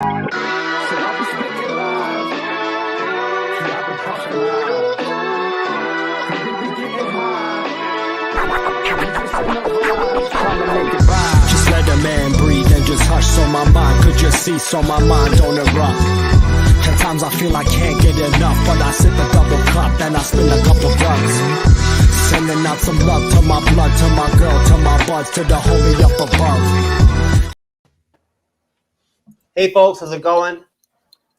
Just let a man breathe and just hush so my mind could just cease, so my mind don't erupt. At times I feel I can't get enough, but I sip a double cup and I spin a couple bucks. Sending out some love to my blood, to my girl, to my buds, to the homie up above. Hey folks, how's it going?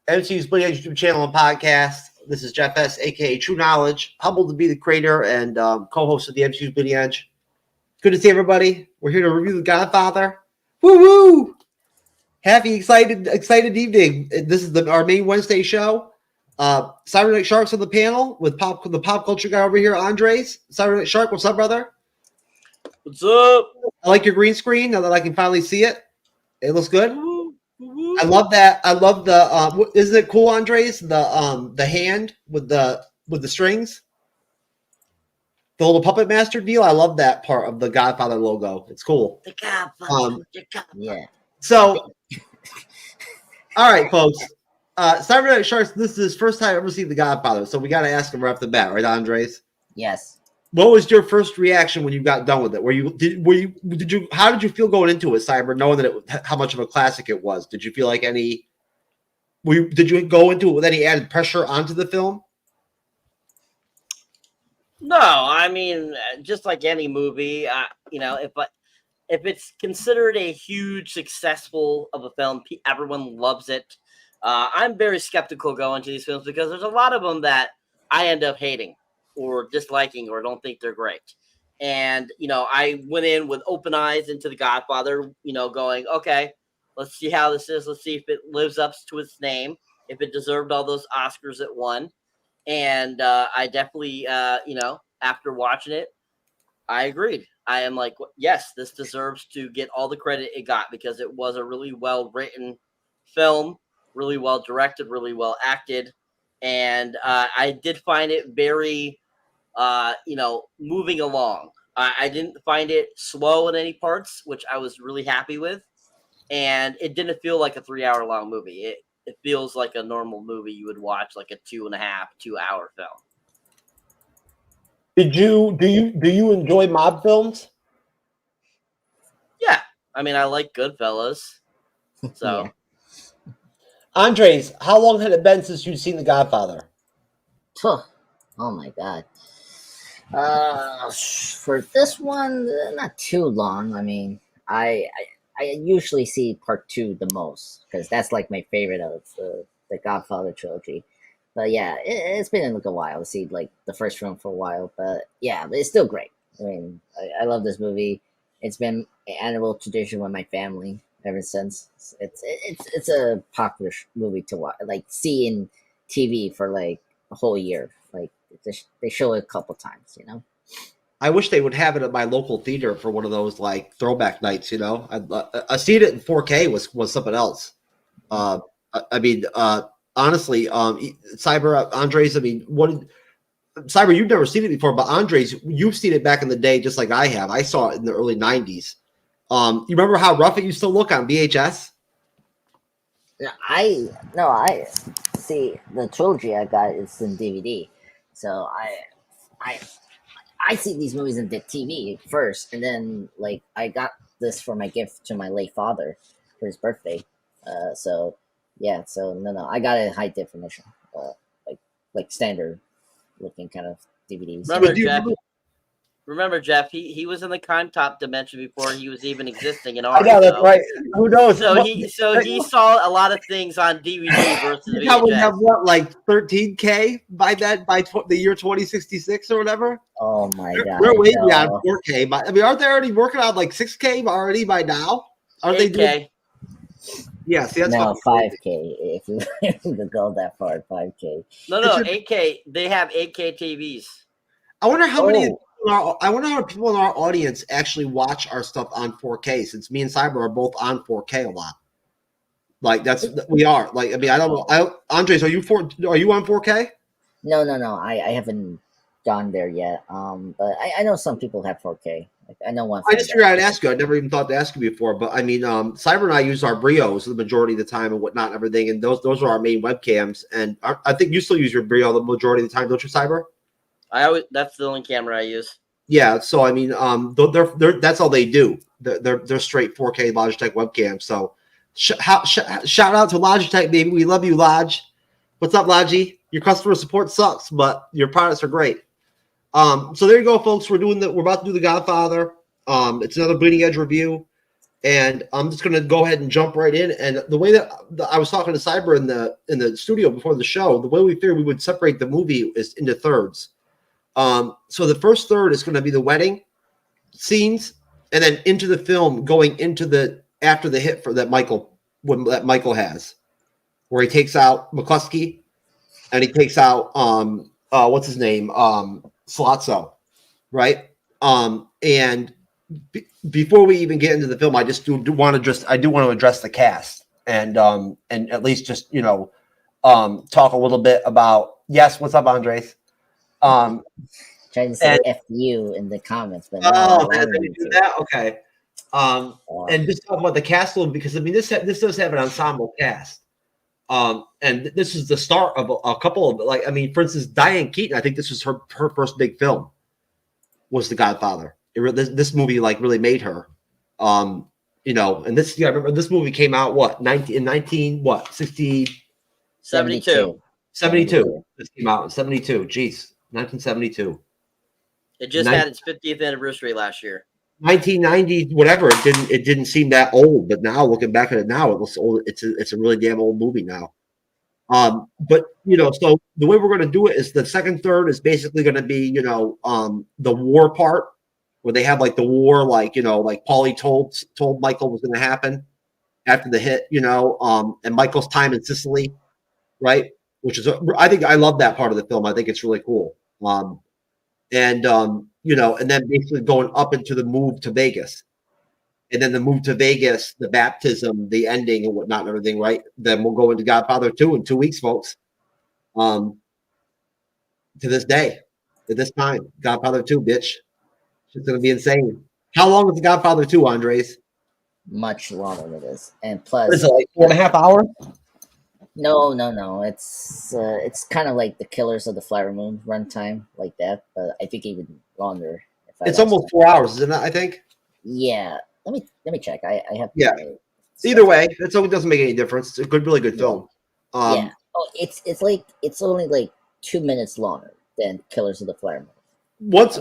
MCU'S YouTube channel and podcast. This is Jeff S, aka TrueKnowledge. Humbled to be the creator and co-host of the MCU'S Bleeding Edge. Good to see everybody. We're here to review The Godfather. Woo woo! Happy, excited evening. This is our main Wednesday show. Cyberneticshark's on the panel with the pop culture guy over here, Andres. Cyberneticshark, what's up, brother? What's up? I like your green screen now that I can finally see it. It looks good. Woo-hoo. I love that. I love the. Isn't it cool, Andres? The hand with the strings. The little puppet master deal. I love that part of the Godfather logo. It's cool. The Godfather. Yeah. So, all right, folks. Cyberneticshark, this is his first time ever seeing The Godfather, so we got to ask him right off the bat, right, Andres? Yes. What was your first reaction when you got done with it? How did you feel going into it, Cyber, knowing that how much of a classic it was? Did you feel like did you go into it with any added pressure onto the film? No, I mean, just like any movie, if it's considered a huge successful of a film, everyone loves it. I'm very skeptical going to these films because there's a lot of them that I end up hating or disliking or don't think they're great. And, I went in with open eyes into The Godfather, going, okay, let's see how this is. Let's see if it lives up to its name, if it deserved all those Oscars it won. And I definitely, after watching it, I agreed. I am like, yes, this deserves to get all the credit it got because it was a really well-written film, really well-directed, really well-acted. And I did find it very, moving along. I didn't find it slow in any parts, which I was really happy with. And it didn't feel like a 3-hour-long movie. It feels like a normal movie you would watch, like a 2.5-2-hour film. Do you enjoy mob films? Yeah, I mean, I like Goodfellas. So, Yeah. Andres, how long had it been since you'd seen The Godfather? Oh my God. For this one, not too long. I mean, I usually see part 2 the most because that's like my favorite of the Godfather trilogy. But yeah, it's been like a while to see like the first film for a while. But yeah, it's still great. I mean, I love this movie. It's been an annual tradition with my family ever since. It's a popular movie to watch, like see in TV for like a whole year. Like they show it a couple times, I wish they would have it at my local theater for one of those like throwback nights. I seen it in 4K was something else. Honestly, Cyber Andres. I mean, Cyber? You've never seen it before, but Andres, you've seen it back in the day, just like I have. I saw it in the early '90s. You remember how rough it used to look on VHS? I see the trilogy I got is in DVD, so I see these movies in the TV first, and then like I got this for my gift to my late father for his birthday. So no, I got it in high definition, like standard looking kind of DVDs. Remember, Jeff? He was in the Con-Top dimension before he was even existing in I ours. know that's right. Who knows? So he saw a lot of things on DVD versus You probably VHS. have what, like 13K by the year 2066 or whatever. Oh my God! We're way beyond 4K. I mean, aren't they already working on like 6K already by now? Are they 8K. doing? Yeah, see, that's No, fucking 5K. If you go that far, 5K. No, 8K. They have 8K TVs. I wonder how many. I wonder how people in our audience actually watch our stuff on 4K. Since me and Cyber are both on 4K a lot. Like we are. Like I mean, I don't know. Andres, are you on 4K? No. I haven't gone there yet. But I know some people have 4K. Like, I know one. I just figured I'd ask you. I never even thought to ask you before, but I mean, Cyber and I use our Brios the majority of the time and whatnot and everything, and those are our main webcams. And I think you still use your Brio the majority of the time, don't you, Cyber? That's the only camera I use. Yeah. So I mean, that's all they do. They're straight 4K Logitech webcams. So shout out to Logitech, baby. We love you, Lodge. What's up, Logi? Your customer support sucks, but your products are great. So there you go, folks. We're about to do the Godfather. It's another Bleeding Edge review, and I'm just gonna go ahead and jump right in. And the way that I was talking to Cyber in the studio before the show, the way we figured we would separate the movie is into thirds. So the first third is going to be the wedding scenes, and then into the film, going into after the hit that Michael has, where he takes out McCluskey, and he takes out what's his name, Sollozzo, right? And before we even get into the film, I just do want to address the cast and at least just talk a little bit about. Yes, what's up, Andres? Trying to say F you in the comments, but you do that? Okay. And just talk about the cast a little, because I mean this does have an ensemble cast. And this is the start of a couple of for instance, Diane Keaton. I think this was her first big film. Was The Godfather. This movie really made her. And this, I remember this movie came out 1960 72. 72. This came out in 72. Jeez, 1972. It just had its 50th anniversary last year. 1990, whatever. It didn't seem that old, but now looking back at it now, it looks old. It's a really damn old movie now. But so the way we're going to do it is the second third is basically going to be the war part, where they have the war, Paulie told Michael was going to happen after the hit, and Michael's time in Sicily, right? Which is I think I love that part of the film. I think it's really cool. And then basically going up into the move to Vegas. And then the move to Vegas, the baptism, the ending, and whatnot, and everything, right? Then we'll go into Godfather 2 in 2 weeks, folks. To this day, at this time, Godfather 2, bitch. It's going to be insane. How long is the Godfather 2, Andres? Much longer than this. And plus... What is it, 4.5 hours? No. It's kind of like the Killers of the Flower Moon runtime, like that. But I think even longer. It's almost 4 hours, isn't it? I think. Yeah. Let me check. I have. Yeah. Either way, it doesn't make any difference. It's a really good film. Yeah. Oh, it's only 2 minutes longer than Killers of the Flower Moon. Once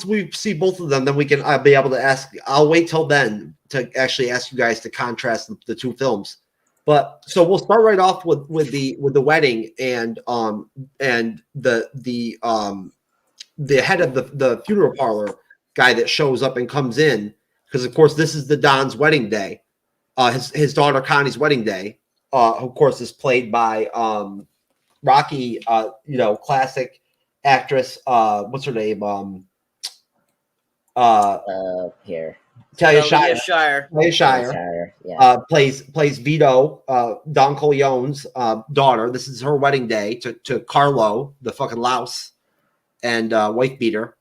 we see both of them, then we can be able to ask. I'll wait till then to actually ask you guys to contrast the two films. But so we'll start right off with the wedding and the head of the funeral parlor guy that shows up and comes in, because of course this is the Don's wedding day, his daughter Connie's wedding day, who of course is played by Rocky, classic actress, what's her name? Here. Talia Shire. Yeah. Plays Vito, Don Corleone's daughter. This is her wedding day to Carlo, the fucking louse, and wife beater,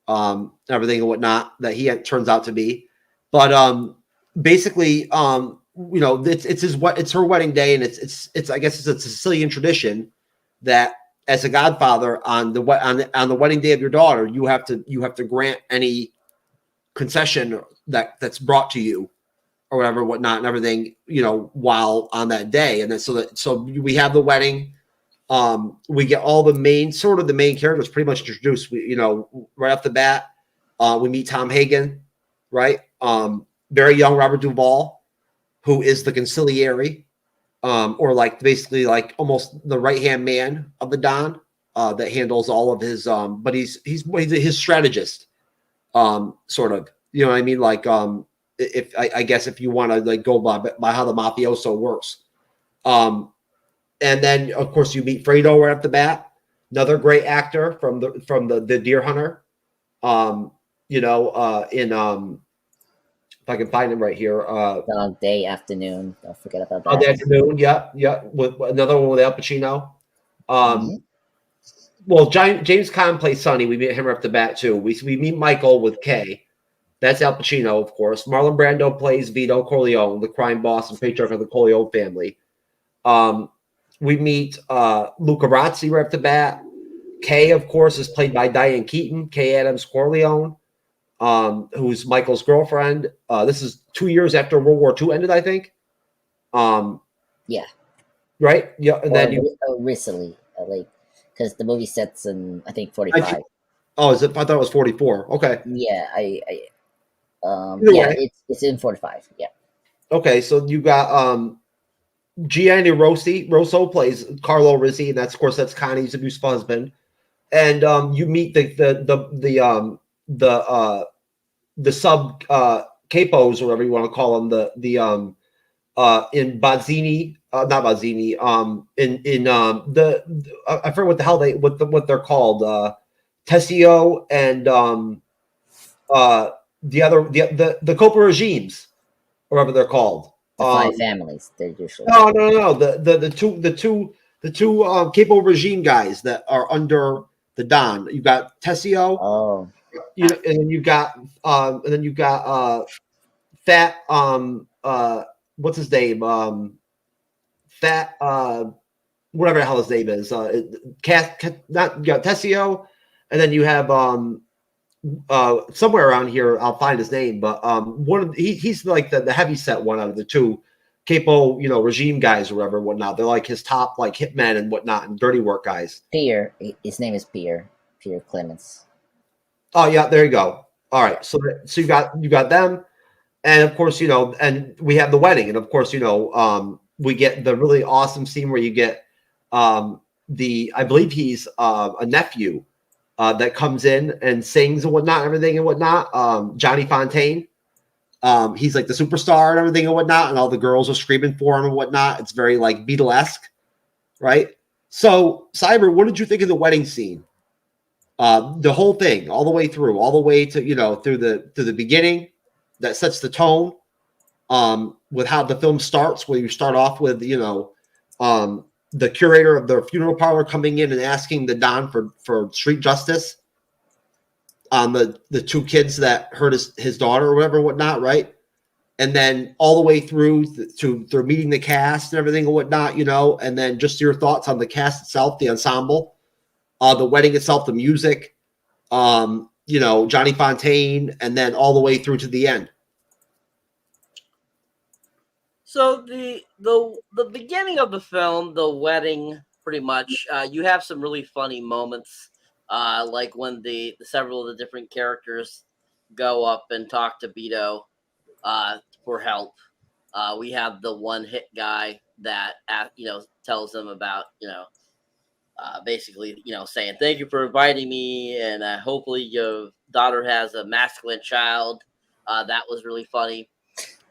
everything and whatnot that he turns out to be. But basically, it's her wedding day, and it's I guess it's a Sicilian tradition that as a godfather on the wedding day of your daughter, you have to grant any concession that's brought to you or whatever, whatnot, and everything, while on that day. And then so we have the wedding. We get all the main characters pretty much introduced. Right off the bat, we meet Tom Hagen, right? Very young Robert Duvall, who is the conciliary, or basically almost the right-hand man of the Don, that handles all of his, but he's his strategist, sort of, you know what I mean? If I guess if you want to go by how the mafioso works. And then of course you meet Fredo right off the bat, another great actor from the Deer Hunter. If I can find him right here. Dog Day Afternoon. Don't forget about that. Dog Day Afternoon, yeah. With another one with Al Pacino. well, James Caan plays Sonny. We meet him right off the bat too. We meet Michael with K. That's Al Pacino, of course. Marlon Brando plays Vito Corleone, the crime boss and patriarch of the Corleone family. We meet Luca Razzi right off the bat. Kay, of course, is played by Diane Keaton, Kay Adams Corleone, who's Michael's girlfriend. This is 2 years after World War II ended, I think. Yeah. Right? Yeah. And then recently, like, because the movie sets in, I think, 45. Is it? I thought it was 44. Okay. Yeah, Either yeah, way. it's in 45. Yeah. Okay, so you got Gianni Rosso plays Carlo Rizzi, and that's of course that's Connie's abusive husband. And you meet the sub capos or whatever you want to call them, in Bazzini, not Bazzini, I forget what the hell what they're called, Tessio and the Coppa regimes, or whatever they're called. The five families. They're usually No. The two capo regime guys that are under the Don. You got Tessio. Oh. And then you got Fat what's his name? Fat whatever the hell his name is. Not you got Tessio, and then you have somewhere around here I'll find his name, but he's like the heavy set one out of the two capo, regime guys or whatever, whatnot. They're like his top like hitmen and whatnot and dirty work guys. Pierre, his name is Pierre Clemens. Oh yeah, there you go. All right, so you got them, and of course and we have the wedding, and of course we get the really awesome scene where you get I believe he's a nephew that comes in and sings and whatnot, everything and whatnot. Johnny Fontaine. He's like the superstar and everything and whatnot, and all the girls are screaming for him and whatnot. It's very like Beatlesque, right? So, Cyber, what did you think of the wedding scene? The whole thing, all the way to through the beginning, that sets the tone. With how the film starts, where you start off with the curator of the funeral parlor coming in and asking the Don for street justice on the two kids that hurt his daughter or whatever, whatnot, right? And then all the way through to meeting the cast and everything and whatnot, and then just your thoughts on the cast itself, the ensemble, the wedding itself, the music, Johnny Fontaine, and then all the way through to the end. So the beginning of the film, the wedding, pretty much, you have some really funny moments, like when several of the different characters go up and talk to Vito for help. We have the one hit guy that tells them about basically saying thank you for inviting me, and hopefully your daughter has a masculine child. That was really funny.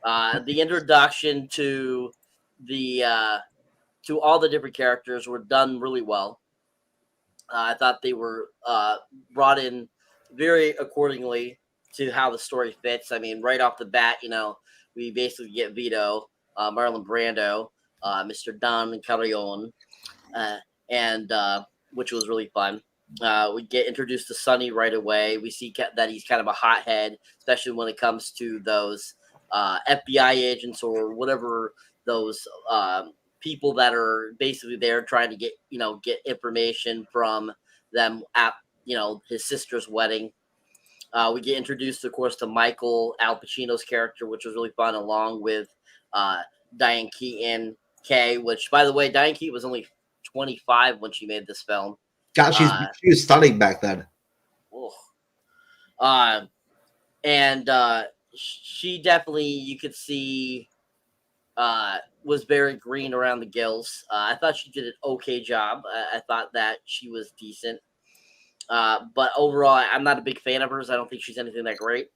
The introduction to all the different characters were done really well. I thought they were brought in very accordingly to how the story fits. I mean, right off the bat, we basically get Vito, Marlon Brando, Mr. Don Corleone, and which was really fun. We get introduced to Sonny right away. We see that he's kind of a hothead, especially when it comes to those FBI agents or whatever, those people that are basically there trying to get information from them at his sister's wedding. We get introduced, of course, to Michael, Al Pacino's character, which was really fun, along with Diane Keaton, Kay, which, by the way, Diane Keaton was only 25 when she made this film. God, she was stunning back then. And she definitely, you could see, was very green around the gills. I thought she did an okay job. I thought that she was decent. But overall, I'm not a big fan of hers. I don't think she's anything that great.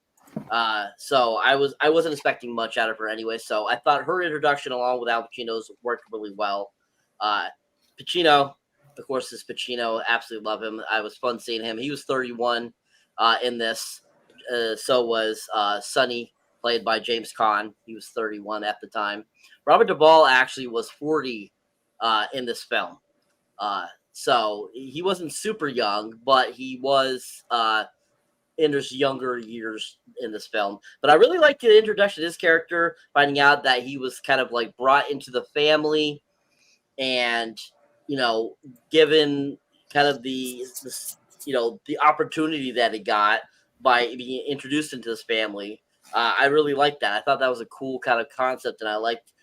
So I wasn't expecting much out of her anyway. So I thought her introduction along with Al Pacino's worked really well. Pacino, of course, is Pacino. Absolutely love him. I was fun seeing him. He was 31 in this. So was Sonny, played by James Caan. He was 31 at the time. Robert Duvall actually was 40 in this film. So he wasn't super young, but he was in his younger years in this film. But I really liked the introduction of his character, finding out that he was kind of like brought into the family and, you know, given kind of the the opportunity that he got by being introduced into this family. I really liked that. I thought that was a cool kind of concept, and I liked,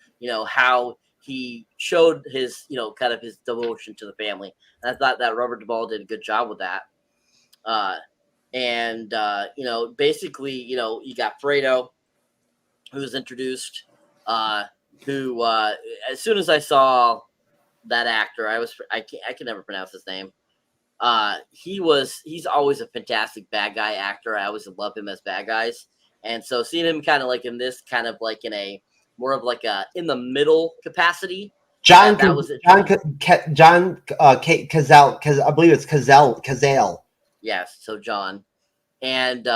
how he showed his, kind of his devotion to the family. And I thought that Robert Duvall did a good job with that. Basically, you got Fredo, who was introduced, who as soon as I saw that actor, I can never pronounce his name. He's always a fantastic bad guy actor. I always love him as bad guys. And so seeing him kind of like in this, kind of like in a more of like a in the middle capacity. John Cazale, because I believe it's Cazale. Yes, so John. And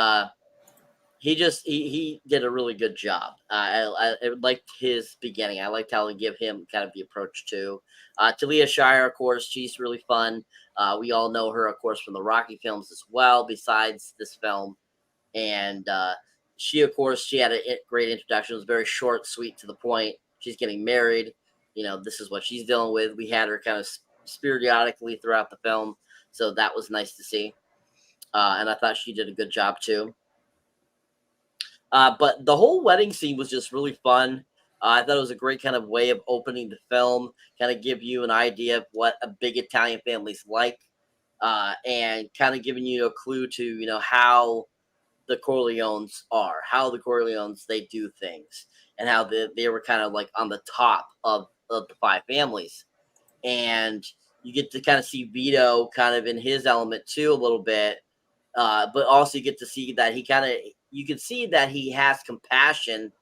he did a really good job. I liked his beginning. I liked how they give him kind of the approach to Talia Shire, of course. She's really fun. We all know her, of course, from the Rocky films as well, besides this film. And she, of course, she had a great introduction. It was very short, sweet, to the point. She's getting married. This is what she's dealing with. We had her kind of periodically throughout the film, so that was nice to see. And I thought she did a good job too. But the whole wedding scene was just really fun. I thought it was a great kind of way of opening the film, kind of give you an idea of what a big Italian family's like, and kind of giving you a clue to, how the Corleones are, how the Corleones, they do things, and how they were kind of like on the top of the five families. And you get to kind of see Vito kind of in his element too a little bit, but also you get to see that you can see that he has compassion,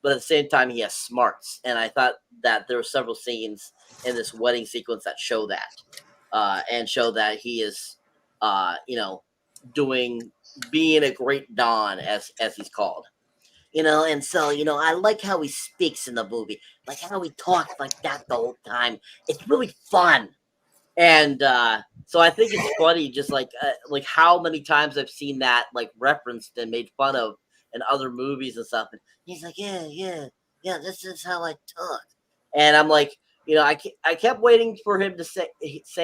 but at the same time he has smarts. And I thought that there were several scenes in this wedding sequence that show that, and show that he is, being a great Don, as he's called. And so, I like how he speaks in the movie, like how he talks like that the whole time. It's really fun. And so I think it's funny, just like how many times I've seen that like referenced and made fun of in other movies and stuff. And he's like, yeah, this is how I talk. And I'm like, I kept waiting for him to say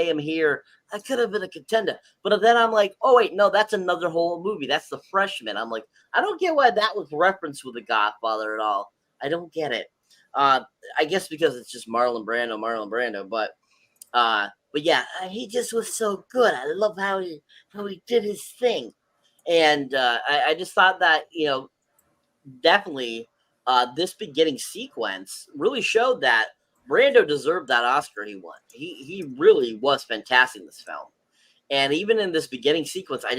him here. I could have been a contender, but then I'm like, oh wait, no, that's another whole movie. That's The Freshman. I'm like, I don't get why that was referenced with The Godfather at all. I don't get it. I guess because it's just Marlon Brando, but yeah, he just was so good. I love how he did his thing. And I just thought that, definitely this beginning sequence really showed that Brando deserved that Oscar he won. He really was fantastic in this film. And even in this beginning sequence, I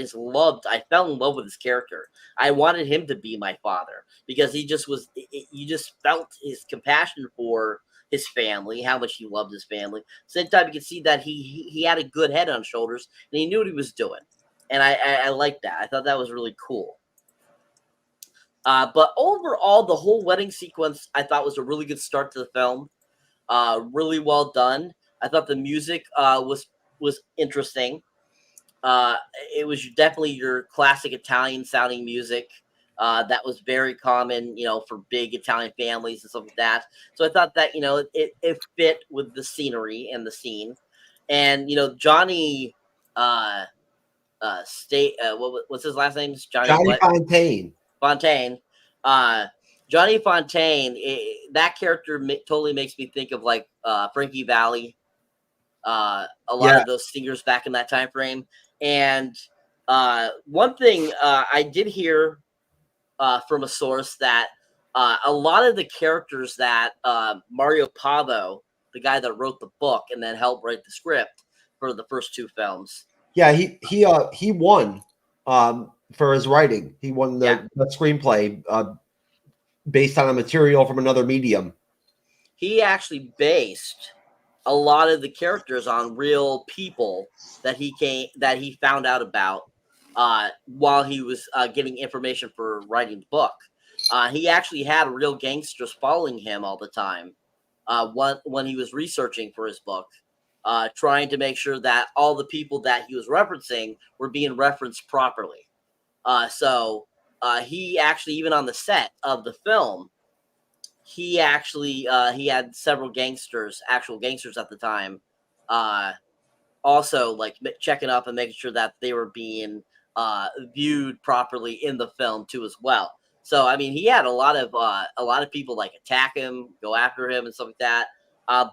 fell in love with his character. I wanted him to be my father because he just was, you just felt his compassion for his family, how much he loved his family. Same time, you could see that he had a good head on his shoulders and he knew what he was doing. And I liked that. I thought that was really cool. But overall, the whole wedding sequence I thought was a really good start to the film. Really well done. I thought the music was interesting. It was definitely your classic Italian sounding music. That was very common, for big Italian families and stuff like that. So I thought that, it fit with the scenery and the scene. And, Johnny, what's his last name? Johnny Fontaine. Fontaine. Johnny Fontaine, that character totally makes me think of like Frankie Valli, a lot of those singers back in that time frame. And one thing I did hear from a source that a lot of the characters that Mario Pavo, the guy that wrote the book and then helped write the script for the first two films. Yeah, he won for his writing. He won the screenplay based on a material from another medium. He actually based a lot of the characters on real people that he found out about while he was getting information for writing the book. He actually had real gangsters following him all the time when he was researching for his book. trying to make sure that all the people that he was referencing were being referenced properly. So he actually, even on the set of the film, he actually he had several actual gangsters at the time, also like checking up and making sure that they were being viewed properly in the film too as well. So I mean, he had a lot of people like attack him, go after him, and stuff like that.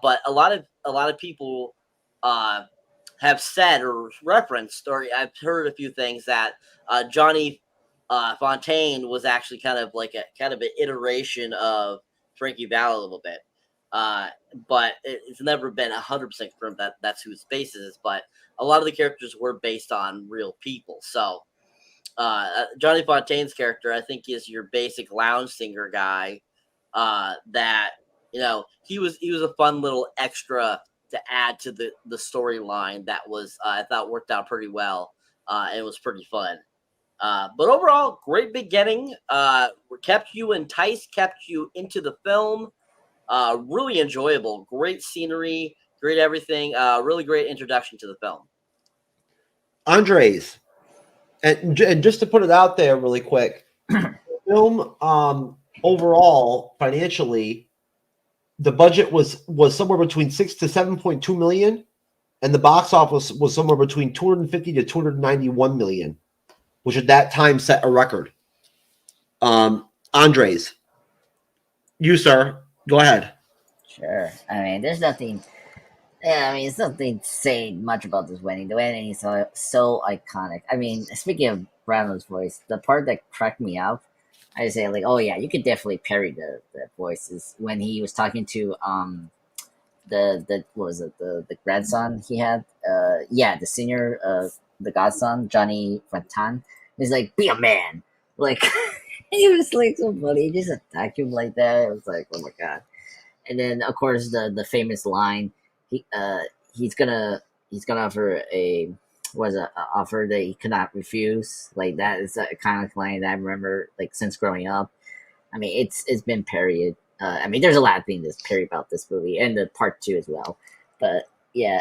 But a lot of people have said or referenced, or I've heard a few things that Johnny Fontaine was actually kind of like an iteration of Frankie Valli a little bit. But it's never been 100% confirmed that that's who his base is. But a lot of the characters were based on real people. So Johnny Fontaine's character, I think, is your basic lounge singer guy. That he was a fun little extra to add to the storyline that was I thought worked out pretty well. And it was pretty fun. But overall, great beginning. Kept you enticed, kept you into the film. Really enjoyable. Great scenery, great everything. Really great introduction to the film. Andres, and just to put it out there really quick, the film overall financially, the budget was somewhere between 6 to 7.2 million, and the box office was somewhere between 250 to 291 million, which at that time set a record. Andres, you sir, go ahead. Sure. I mean, there's nothing. Yeah, I mean, it's nothing to say much about this wedding. The wedding is so iconic. I mean, speaking of Brandon's voice, the part that cracked me up, I say like, oh yeah, you could definitely parry the voices when he was talking to the what was it, the grandson he had, the senior, the godson, Johnny Fontaine. He's like, be a man, like. He was like so funny. He just attacked him like that. It was like, oh my god. And then of course the famous line, he's gonna offer a offer that he cannot refuse. Like that is a kind of line that I remember like since growing up. I mean, it's been parodied. I mean, there's a lot of things that's parodied about this movie and the part 2 as well. But yeah,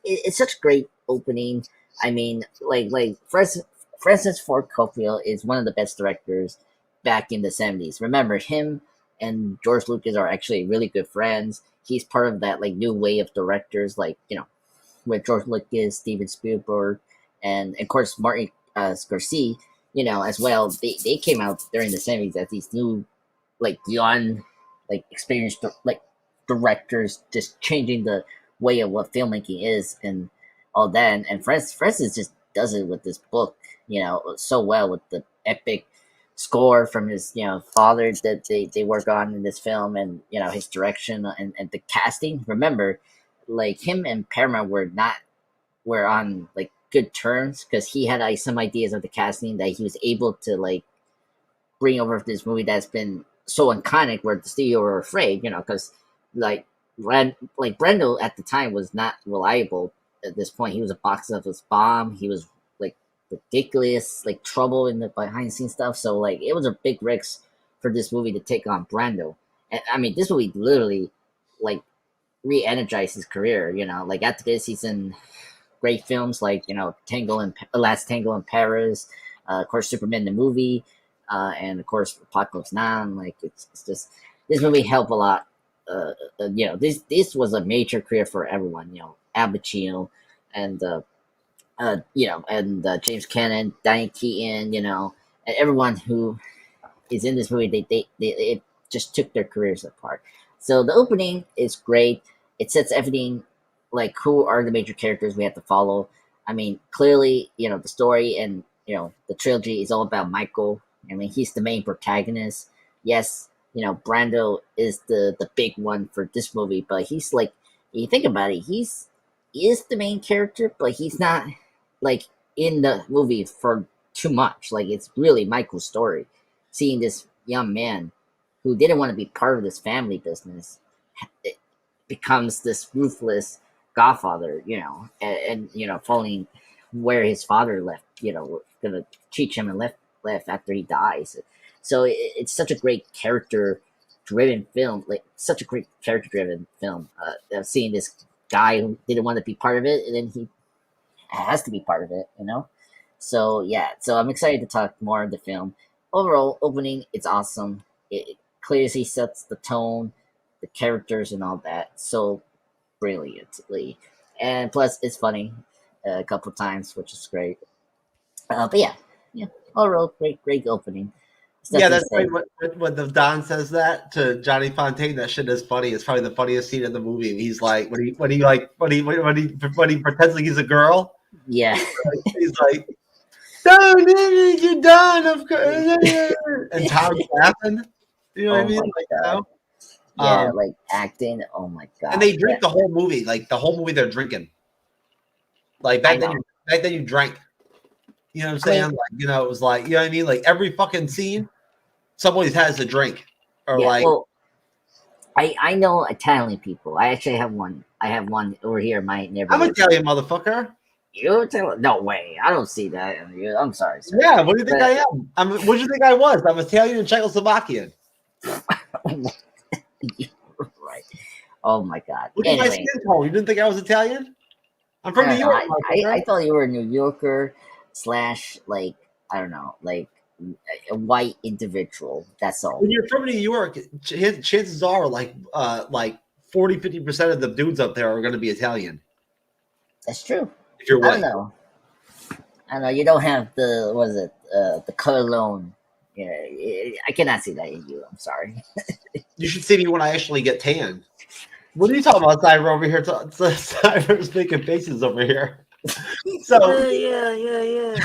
it's such a great opening. I mean, like Francis Ford Coppola is one of the best directors back in the 70s. Remember, him and George Lucas are actually really good friends. He's part of that like new wave of directors, like with George Lucas, Steven Spielberg, and of course Martin Scorsese. As well. They came out during the 70s as these new, like young, like experienced like directors, just changing the way of what filmmaking is and all that. And Francis just does it with this book, so well with the epic score from his father that they work on in this film, and his direction and the casting. Remember, like him and Paramount were on like good terms because he had like some ideas of the casting that he was able to like bring over this movie that's been so iconic where the studio were afraid, because like Brando at the time was not reliable at this point. He was a box office bomb. He was like ridiculous, like trouble in the behind the scenes stuff. So like it was a big risk for this movie to take on Brando. And I mean, this movie literally like re-energized his career. Like after this, he's in great films like Last Tango in Paris, of course Superman the movie, and of course Apocalypse Now. Like it's just this movie helped a lot. This was a major career for everyone. Al Pacino and James Caan, Diane Keaton, and everyone who is in this movie. They it just took their careers apart. So the opening is great. It sets everything, like who are the major characters we have to follow. I mean, clearly, the story and the trilogy is all about Michael. I mean, he's the main protagonist. Yes, Brando is the big one for this movie, but he's like, you think about it, he is the main character, but he's not like in the movie for too much. Like it's really Michael's story, seeing this young man who didn't want to be part of this family business becomes this ruthless godfather, and following where his father left, gonna teach him and left after he dies. So it's such a great character driven film, like such a great character driven film. Seeing this guy who didn't want to be part of it, and then he has to be part of it, you know. So yeah, so I'm excited to talk more of the film. Overall, opening, it's awesome. It clearly sets the tone, the characters, and all that so brilliantly. And plus, it's funny a couple times, which is great. But yeah, yeah, overall, great opening. Yeah, Stephanie that's said, right. When the Don says that to Johnny Fontaine, that shit is funny. It's probably the funniest scene in the movie. He's like when he pretends like he's a girl. yeah, He's like, Don, you're Don, of course. And Tom's laughing. You know what I oh mean? my Like, god, yeah, like acting. Oh my and god, they yeah, drink the whole movie. Like the whole movie, they're drinking. Like I know. back then you drank. You know what I'm I mean, saying? Like, it was like, you know what I mean? Like every fucking scene, somebody has a drink. Or yeah, like, well, I know Italian people. I actually have one. I have one over here in my I'm neighborhood. Italian, motherfucker. You tell? No way. I don't see that. I'm sorry, sir. Yeah, what do you think But- I am? What do you think I was? I'm Italian and Czechoslovakian. right. Oh my god. Look at my Anyway, skin tone. You didn't think I was Italian? I'm from I New don't know. York. I thought you were a New Yorker slash like I don't know like a white individual. That's all. When you're from New York, chances are like 40-50% of the dudes up there are going to be Italian. That's true. If you're I don't white. know. I don't know. You don't have the what is it? The Corleone. Yeah, I cannot see that in you. I'm sorry. You should see me when I actually get tan. What are you talking about, Cyber over here? Cyber's making faces over here. So Yeah.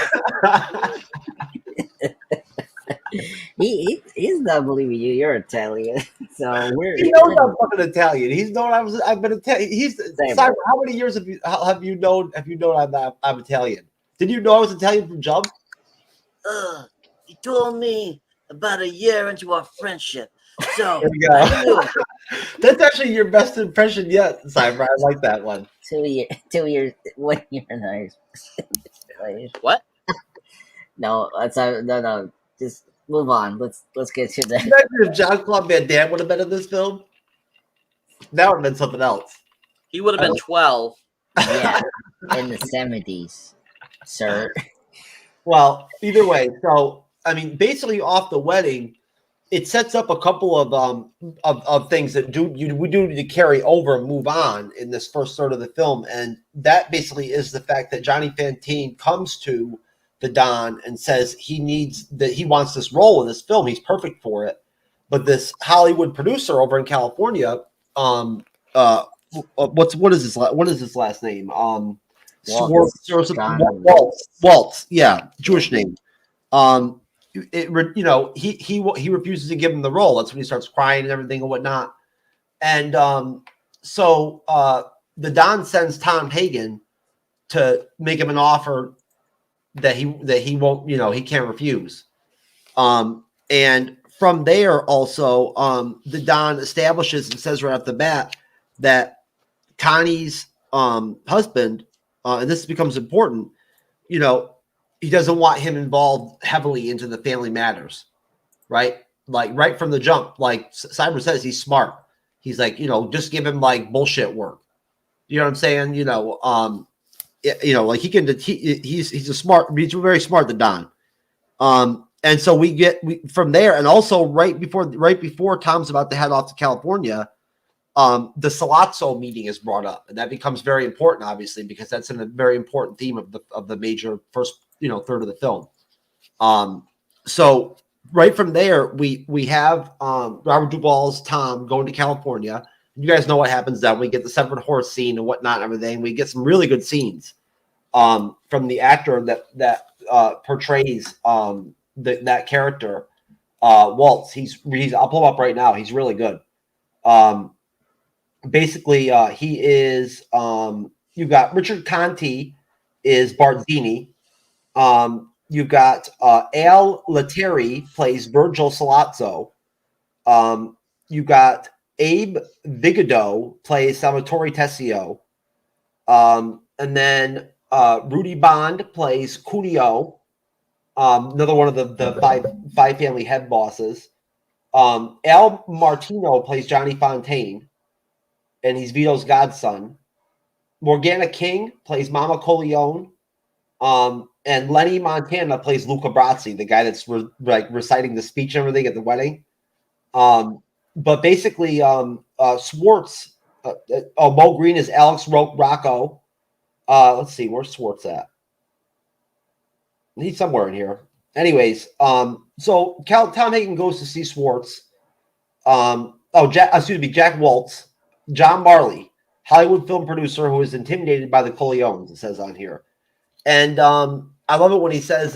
He's not believing you. You're Italian, so we're. he knows I'm fucking Italian. He's known I've been Italian. Same. Cyber. How many years have you known I'm Italian? Did you know I was Italian from jump? You told me about a year into our friendship. So There we go. I knew. That's actually your best impression yet, Cyber. I like that one. 2 years, 1 year and What? No, no. Just move on. Let's get to the. Imagine if Jean-Claude Van Damme would have been in this film. That would have been something else. He would have been 12. Yeah, in the 70s, sir. Well, either way, so I mean, basically off the wedding, it sets up a couple of things that we do need to carry over and move on in this first third of the film, and that basically is the fact that Johnny Fontaine comes to the Don and says he wants this role in this film. He's perfect for it, but this Hollywood producer over in California, what is his last name? Waltz, yeah, Jewish name. He refuses to give him the role. That's when he starts crying and everything and whatnot. And so the Don sends Tom Hagen to make him an offer that he won't, he can't refuse. And from there also, the Don establishes and says right off the bat that Connie's husband, and this becomes important, he doesn't want him involved heavily into the family matters, right? Like right from the jump, like Cyber says, he's smart. He's like, just give him like bullshit work. You know what I'm saying? Like he's a smart, he's very smart, the Don. And so we from there, and also right before Tom's about to head off to California, the Salazzo meeting is brought up, and that becomes very important, obviously, because that's a very important theme of the major first third of the film. So right from there, we have Robert Duvall's Tom going to California. You guys know what happens then. We get the severed horse scene and whatnot and everything. We get some really good scenes from the actor that portrays that character, Waltz. I'll pull him up right now. He's really good. Basically, he is. You've got Richard Conti is Barzini. You've got Al Lettieri plays Virgil Salazzo. You've got Abe Vigado plays Salvatore Tessio. And then Rudy Bond plays Cuneo, another one of the five family head bosses. Al Martino plays Johnny Fontaine, and he's Vito's godson. Morgana King plays Mama Corleone. And Lenny Montana plays Luca Brasi, the guy that's reciting the speech and everything at the wedding. But basically, Swartz. Mo Green is Alex Rocco. Let's see, where's Swartz at? He's somewhere in here. Anyways, so Tom Hagen goes to see Swartz. Jack Waltz, John Marley, Hollywood film producer who is intimidated by the Corleones. It says on here, and I love it when he says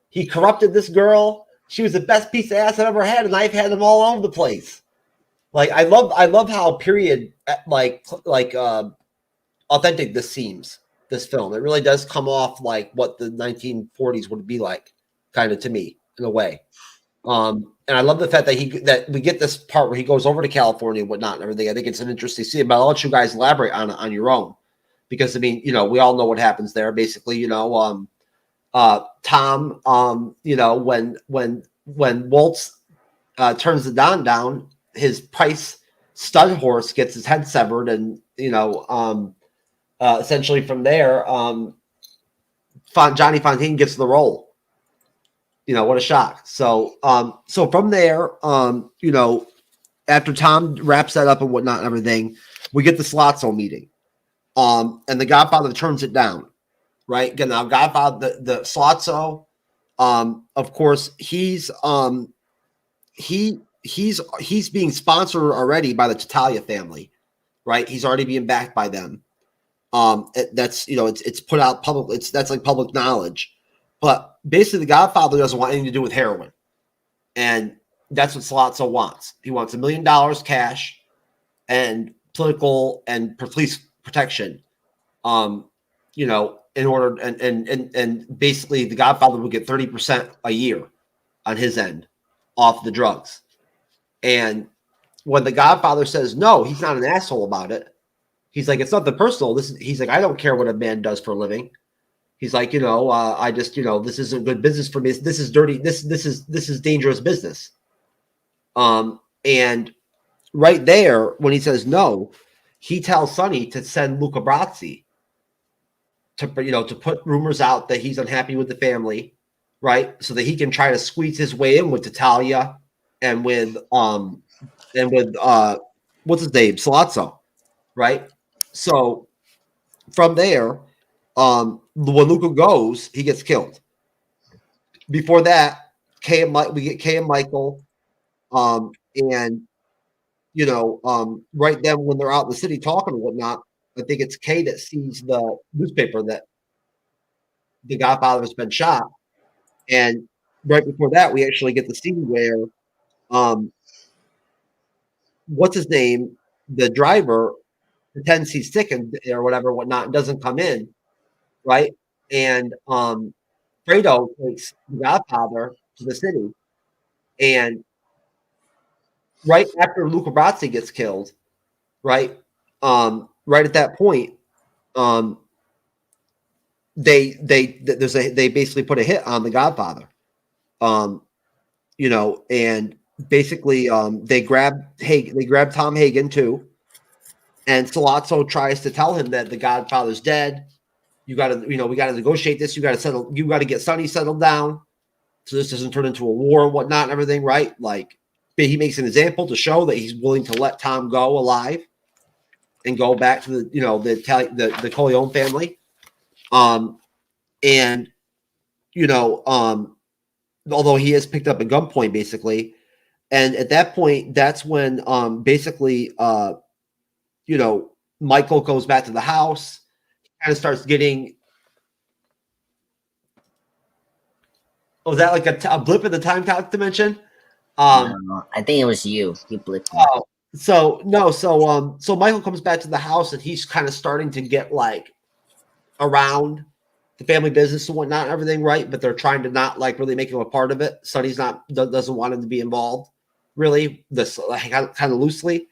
he corrupted this girl. She was the best piece of ass I've ever had, and I've had them all over the place. Like I love how period authentic this seems. This film, it really does come off like what the 1940s would be like, kind of to me in a way. And I love the fact that we get this part where he goes over to California and whatnot and everything. I think it's an interesting scene, but I'll let you guys elaborate on your own, because I mean, we all know what happens there. Basically, Tom, when Waltz turns the Don down, his price stud horse gets his head severed, and essentially from there, Johnny Fontane gets the role. What a shock. So from there, after Tom wraps that up and whatnot and everything, we get the Slotzo meeting. And the Godfather turns it down, right? Again, now Godfather, the Slotzo, of course, he's being sponsored already by the Tattaglia family, right? He's already being backed by them. That's it's put out public. That's like public knowledge. But basically, the Godfather doesn't want anything to do with heroin, and that's what Slotzo wants. He wants $1 million cash and political and police protection. In order and basically, the Godfather will get 30% a year on his end off the drugs. And when the Godfather says no, he's not an asshole about it. He's like, it's nothing personal. He's like, I don't care what a man does for a living. He's like, I just, this isn't good business for me. This is dirty. This is dangerous business. And right there, when he says no, he tells Sonny to send Luca Brasi to put rumors out that he's unhappy with the family, right? So that he can try to squeeze his way in with Tattaglia and with what's his name, Slotzo, right? So from there, when Luca goes, he gets killed. Before that, we get Kay and Michael, and right then when they're out in the city talking and whatnot, I think it's Kay that sees the newspaper that the Godfather has been shot, and right before that, we actually get the scene where, what's his name, the driver pretends he's sick or whatever, whatnot, and doesn't come in, right? And Fredo takes the Godfather to the city, and right after Luca Brasi gets killed, right, right at that point, they basically put a hit on the Godfather, and basically they grab Tom Hagen too. And Slotzo tries to tell him that the Godfather's dead. We got to negotiate this. You got to get Sonny settled down, so this doesn't turn into a war and whatnot and everything, right? Like, he makes an example to show that he's willing to let Tom go alive and go back to the Corleone family. Although he is picked up at gunpoint, basically, and at that point, that's when Michael goes back to the house, kind of starts getting. Was that like a blip in the time dimension? No, I think it was you. You blipped me. Oh, so Michael comes back to the house, and he's kind of starting to get like around the family business and whatnot and everything, right? But they're trying to not like really make him a part of it. Sonny's doesn't want him to be involved, really. This kind of loosely.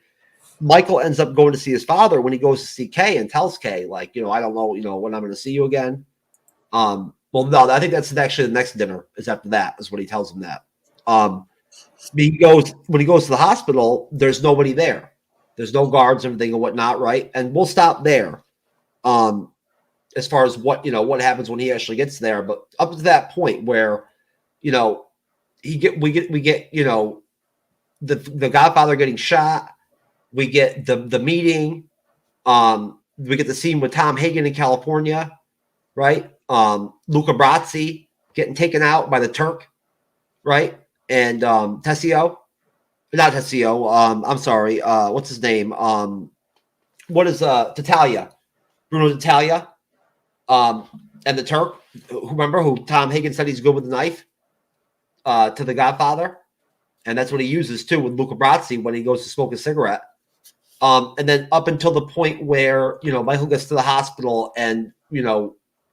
Michael ends up going to see his father when he goes to see Kay and tells Kay, like, I don't know, when I'm going to see you again. Well, no, I think that's actually the next dinner is after that is when he tells him that. When he goes to the hospital, there's nobody there. There's no guards, everything and whatnot, right? And we'll stop there. As far as what what happens when he actually gets there, but up to that point where we get the Godfather getting shot, we get the meeting, we get the scene with Tom Hagen in California, right? Luca Brasi getting taken out by the Turk, right? And Tessio, not Tessio. I'm sorry. What's his name? What is Tatalia? Bruno Tatalia. And the Turk. Remember who Tom Hagen said he's good with the knife? To the Godfather, and that's what he uses too with Luca Brasi when he goes to smoke a cigarette. And then up until the point where Michael gets to the hospital and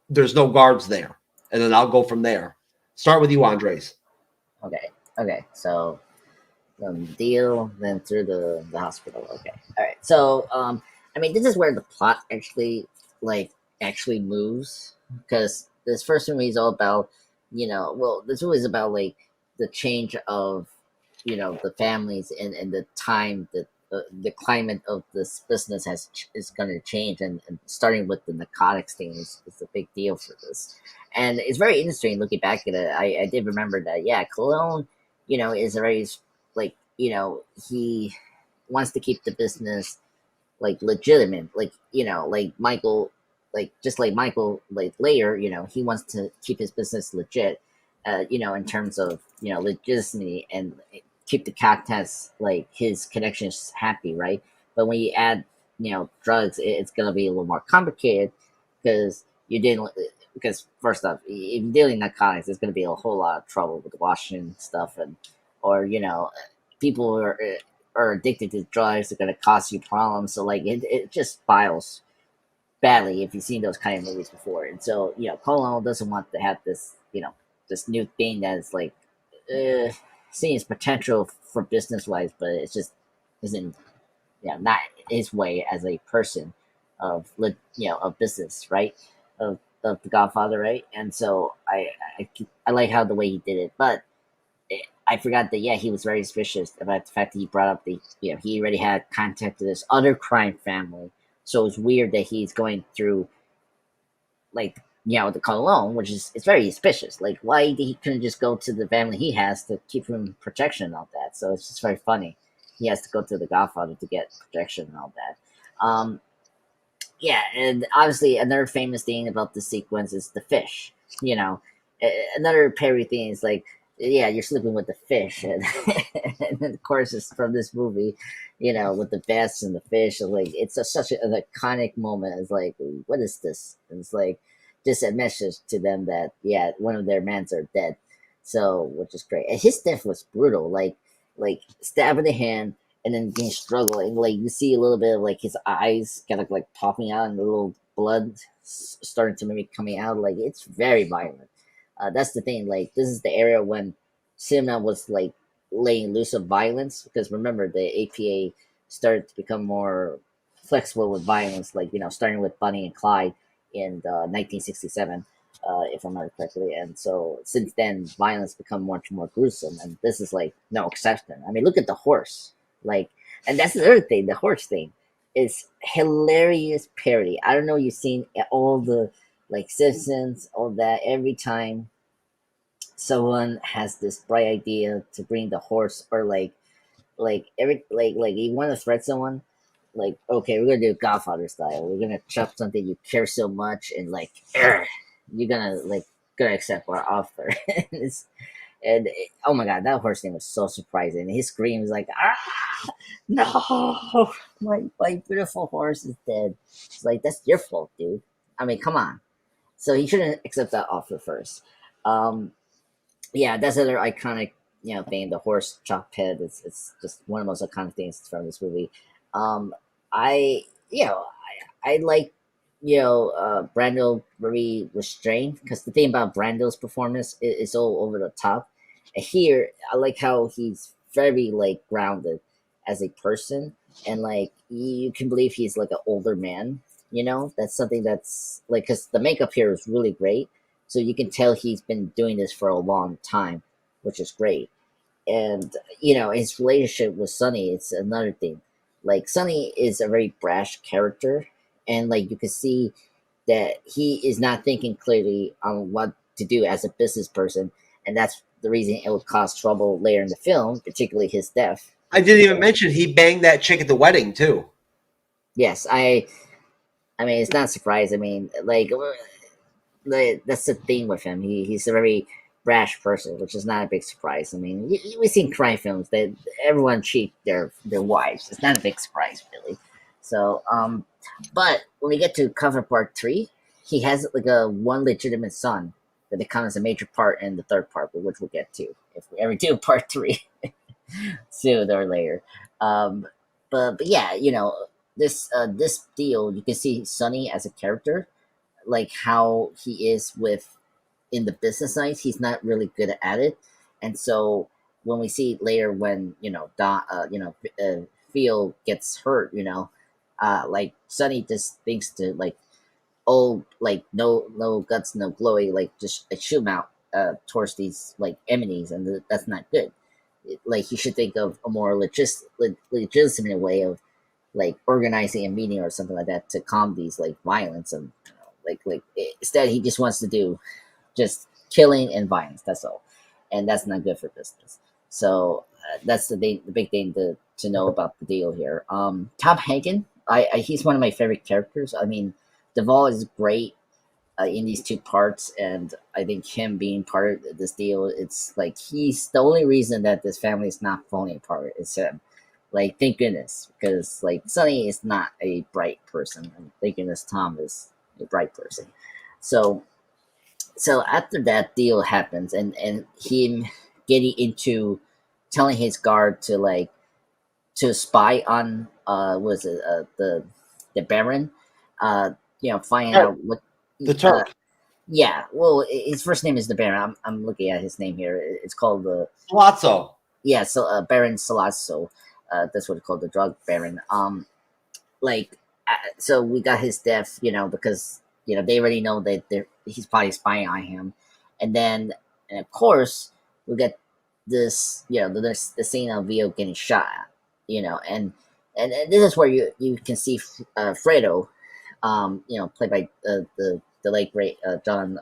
there's no guards there, and then I'll go from there. Start with you, Andres. Okay. So deal, then through the hospital. Okay, all right. So I mean, this is where the plot actually moves, because this first movie is all about this movie is about like the change of the families and the time that the climate of this business is going to change, and starting with the narcotics thing is a big deal for this. And it's very interesting looking back at it. I did remember that, yeah, Cologne is a very he wants to keep the business like legitimate, like Michael, just like Michael, like later, he wants to keep his business legit, in terms of legitimacy, and keep the cactus, like his connections, happy, right? But when you add drugs, it's gonna be a little more complicated, because you didn't because first off, if you're dealing narcotics, there's gonna be a whole lot of trouble with washing stuff, and or people who are addicted to drugs are gonna cause you problems. So like it just spirals badly if you've seen those kind of movies before. And so, Cologne doesn't want to have this, this new thing that's like seeing its potential for business wise, but it just isn't, not his way as a person of business, right? Of the Godfather, right? And so I like how the way he did it, but I forgot that, yeah, he was very suspicious about the fact that he brought up he already had contact with this other crime family. So it's weird that he's going through, like, the Cologne, which is, it's very suspicious. Like, why he couldn't just go to the family he has to keep him protection and all that. So it's just very funny. He has to go to the Godfather to get protection and all that. Yeah, and obviously another famous thing about the sequence is the fish. Another parody thing is like, yeah, you're sleeping with the fish, and, and of course it's from this movie, with the bats and the fish. And like, it's such an iconic moment. It's like, what is this? And it's like just a message to them that, yeah, one of their men are dead. So, which is great. And his death was brutal, like stab in the hand, and then being struggling. Like, you see a little bit of like his eyes kind of like popping out, and the little blood starting to maybe coming out. Like, it's very violent. That's the thing. Like, this is the era when cinema was like laying loose of violence, because remember, the APA started to become more flexible with violence. Like, starting with Bonnie and Clyde in 1967, if I remember correctly. And so since then, violence become much more gruesome, and this is like no exception. I mean, look at the horse. Like, and that's the other thing. The horse thing is hilarious parody. I don't know. You've seen all the like Simpsons, all that. Every time someone has this bright idea to bring the horse, or like you want to threat someone, like, okay, we're gonna do Godfather style. We're gonna chop something you care so much, and like, you're gonna accept our offer. Oh my god, that horse thing was so surprising. His scream is like, no, my beautiful horse is dead. It's like, that's your fault, dude. I mean, come on. So he shouldn't accept that offer first. Yeah, that's another iconic, thing. The horse chopped head. It's just one of the most iconic things from this movie. I like, Brando very restrained, because the thing about Brando's performance is all over the top. And here, I like how he's very like grounded as a person, and like you can believe he's like an older man. That's something that's like, because the makeup here is really great, so you can tell he's been doing this for a long time, which is great. And his relationship with Sonny, it's another thing. Like Sonny is a very brash character, and like you can see that he is not thinking clearly on what to do as a business person, and that's the reason it would cause trouble later in the film, particularly his death. I didn't even mention he banged that chick at the wedding too. Yes, I mean, it's not a surprise. I mean, like that's the thing with him. He's a very brash person, which is not a big surprise. I mean, we've seen crime films that everyone cheat their wives. It's not a big surprise, really. So, but when we get to cover part three, he has like a one legitimate son that becomes a major part in the third part, which we'll get to if we ever do part three sooner or later. Um, but yeah, you know, this deal, you can see Sonny as a character, like how he is with in the business side. He's not really good at it, and so when we see later when Theo gets hurt, like Sonny just thinks to like, oh, like no guts, no glory, like just shoot him out towards these like enemies, and that's not good. Like he should think of a more legitimate way of like organizing a meeting or something like that to calm these like violence and instead he just wants to do just killing and violence. That's all, and that's not good for business. So that's the big thing to know about the deal here. Tom Hagen, he's one of my favorite characters. I mean, Duvall is great in these two parts, and I think him being part of this deal, it's like he's the only reason that this family is not falling apart. Is him. Like, thank goodness, because like Sonny is not a bright person, and thank goodness Tom is a bright person. So after that deal happens, and him getting into telling his guard to like to spy on was it the Baron, finding Turk. out what The Turk. yeah, well, his first name is the Baron. I'm looking at his name here. It's called the Palazzo. yeah, so Baron Salazzo. That's what it's called, the drug Baron. Like, so we got his death, because they already know that he's probably spying on him, and of course we get this, the scene of Vio getting shot, and this is where you can see Fredo, played by the late great John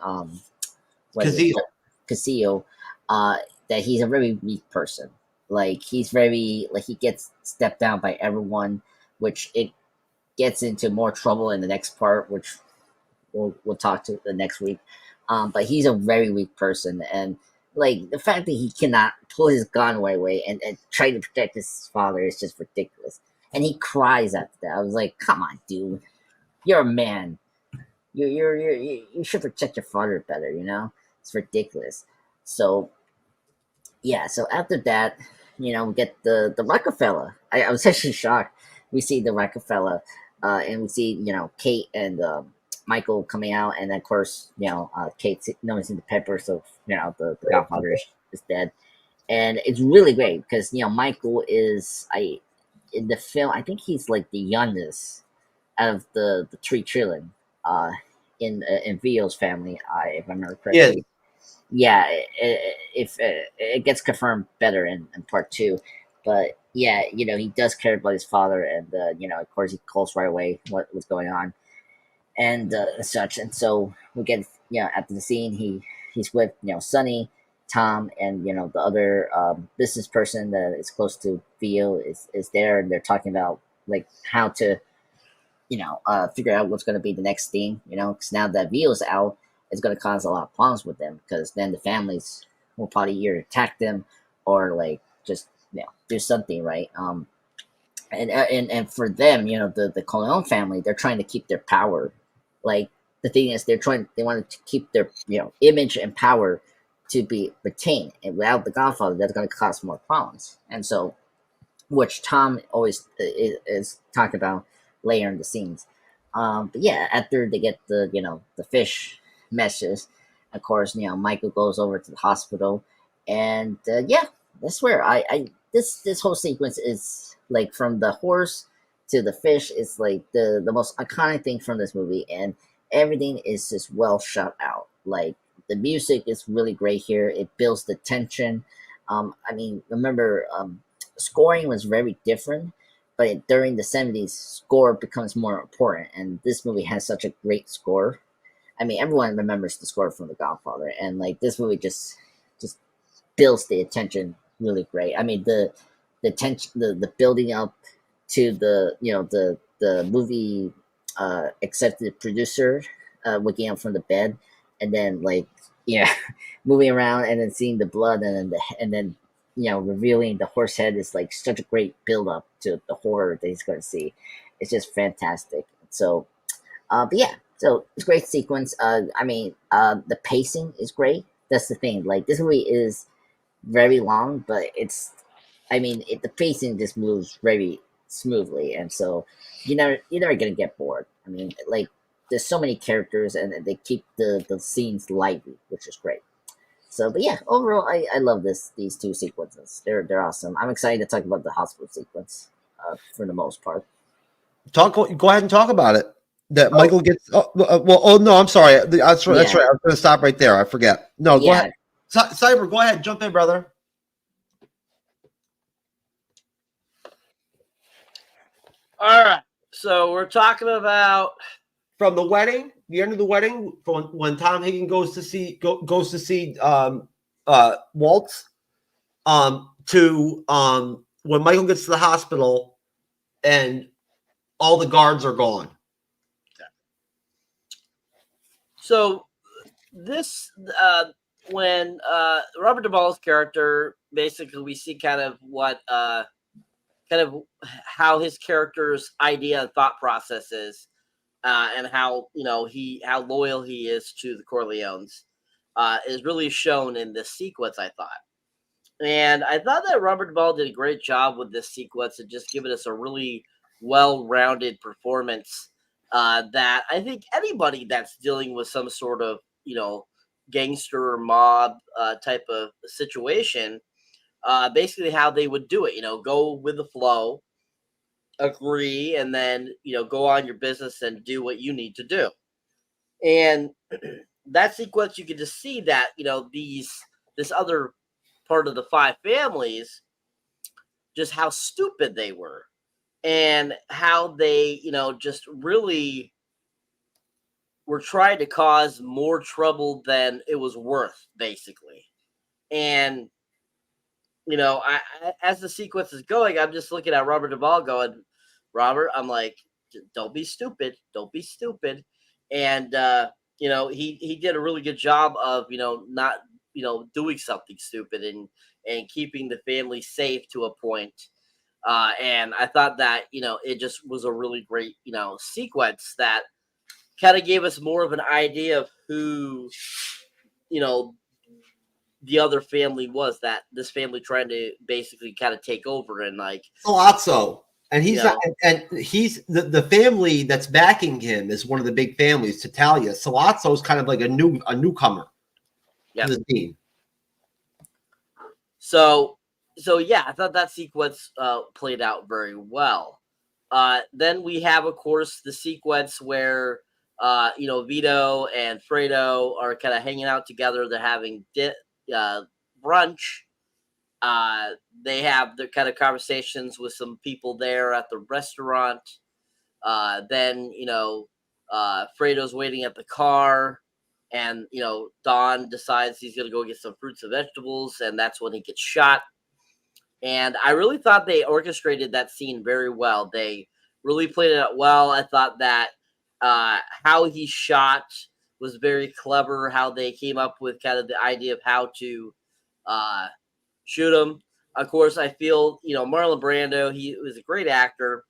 what is it? Cazile. Casillo, that he's a very weak person. Like he's very like he gets stepped down by everyone, which it gets into more trouble in the next part, which we'll talk to the next week. But he's a very weak person, and like the fact that he cannot pull his gun away and try to protect his father is just ridiculous. And he cries after that. I was like, "Come on, dude, you're a man. You should protect your father better. It's ridiculous." So yeah, so after that, we get the Rockefeller. I was actually shocked. We see the Rockefeller, and we see Kate and Michael coming out, and then, of course Kate noticing the pepper, so the Godfather is dead, and it's really great because Michael is in the film. I think he's like the youngest out of the three children in Vio's family, if I remember correctly. Yeah, if it gets confirmed better in part two, but yeah, he does care about his father, and of course he calls right away what's going on, and such, and so we get after the scene he's with Sonny, Tom, and the other business person that is close to Vio is there, and they're talking about like how to figure out what's going to be the next thing, because now that Vio's out, it's going to cause a lot of problems with them, because then the families will probably either attack them or like just do something, right? And for them, the Corleone family, they're trying to keep their power. Like the thing is, they wanted to keep their image and power to be retained, and without the Godfather, that's going to cause more problems. And so, which Tom always is talking about later in the scenes. But yeah, after they get the fish meshes, of course, Michael goes over to the hospital, and yeah, that's where this whole sequence is like from the horse to the fish is like the most iconic thing from this movie, and everything is just well shot out. Like the music is really great here; it builds the tension. I mean, remember, scoring was very different but during the 70s, score becomes more important, and this movie has such a great score. I mean, everyone remembers the score from The Godfather, and like this movie just builds the attention really great. I mean, the tension, the building up to the the movie executive producer waking up from the bed, and then like yeah, moving around, and then seeing the blood, and then revealing the horse head is like such a great build up to the horror that he's going to see. It's just fantastic. So, but yeah, so it's a great sequence. I mean, the pacing is great. That's the thing. Like this movie is very long, but I mean, the pacing just moves very smoothly, and so you're never gonna get bored. I mean, like there's so many characters, and they keep the scenes lively, which is great. So, but yeah, overall, I love these two sequences. They're awesome. I'm excited to talk about the hospital sequence for the most part. Go ahead and talk about it. That Michael gets. Oh no, I'm sorry. That's right. Yeah. I was going to stop right there. I forget. No, go Yeah. ahead. Cyber, go ahead. Jump in, brother. All right. So we're talking about From the wedding, the end of the wedding, from when Tom Higgins goes to see Waltz, to when Michael gets to the hospital and all the guards are gone. So this when Robert Duvall's character, basically we see kind of what kind of how his character's idea and thought process is, and how how loyal he is to the Corleones is really shown in this sequence, I thought. And I thought that Robert Duvall did a great job with this sequence and just giving us a really well-rounded performance that I think anybody that's dealing with some sort of, gangster or mob type of situation, basically how they would do it, go with the flow, agree, and then, go on your business and do what you need to do. And that sequence, you can just see that, this other part of the five families, just how stupid they were and how they, just really were trying to cause more trouble than it was worth, basically. And, as the sequence is going, I'm just looking at Robert Duvall going, Robert, I'm like, don't be stupid. Don't be stupid. And, he did a really good job of, not, doing something stupid and keeping the family safe to a point. And I thought that, it just was a really great, sequence that kind of gave us more of an idea of who, you know, the other family was, that this family trying to basically kind of take over and like Palazzo. And he's Yeah. and he's the family that's backing him is one of the big families, Tatalia. Salazzo is kind of like a newcomer Yep. to the team. So yeah, I thought that sequence played out very well. Then we have, of course, the sequence where Vito and Fredo are kind of hanging out together. They're having brunch. They have their kind of conversations with some people there at the restaurant. Then Fredo's waiting at the car, and Don decides he's gonna go get some fruits and vegetables, and that's when he gets shot. And I really thought they orchestrated that scene very well. They really played it out well. I thought that how he shot was very clever. How they came up with kind of the idea of how to shoot him. Of course, I feel Marlon Brando. He was a great actor,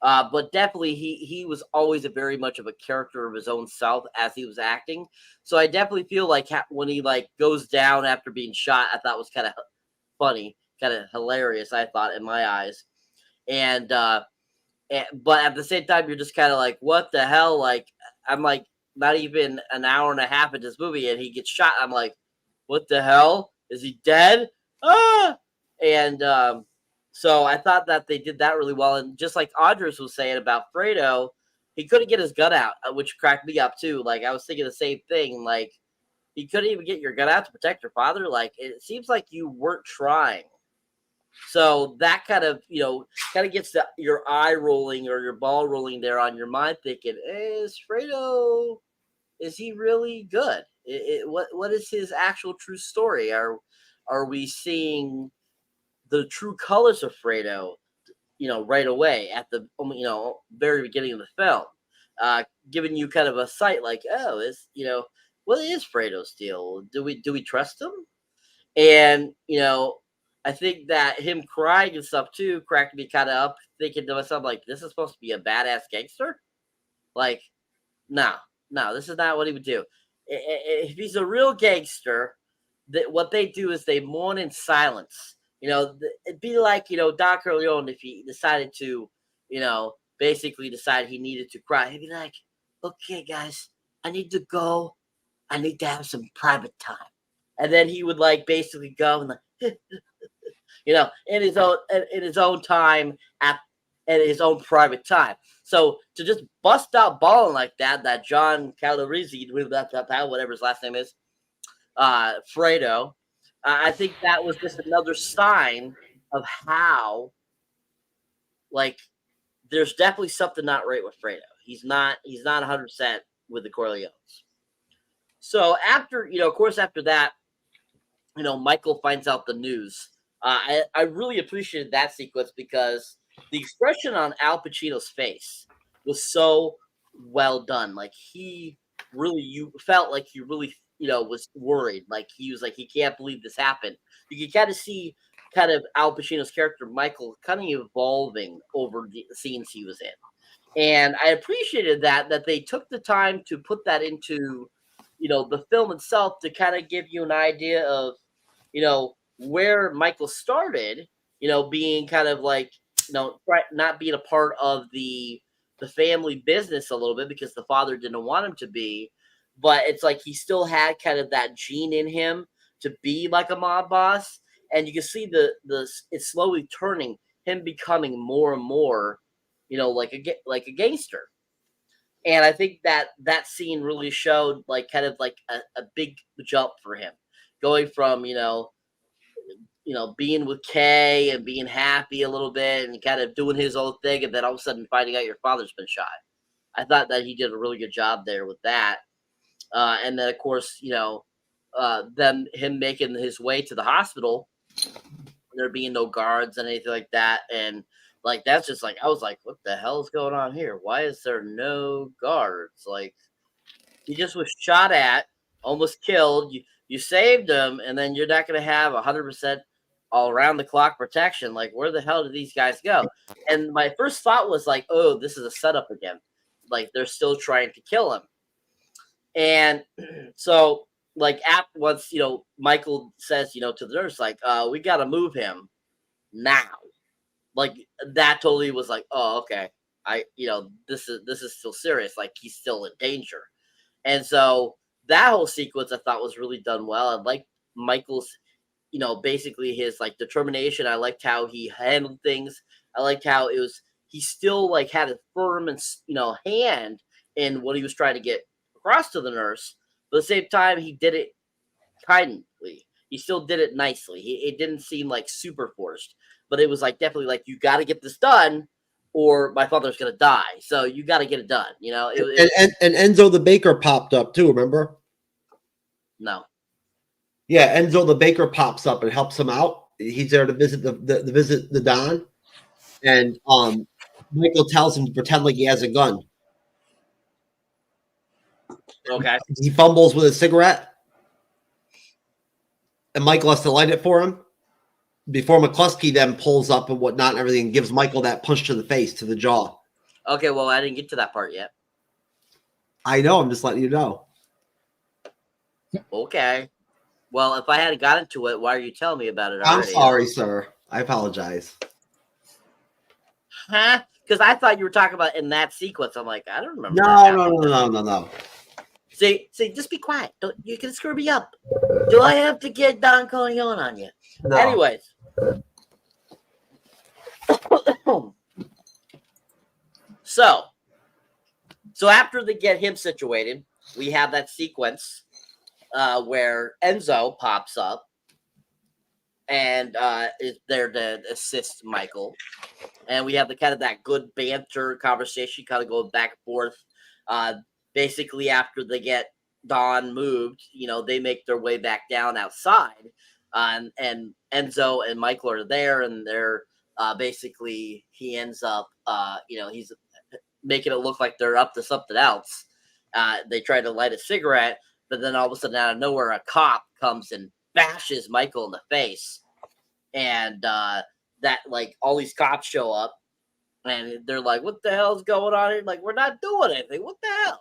but definitely he was always a very much of a character of his own self as he was acting. So I definitely feel like when he like goes down after being shot, I thought was kind of funny, kind of hilarious, I thought, in my eyes. And but at the same time, you're just kind of like, what the hell? Like, I'm like, not even an hour and a half into this movie, and he gets shot. I'm like, what the hell? Is he dead? Ah! And so I thought that they did that really well. And just like Andres was saying about Fredo, he couldn't get his gun out, which cracked me up too. Like, I was thinking the same thing. Like, you couldn't even get your gun out to protect your father. Like, it seems like you weren't trying. So that kind of gets your eye rolling or your ball rolling there on your mind, thinking, is Fredo, is he really good? What is his actual true story? Are we seeing the true colors of Fredo, right away at the very beginning of the film, giving you kind of a sight like, oh, what is Fredo's deal? Do we trust him? And I think that him crying and stuff too cracked me kind of up, thinking to myself like, this is supposed to be a badass gangster. Like, no, this is not what he would do. If he's a real gangster, that what they do is they mourn in silence. It'd be like Don Corleone if he decided to, basically decide he needed to cry. He'd be like, "Okay, guys, I need to go. I need to have some private time," and then he would like basically go and like, in his own time at his own private time. So to just bust out balling like that John Calabrese, whatever his last name is, Fredo, I think that was just another sign of how, like, there's definitely something not right with Fredo. He's not 100% with the Corleones. So after, of course, after that, Michael finds out the news. I really appreciated that sequence because the expression on Al Pacino's face was so well done. Like you felt like he really, was worried. Like he was like, he can't believe this happened. You can kind of see kind of Al Pacino's character, Michael, kind of evolving over the scenes he was in. And I appreciated that they took the time to put that into, the film itself to kind of give you an idea of, where Michael started, being kind of like, not being a part of the family business a little bit because the father didn't want him to be, but it's like he still had kind of that gene in him to be like a mob boss, and you can see it's slowly turning, him becoming more and more, like a gangster. And I think that scene really showed like kind of like a big jump for him, going from being with Kay and being happy a little bit and kind of doing his own thing, and then all of a sudden finding out your father's been shot. I thought that he did a really good job there with that. And then, of course, then him making his way to the hospital, there being no guards and anything like that. And like, that's just like, I was like, what the hell is going on here? Why is there no guards? Like, he just was shot at, almost killed. You saved him, and then you're not going to have 100% all around the clock protection. Like, where the hell did these guys go? And my first thought was like, oh, this is a setup again. Like, they're still trying to kill him. And so, like, once, Michael says, to the nurse, like, we got to move him now. Like, that totally was like, oh, okay. This is still serious. Like, he's still in danger. And so that whole sequence I thought was really done well. I liked Michael's, basically his like determination. I liked how he handled things. I liked how he still like had a firm and, hand in what he was trying to get across to the nurse. But at the same time, he did it kindly. He still did it nicely. It didn't seem like super forced, but it was like definitely like, you got to get this done or my father's going to die. So you got to get it done. And Enzo the baker popped up too, remember? No. Yeah, Enzo the baker pops up and helps him out. He's there to visit the Don. And Michael tells him to pretend like he has a gun. Okay. He fumbles with a cigarette. And Michael has to light it for him before McCluskey then pulls up and whatnot and everything and gives Michael that punch to the face, to the jaw. Okay, well, I didn't get to that part yet. I know, I'm just letting you know. Okay. Well, if I hadn't gotten to it, why are you telling me about it I'm already? sorry, sir. I apologize. Huh? Because I thought you were talking about in that sequence. I'm like, I don't remember. No. See, just be quiet. You can screw me up. Do I have to get Don Corleone on you? No. Anyways. So after they get him situated, we have that sequence where Enzo pops up and is there to assist Michael. And we have the kind of that good banter conversation, kind of going back and forth. Basically, after they get Don moved, they make their way back down outside, and Enzo and Michael are there, and they're basically he ends up, he's making it look like they're up to something else. They try to light a cigarette, but then all of a sudden, out of nowhere, a cop comes and bashes Michael in the face, and that like all these cops show up, and they're like, "What the hell's going on here? Like, we're not doing anything. What the hell?"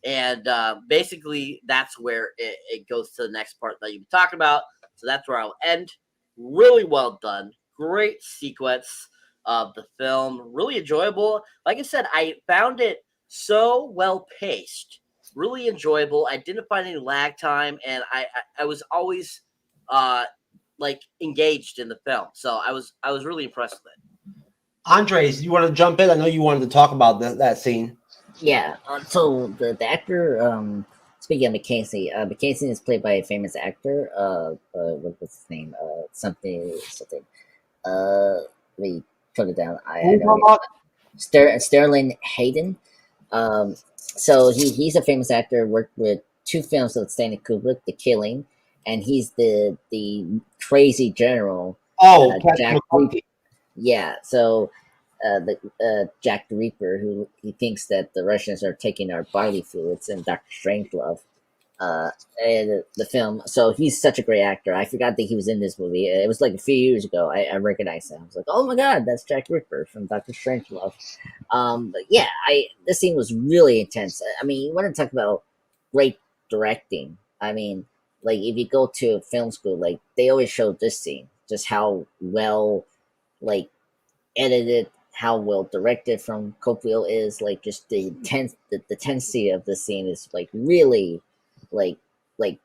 And basically, that's where it goes to the next part that you've been talking about. So that's where I'll end. Really well done. Great sequence of the film. Really enjoyable. Like I said, I found it so well paced. Really enjoyable. I didn't find any lag time, and I was always like engaged in the film. So I was really impressed with it. Andres, you want to jump in? I know you wanted to talk about that scene. Yeah. So the actor, speaking of McKenzie, McKenzie is played by a famous actor. What's his name? Something. Let me put it down. I know. Sterling Hayden. So he's a famous actor. Worked with 2 films of Stanley Kubrick, The Killing, and he's the crazy general. Oh, Jack. Yeah. So. Jack the Reaper, who he thinks that the Russians are taking our bodily fluids, and Dr. Strangelove, and the film. So he's such a great actor. I forgot that he was in this movie. It was like a few years ago. I recognized him. I was like, oh my god, that's Jack Ripper from Dr. Strangelove. But yeah, this scene was really intense. I mean, you want to talk about great directing. I mean, like if you go to film school, like they always show this scene, just how well, like, edited, how well directed from Coppola is, like just the intensity of the scene is like really like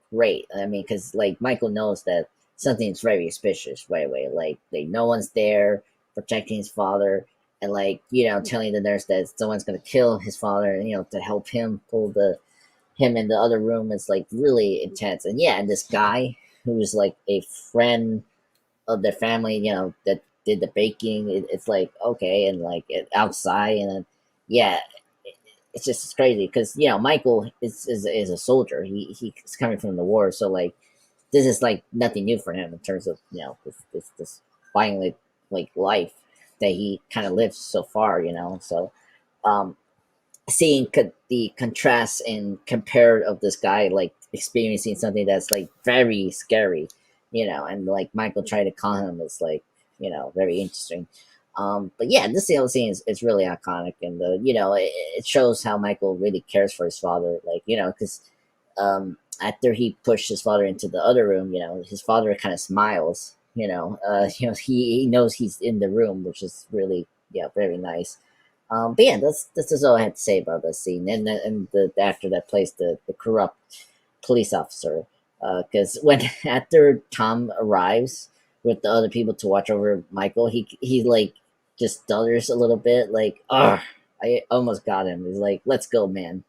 great. I mean, because like Michael knows that something's very suspicious right away. Like no one's there protecting his father, and like telling the nurse that someone's gonna kill his father, and to help him pull him in the other room is like really intense. And yeah, and this guy who's like a friend of their family, that did the baking. It's like okay, and like outside, and then, yeah, it's just crazy because Michael is a soldier. He's coming from the war, so like this is like nothing new for him in terms of this violent like life that he kind of lives so far. So seeing the contrast and compare of this guy like experiencing something that's like very scary, and like Michael trying to calm him is like very interesting. But yeah, this scene is really iconic, and it shows how Michael really cares for his father. Like because after he pushed his father into the other room, his father kind of smiles. He knows he's in the room, which is really very nice. But yeah, this is all I had to say about this scene, and the actor that plays the corrupt police officer. Because when after Tom arrives with the other people to watch over Michael, he like just stutters a little bit, like, "Oh, I almost got him." He's like, "Let's go, man."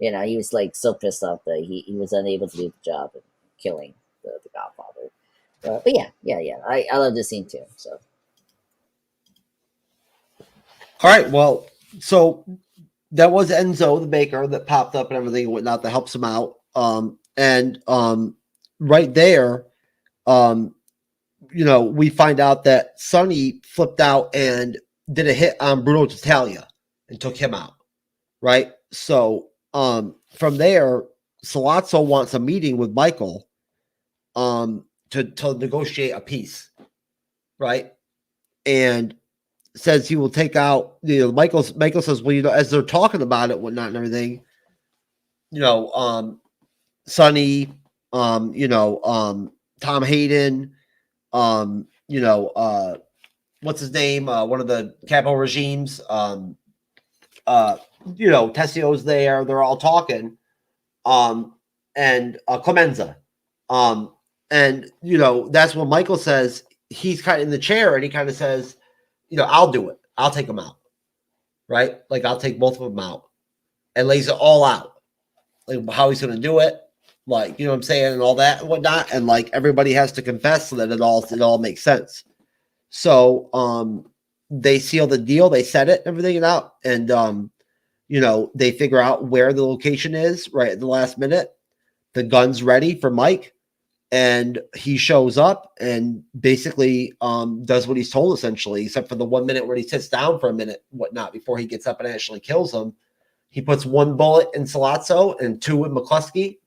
He was like so pissed off that he was unable to do the job of killing the Godfather. But yeah, I love this scene too. So. All right, well, so that was Enzo the baker that popped up and everything and whatnot that helps him out. And right there, we find out that Sonny flipped out and did a hit on Bruno Tattaglia and took him out, right? So from there, Sollozzo wants a meeting with Michael to negotiate a peace, right? And says he will take out, Michael says, well, as they're talking about it, whatnot and everything, Sonny, Tom Hayden, what's his name? One of the capital regimes, Tessio's there, they're all talking, and Clemenza. And that's when Michael says he's kind of in the chair and he kind of says, I'll do it. I'll take them out. Right? Like I'll take both of them out and lays it all out. Like how he's going to do it. like, you know what I'm saying, and all that and whatnot, and like everybody has to confess so that it all makes sense. So they seal the deal, they set it, everything out, and you know, they figure out where the location is right at the last minute. The gun's ready for Mike, and he shows up and basically does what he's told, essentially, except for the 1 minute where he sits down for a minute, whatnot, before he gets up and actually kills him. He puts 1 bullet in Sollozzo and 2 in McCluskey,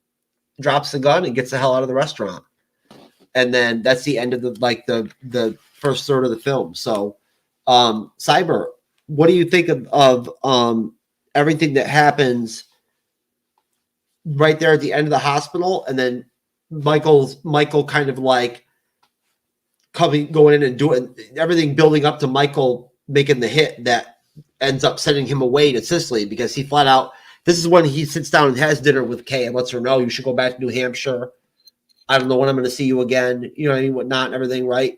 drops the gun, and gets the hell out of the restaurant. And then that's the end of the first third of the film. So, Cyber, what do you think of everything that happens right there at the end of the hospital, and then Michael kind of like going in and doing everything, building up to Michael making the hit that ends up sending him away to Sicily, because he flat out, this is when he sits down and has dinner with Kay and lets her know, you should go back to New Hampshire. I don't know when I'm going to see you again, you know what I mean, whatnot, and everything, right?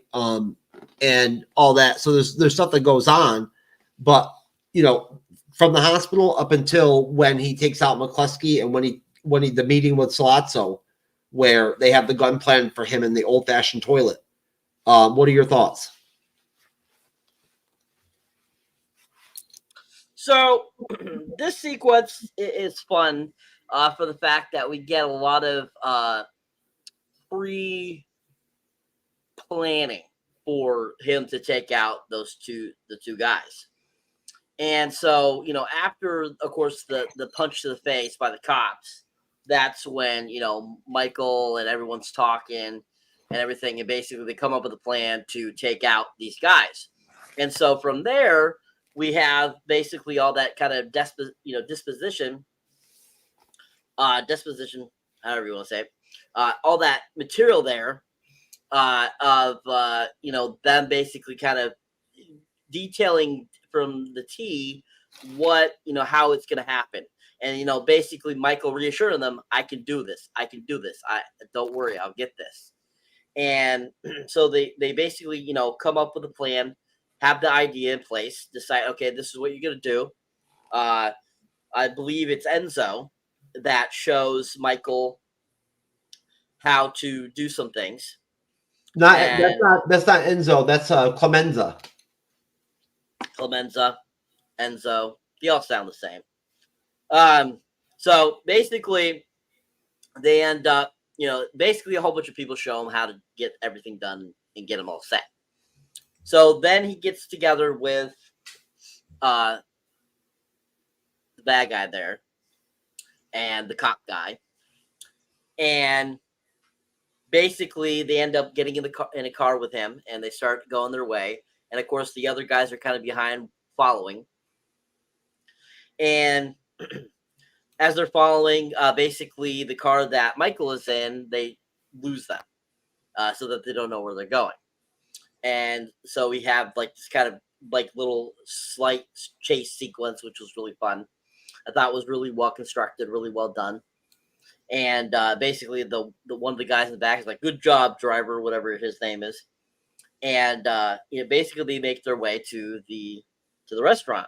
And all that. So there's stuff that goes on, but you know, from the hospital up until when he takes out McCluskey, and when he the meeting with Sollozzo, where they have the gun planned for him in the old-fashioned toilet. What are your thoughts? So this sequence is fun for the fact that we get a lot of pre-planning for him to take out the two guys. And so, you know, after, of course, the punch to the face by the cops, that's when, you know, Michael and everyone's talking and everything, and basically they come up with a plan to take out these guys. And so from there, we have basically all that kind of disposition, however you want to say it, all that material there of you know, them basically kind of detailing from the T what, you know, how it's going to happen. And, you know, basically Michael reassuring them, I can do this. I don't worry, I'll get this. And so they basically, you know, come up with a plan, have the idea in place, decide, okay, this is what you're going to do. I believe it's Enzo that shows Michael how to do some things. That's not Enzo, that's Clemenza. Enzo, they all sound the same. So basically they end up, you know, basically a whole bunch of people show him how to get everything done and get them all set. So then he gets together with the bad guy there and the cop guy, and basically they end up getting in a car with him, and they start going their way. And of course, the other guys are kind of behind, following. And as they're following, basically the car that Michael is in, they lose them, so that they don't know where they're going. And so we have like this kind of like little slight chase sequence, which was really fun. I thought was really well constructed, really well done. And basically the one of the guys in the back is like, good job, driver, whatever his name is. And you know, basically they make their way to the restaurant.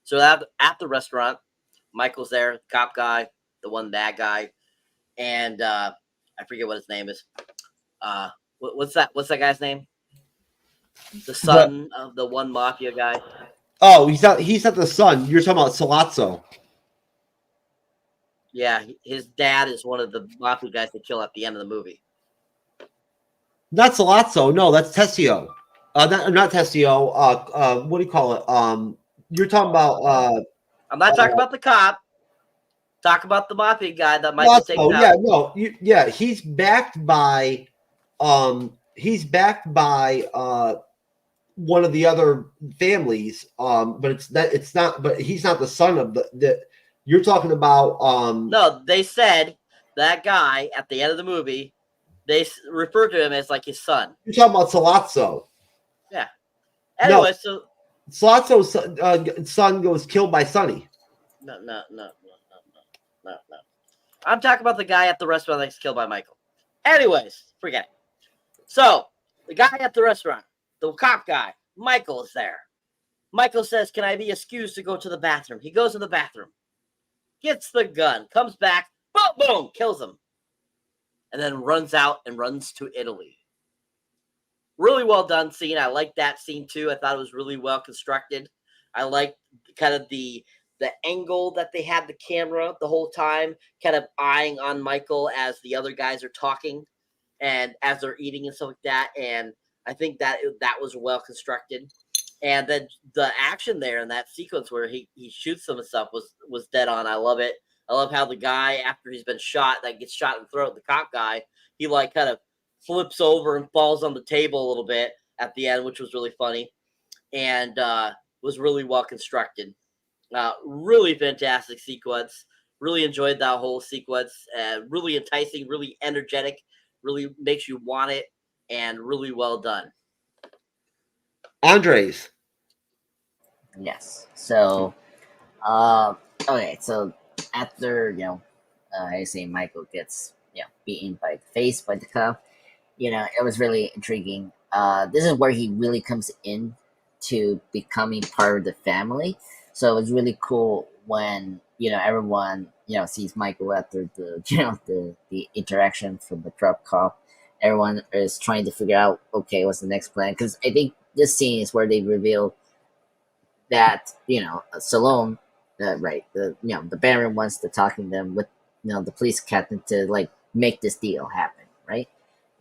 So at the restaurant, Michael's there, the cop guy, the one bad guy, and I forget what his name is. What's that guy's name? The son of the one mafia guy. Oh, he's not the son. You're talking about Sollozzo. Yeah, his dad is one of the mafia guys they kill at the end of the movie. Not Sollozzo. No, that's Tessio. Not Tessio. What do you call it? You're talking about. I'm not talking about the cop. Talk about the mafia guy that Michael takes out. Yeah, no, he's backed by. He's backed by one of the other families. But it's not. But he's not the son of the. You're talking about. No, they said that guy at the end of the movie. They refer to him as like his son. You're talking about Sollozzo. Yeah. Anyway, so Sollozzo's son was killed by Sonny. No. I'm talking about the guy at the restaurant that gets killed by Michael. Anyways, forget it. So the guy at the restaurant, the cop guy, Michael is there. Michael says, "Can I be excused to go to the bathroom?" He goes to the bathroom, gets the gun, comes back, boom, boom, kills him. and then runs out and runs to Italy. Really well done scene. I liked that scene too. I thought it was really well constructed. I liked kind of the angle that they had the camera the whole time, kind of eyeing on Michael as the other guys are talking and as they're eating and stuff like that. And I think that was well constructed. And then the action there in that sequence where he shoots them and stuff was dead on. I love it. I love how the guy, after he's been shot, that gets shot in the throat, the cop guy, he like kind of flips over and falls on the table a little bit at the end, which was really funny and was really well constructed. Really fantastic sequence. Really enjoyed that whole sequence. Really enticing, really energetic, really makes you want it, and really well done. Andres. Yes. So, okay. So after I say Michael gets beaten by the face by the cop, it was really intriguing. This is where he really comes in to becoming part of the family. So it was really cool when everyone sees Michael after the the interaction from the drop cop. Everyone is trying to figure out, okay, what's the next plan? Because I think this scene is where they reveal that Salome, right? The Baron wants to talking to them with the police captain to like make this deal happen, right?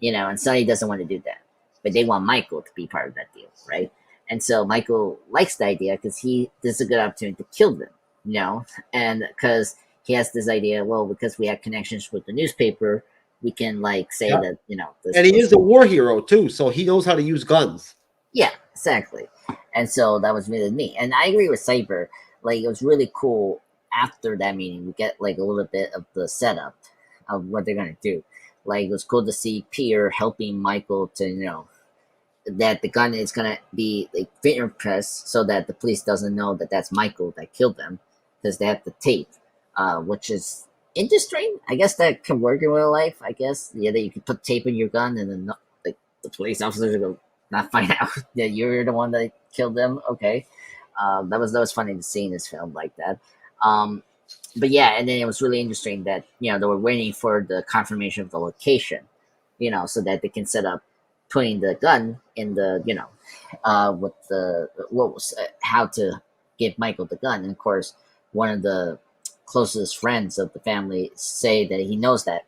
And Sonny doesn't want to do that, but they want Michael to be part of that deal, right? And so Michael likes the idea because this is a good opportunity to kill them, and because he has this idea, well, because we have connections with the newspaper, we can like say Yep. that And he is a war hero too, so he knows how to use guns. Yeah, exactly. And so that was really neat. And I agree with Cyber. Like, it was really cool after that meeting. We get like a little bit of the setup of what they're gonna do. Like, it was cool to see Pierre helping Michael to that the gun is gonna be like finger pressed so that the police doesn't know that that's Michael that killed them because they have the tape, which is interesting. I guess that can work in real life. I guess that you can put tape in your gun and then like the police officers will not find out that you're the one that killed them. Okay, that was funny to see in this film like that. But yeah, and then it was really interesting that they were waiting for the confirmation of the location, so that they can set up putting the gun in the with the what was how to give Michael the gun. And of course, one of the closest friends of the family say that he knows that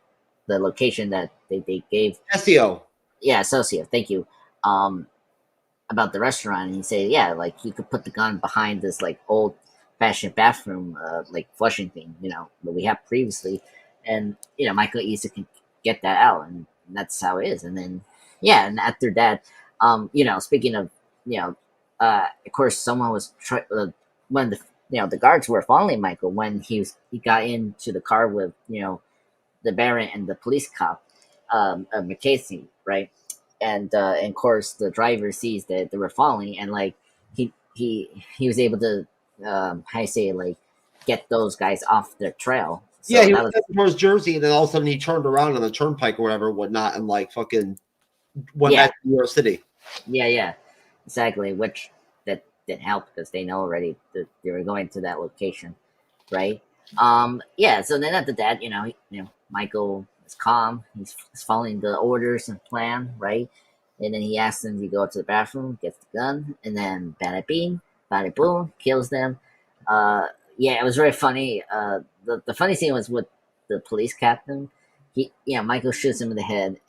the location that they gave SEO. yeah, Socio, thank you. About the restaurant, and he said, yeah, like you could put the gun behind this like old fashioned bathroom, like flushing thing, that we have previously, and Michael easily can get that out, and that's how it is. And then yeah, and after that, speaking of of course, someone was when the guards were following Michael when he got into the car with the Baron and the police cop, McCasey, right? And of course the driver sees that they were following, and like he was able to how you say like get those guys off their trail. So Yeah, he that was heading towards Jersey, and then all of a sudden he turned around on the turnpike or whatever, whatnot, and like fucking went Yeah. back to New York City. yeah, exactly. Which that didn't help because they know already that they were going to that location, right? Yeah. So then after that, Michael is calm. He's following the orders and plan, right? And then he asks them to go to the bathroom, gets the gun, and then bada bing, bada boom, kills them. Yeah, it was very funny. The funny scene was with the police captain. Michael shoots him in the head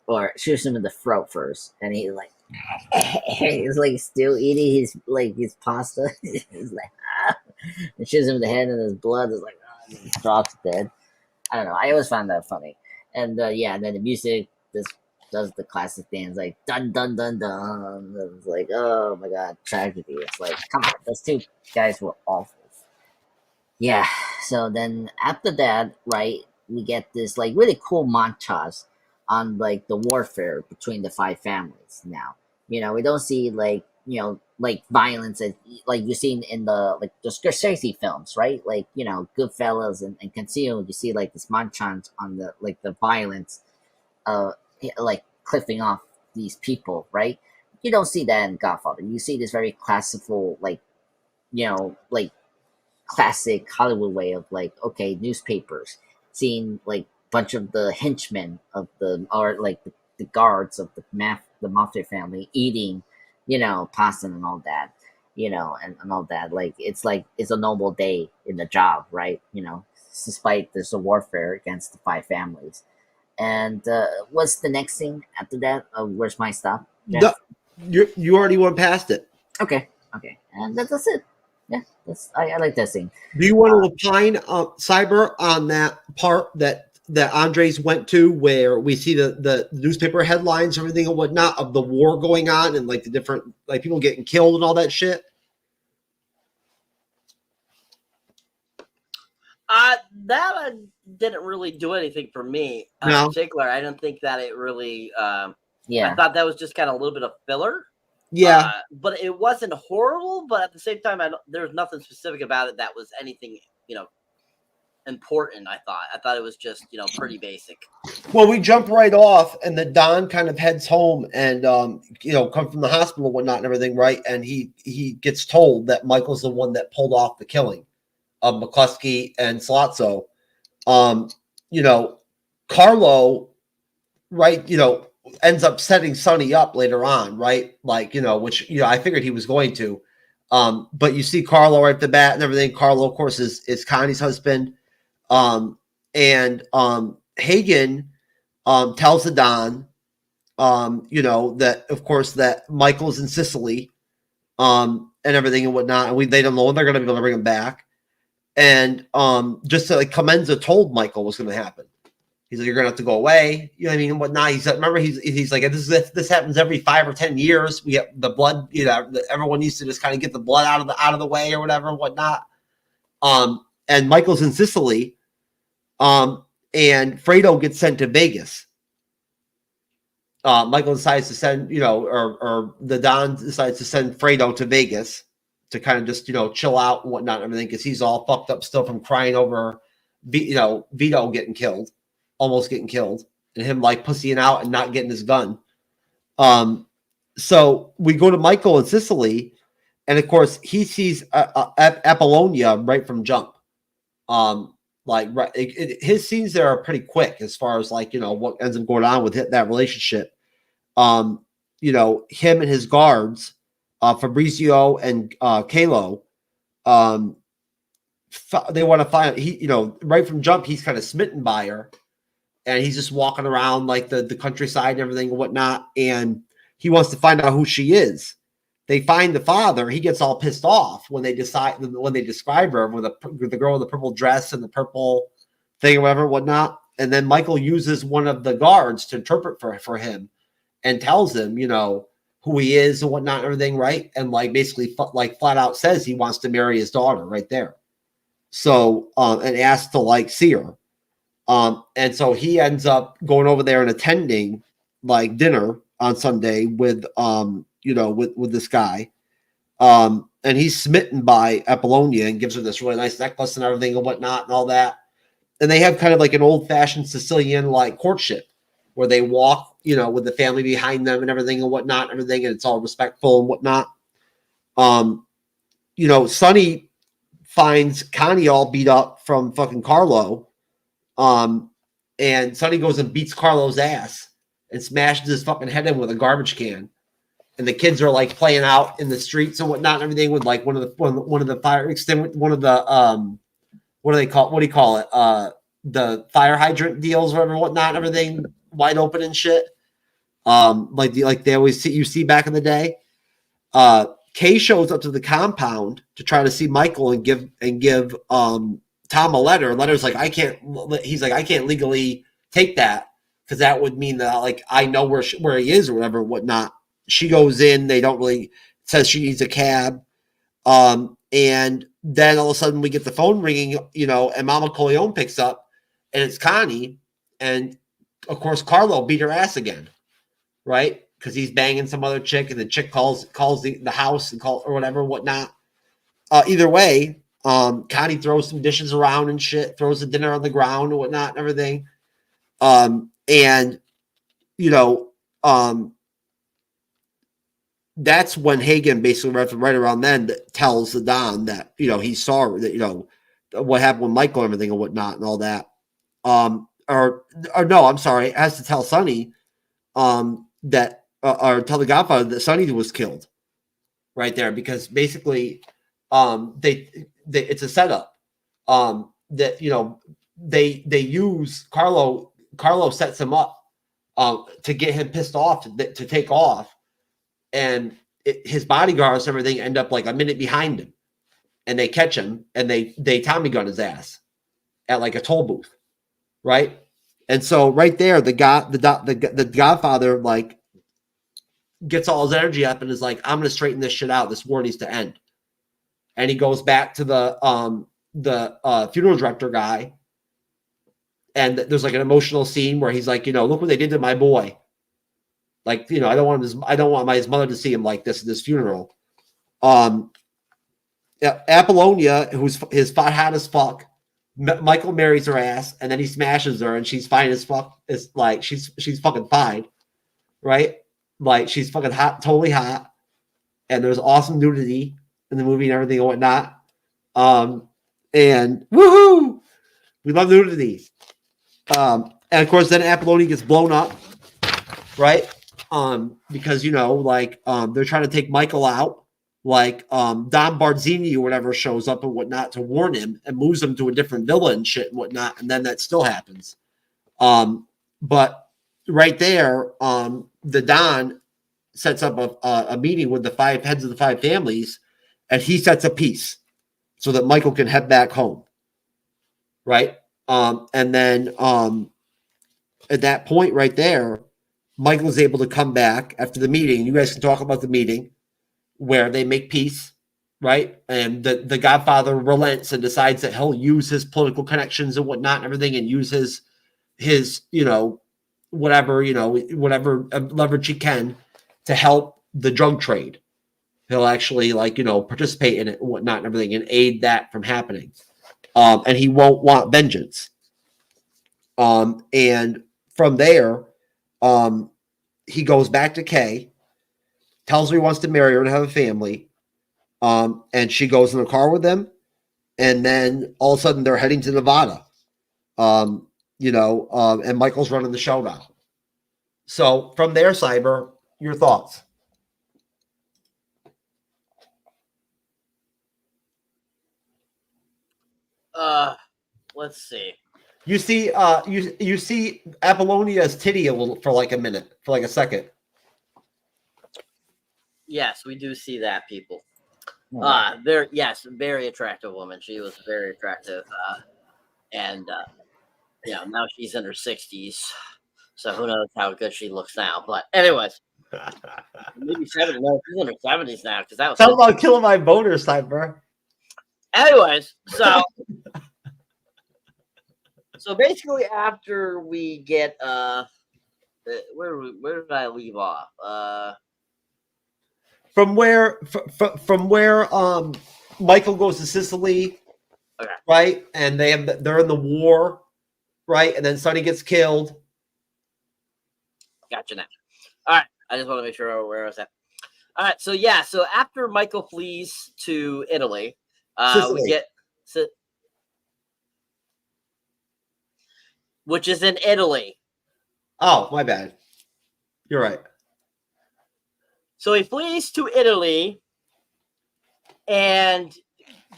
or shoots him in the throat first, and he like he's like still eating his pasta. He's like and shoots him in the head, and his blood is like and he drops dead. I don't know. I always found that funny. And yeah, and then the music just does the classic dance like dun dun dun dun. It's like, oh my god, tragedy. It's like, come on, those two guys were awful. Yeah. So then after that, right, we get this like really cool montage on like the warfare between the five families now. We don't see like violence as like you see in the like the Scorsese films, right? Like, Goodfellas and Concealed, you see like this montage on the like the violence like clipping off these people, right? You don't see that in Godfather. You see this very classical like classic Hollywood way of like, okay, newspapers seeing like bunch of the henchmen of the guards of the mafia family eating, pasta and all that, and all that. Like it's a normal day in the job, right? Despite there's a warfare against the five families. And what's the next thing after that? Where's my stop, No, Jeff? you already went past it. Okay, and that's it. Yeah, I like that scene. Do you want to opine, Cyber, on that part that Andres went to, where we see the newspaper headlines, everything and whatnot of the war going on, and like the different like people getting killed and all that shit? That didn't really do anything for me No. in particular. I don't think that it really. Yeah, I thought that was just kind of a little bit of filler. Yeah. But it wasn't horrible. But at the same time, there's nothing specific about it that was anything, important. I thought it was just, pretty basic. Well, we jump right off, and the Don kind of heads home, and come from the hospital and whatnot and everything, right? And he gets told that Michael's the one that pulled off the killing of McCluskey and Salazzo. Carlo, right? Ends up setting Sonny up later on, right? Like, which, I figured he was going to. But you see Carlo right at the bat and everything. Carlo, of course, is Connie's husband. And Hagen tells the Don, that, of course, that Michael's in Sicily and everything and whatnot. And they don't know when they're going to be able to bring him back. And just like Comenza told Michael was going to happen. He's like, you're gonna have to go away. You know what I mean? And whatnot. He's like, remember, he's like, this happens every 5 or 10 years. We get the blood, everyone needs to just kind of get the blood out of the way or whatever and whatnot. And Michael's in Sicily. And Fredo gets sent to Vegas. Michael decides to send, or the Don decides to send Fredo to Vegas to kind of just, chill out and whatnot and everything, because he's all fucked up still from crying over, Vito getting killed. Almost getting killed, and him like pussying out and not getting his gun. So we go to Michael in Sicily, and of course he sees Apollonia right from jump. His scenes there are pretty quick as far as like what ends up going on with that relationship. Him and his guards, Fabrizio and Kalo, they want to find right from jump he's kind of smitten by her. And he's just walking around like the countryside and everything and whatnot. And he wants to find out who she is. They find the father. He gets all pissed off when they describe her with the girl with the purple dress and the purple thing or whatever, whatnot. And then Michael uses one of the guards to interpret for him and tells him, who he is and whatnot and everything, right? And like basically like flat out says he wants to marry his daughter right there. So and asks to like see her. And so he ends up going over there and attending like dinner on Sunday with with this guy. And he's smitten by Apollonia and gives her this really nice necklace and everything and whatnot and all that. And they have kind of like an old-fashioned Sicilian like courtship where they walk, with the family behind them and everything and whatnot and everything, and it's all respectful and whatnot. Sonny finds Connie all beat up from fucking Carlo. And Sonny goes and beats Carlo's ass and smashes his fucking head in with a garbage can. And the kids are like playing out in the streets and whatnot and everything with like one of the fire extinguisher, one of the what do you call it? The fire hydrant deals or whatever, whatnot and everything wide open and shit. Like they always see back in the day. Kay shows up to the compound to try to see Michael and give Tom a letter. Letter's like, I can't legally take that because that would mean that like I know where he is or whatever, whatnot. She goes in, they don't really says she needs a cab. And then all of a sudden we get the phone ringing, and Mama Corleone picks up and it's Connie. And of course, Carlo beat her ass again, right? Because he's banging some other chick and the chick calls the house and or whatever, whatnot. Either way, Connie throws some dishes around and shit, throws the dinner on the ground and whatnot and everything. That's when Hagen basically right around then tells the Don that, he's sorry that, what happened with Michael and everything and whatnot and all that. or no, I'm sorry, has to tell Sonny that or tell the Godfather that Sonny was killed right there, because basically they it's a setup that they use Carlo sets him up to get him pissed off to take off, and his bodyguards and everything end up like a minute behind him, and they catch him and they Tommy gun his ass at like a toll booth, right? And so right there, the Godfather like gets all his energy up and is like, I'm gonna straighten this shit out. This war needs to end. And he goes back to the funeral director guy, and there's like an emotional scene where he's like, look what they did to my boy. Like, I don't want his mother to see him like this at this funeral. Apollonia, who's his hot as fuck, Michael marries her ass, and then he smashes her, and she's fine as fuck. It's like she's fucking fine, right? Like she's fucking hot, totally hot, and there's awesome nudity in the movie and everything and whatnot. And woohoo, we love nudity. And of course, then Apollonia gets blown up, right? Because they're trying to take Michael out. Like Don Barzini or whatever shows up and whatnot to warn him and moves him to a different villa and shit and whatnot, and then that still happens. But right there, the Don sets up a meeting with the 5 heads of the 5 families, and he sets a peace so that Michael can head back home. Right? And then at that point right there, Michael is able to come back after the meeting. You guys can talk about the meeting where they make peace, right? And the Godfather relents and decides that he'll use his political connections and whatnot and everything, and use his whatever leverage he can to help the drug trade. He'll actually participate in it and whatnot and everything and aid that from happening. And he won't want vengeance. And from there, he goes back to Kay, tells her he wants to marry her and have a family. And she goes in the car with them. And then all of a sudden they're heading to Nevada. And Michael's running the show now. So from there, Cyber, your thoughts? Let's see. You see, you see Apollonia's titty a little for like a minute, for like a second. Yes, we do see that, people. Oh. Very attractive woman. She was very attractive, and now she's in her 60s, so who knows how good she looks now. But anyways, maybe 70. No, she's in her 70s now because that was. Talk about killing my boner, Cyber. Anyways, so basically, after we get where did I leave off? From where Michael goes to Sicily, Okay. right? And they're in the war, right? And then Sonny gets killed. Gotcha now. All right, I just want to make sure where I was at. All right, so after Michael flees to Italy, Sicily. we get which is in Italy. Oh, my bad. You're right. So he flees to Italy, and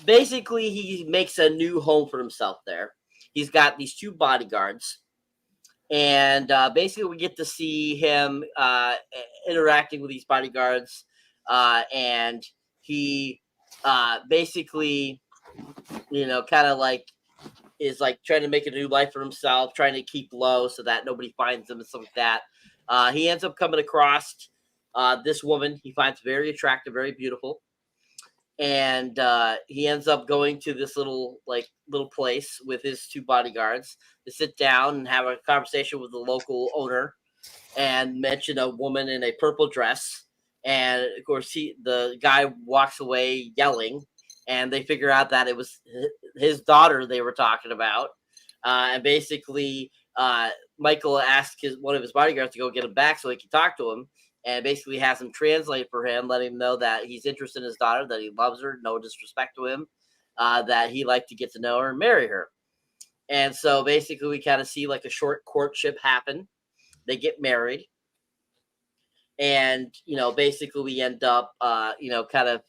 basically he makes a new home for himself there. He's got these 2 bodyguards, and basically we get to see him interacting with these bodyguards, and he basically, kind of like is like trying to make a new life for himself, trying to keep low so that nobody finds him and stuff like that. He ends up coming across this woman he finds very attractive, very beautiful, and he ends up going to this little place with his 2 bodyguards to sit down and have a conversation with the local owner, and mention a woman in a purple dress. And of course, the guy walks away yelling, and they figure out that it was his daughter they were talking about. And basically, Michael asked one of his bodyguards to go get him back so he could talk to him, and basically has him translate for him, let him know that he's interested in his daughter, that he loves her, no disrespect to him, that he'd like to get to know her and marry her. And so basically we kind of see like a short courtship happen. They get married. And, basically we end up, kind of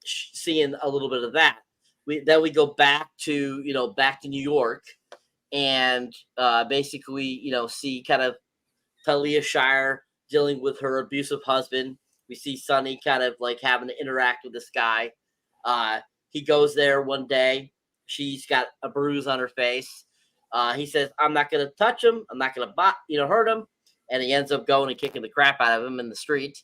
seeing a little bit of that. Then we go back to, back to New York, and basically, see kind of Talia Shire dealing with her abusive husband. We see Sonny kind of like having to interact with this guy. He goes there one day. She's got a bruise on her face. He says, "I'm not going to touch him. I'm not going to hurt him." And he ends up going and kicking the crap out of him in the street,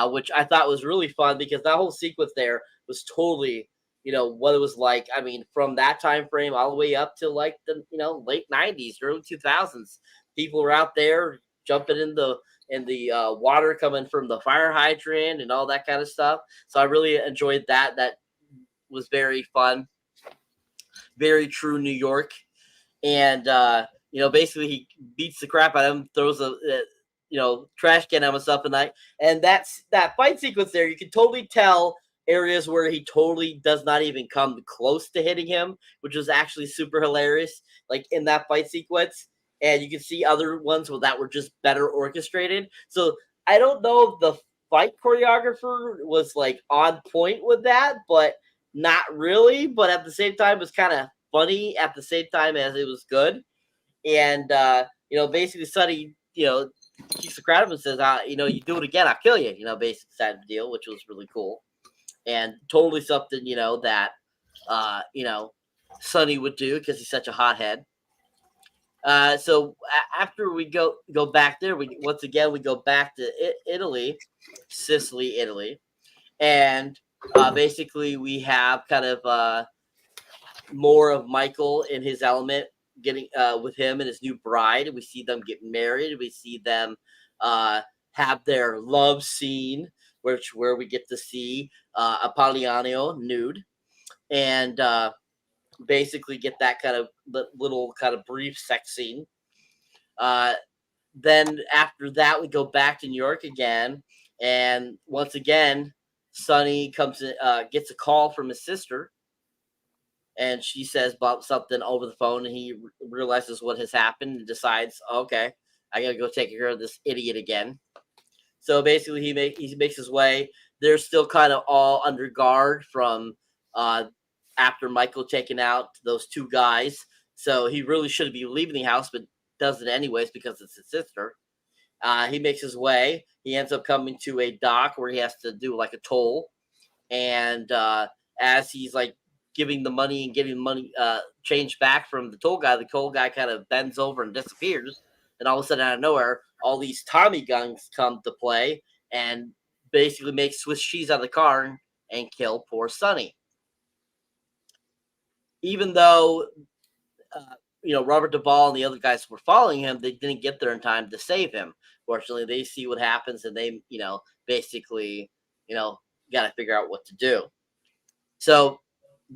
which I thought was really fun because that whole sequence there was totally, what it was like. I mean, from that time frame all the way up to like the, late 90s, early 2000s, people were out there jumping in the water coming from the fire hydrant and all that kind of stuff. So I really enjoyed that. That was very fun, very true New York. And basically he beats the crap out of him, throws a trash can at himself, and that's that fight sequence there. You can totally tell areas where he totally does not even come close to hitting him, which was actually super hilarious, like in that fight sequence. And you can see other ones that were just better orchestrated. So I don't know if the fight choreographer was like on point with that, but not really. But at the same time, it was kind of funny at the same time as it was good. And basically Sonny, keeps the crowd up and says, you do it again, I'll kill you. Basic side of the deal, which was really cool and totally something that Sonny would do because he's such a hothead. So after we go back there, we go back to Italy, Sicily, Italy, and basically we have kind of more of Michael in his element, getting with him and his new bride. We see them get married. We see them have their love scene, where we get to see Apollonio nude, and basically get that kind of little kind of brief sex scene. Then after that, we go back to New York again, and once again, Sonny comes in, gets a call from his sister, and she says about something over the phone, and he realizes what has happened and decides, okay, I gotta go take care of this idiot again. So basically, he makes his way. They're still kind of all under guard from after Michael taking out those two guys. So he really shouldn't be leaving the house, but does it anyways because it's his sister. He makes his way. He ends up coming to a dock where he has to do like a toll. And as he's like giving the money and getting money change back from the toll guy kind of bends over and disappears. And all of a sudden, out of nowhere, all these Tommy guns come to play and basically make Swiss cheese out of the car and kill poor Sonny. Even though, Robert Duvall and the other guys were following him, they didn't get there in time to save him. Fortunately, they see what happens and they, basically, got to figure out what to do. So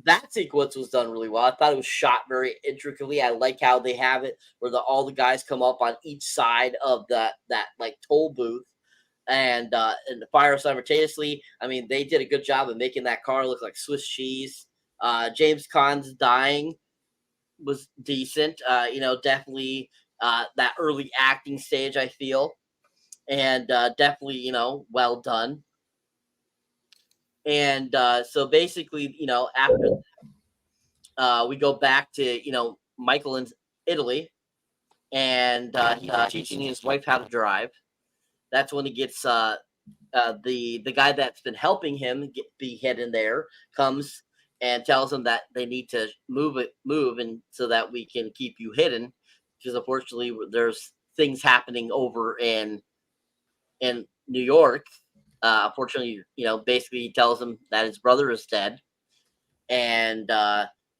that sequence was done really well. I thought it was shot very intricately. I like how they have it where all the guys come up on each side of that like toll booth and fire simultaneously. I mean, they did a good job of making that car look like Swiss cheese. James Caan's dying was decent. Definitely that early acting stage, I feel, and definitely, well done. And so basically, after we go back to, Michael in Italy, and he's teaching his wife how to drive. That's when he gets the guy that's been helping him be hidden there comes and tells him that they need to move and so that we can keep you hidden, because unfortunately there's things happening over in New York. Unfortunately, basically he tells him that his brother is dead, and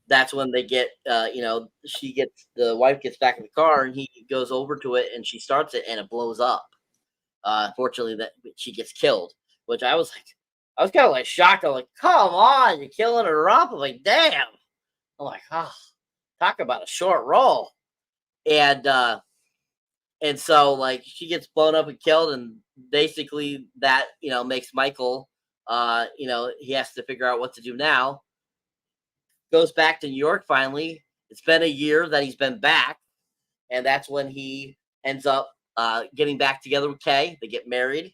that's when they get, the wife gets back in the car and he goes over to it and she starts it and it blows up. Unfortunately, that she gets killed, which I was kind of like shocked. I'm like, come on, you're killing her up. I'm like, damn. I'm like, oh, talk about a short roll. And so like she gets blown up and killed, and basically that, makes Michael, he has to figure out what to do now. Goes back to New York finally, it's been a year that he's been back, and that's when he ends up getting back together with Kay. They get married,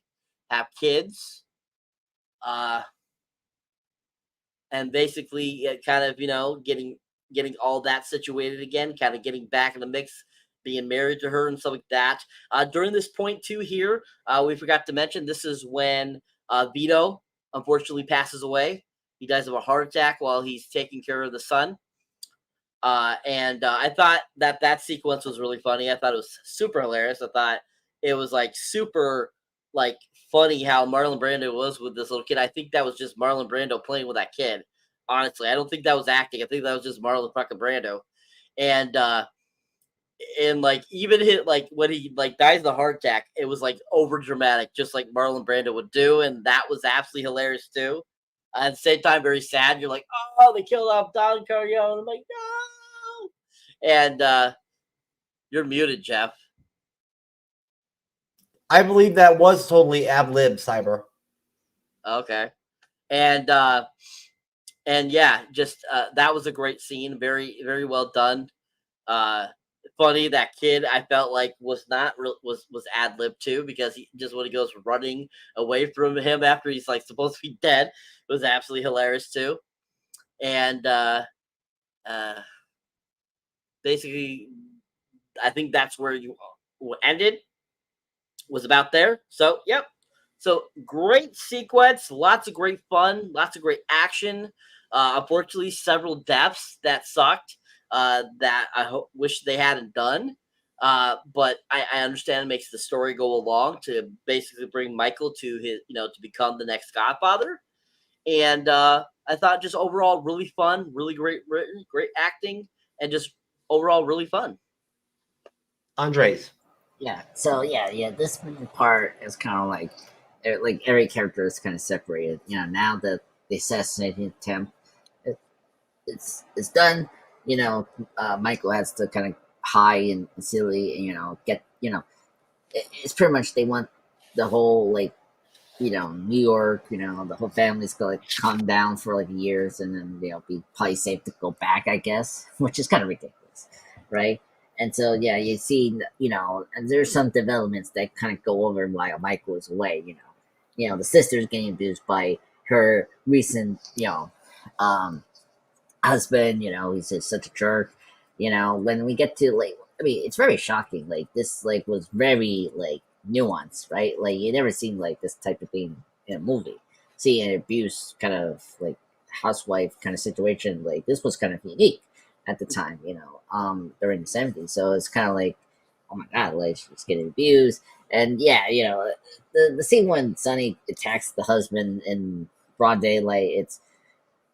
have kids, and basically kind of getting all that situated again, kind of getting back in the mix, being married to her and stuff like that. During this point too here, we forgot to mention this is when Vito unfortunately passes away. He dies of a heart attack while he's taking care of the son. And I thought that sequence was really funny. I thought it was super hilarious. I thought it was like super like funny how Marlon Brando was with this little kid. I think that was just Marlon Brando playing with that kid. Honestly, I don't think that was acting. I think that was just Marlon fucking Brando. And like even hit like when he like dies of the heart attack, it was like over dramatic, just like Marlon Brando would do, and that was absolutely hilarious too. At the same time, very sad. You're like, oh, they killed off Don Corleone. I'm like, no. And you're muted, Jeff. I believe that was totally ad lib, Cyber. Okay. And yeah, just that was a great scene. Very, very well done. Funny, that kid I felt like was not was ad lib too, because he just when he goes running away from him after he's like supposed to be dead, it was absolutely hilarious too. And basically I think that's where you ended, was about there. So yep, so great sequence, lots of great fun, lots of great action. Unfortunately, several deaths that sucked, that I wish they hadn't done. But I understand it makes the story go along to basically bring Michael to his, to become the next Godfather. And I thought just overall really fun, really great written, great acting, and just overall really fun. Andres. Yeah. So yeah. This part is kind of like every character is kind of separated. Now that the assassination attempt, it's done. Michael has to kind of hide in Sicily, and get it's pretty much they want the whole New York, the whole family's gonna calm down for years, and then be probably safe to go back, I guess, which is kind of ridiculous, right? And so yeah, you see, and there's some developments that kind of go over while Michael is away. The sister's getting abused by her recent, husband. He's just such a jerk. When we get to it's very shocking. This was very nuanced, right? You never seen this type of thing in a movie. See an abuse kind of housewife kind of situation, this was kind of unique at the time, during the 70s. So it's kind of oh my god, she's getting abused. And yeah, the scene when Sonny attacks the husband in broad daylight, it's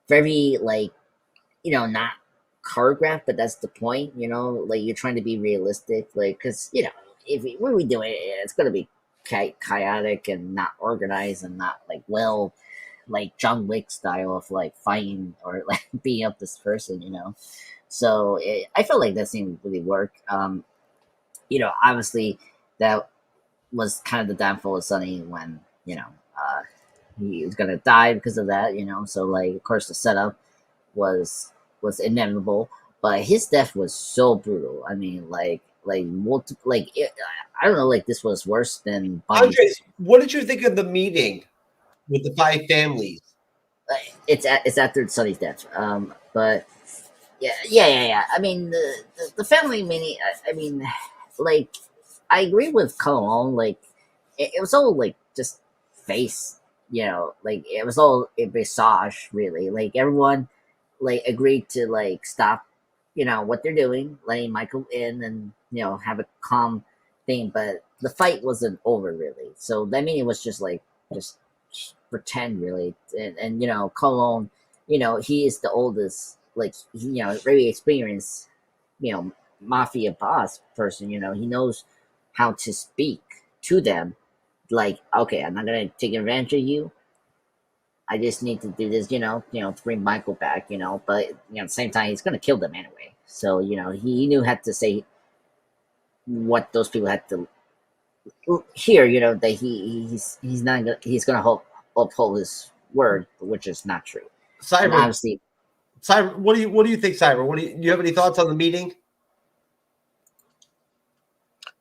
very not choreographed, but that's the point. You're trying to be realistic, because when we do it, it's going to be chaotic and not organized and not John Wick style of fighting or beating up this person. So I felt like that scene really worked. Obviously that was kind of the downfall of Sonny when he was gonna die because of that. So of course the setup was inevitable, but his death was so brutal. I mean, I don't know, this was worse than Bunny's. Andres, what did you think of the meeting with the 5 families? It's after Sonny's death. But yeah. I mean, the family meeting. I mean, I agree with Colin. It was all just face. It was all a visage, really. Everyone agreed to stop, what they're doing, letting Michael in, and have a calm thing. But the fight wasn't over really. So that meeting was just just pretend really. And Colon, he is the oldest, very experienced, mafia boss person. He knows how to speak to them. Okay, I'm not gonna take advantage of you. I just need to do this, to bring Michael back, but at the same time he's gonna kill them anyway. So, he knew how to say what those people had to hear, that he's not he's gonna uphold his word, which is not true. Cyber, And obviously, Cyber, what do you think, Cyber? Do you have any thoughts on the meeting?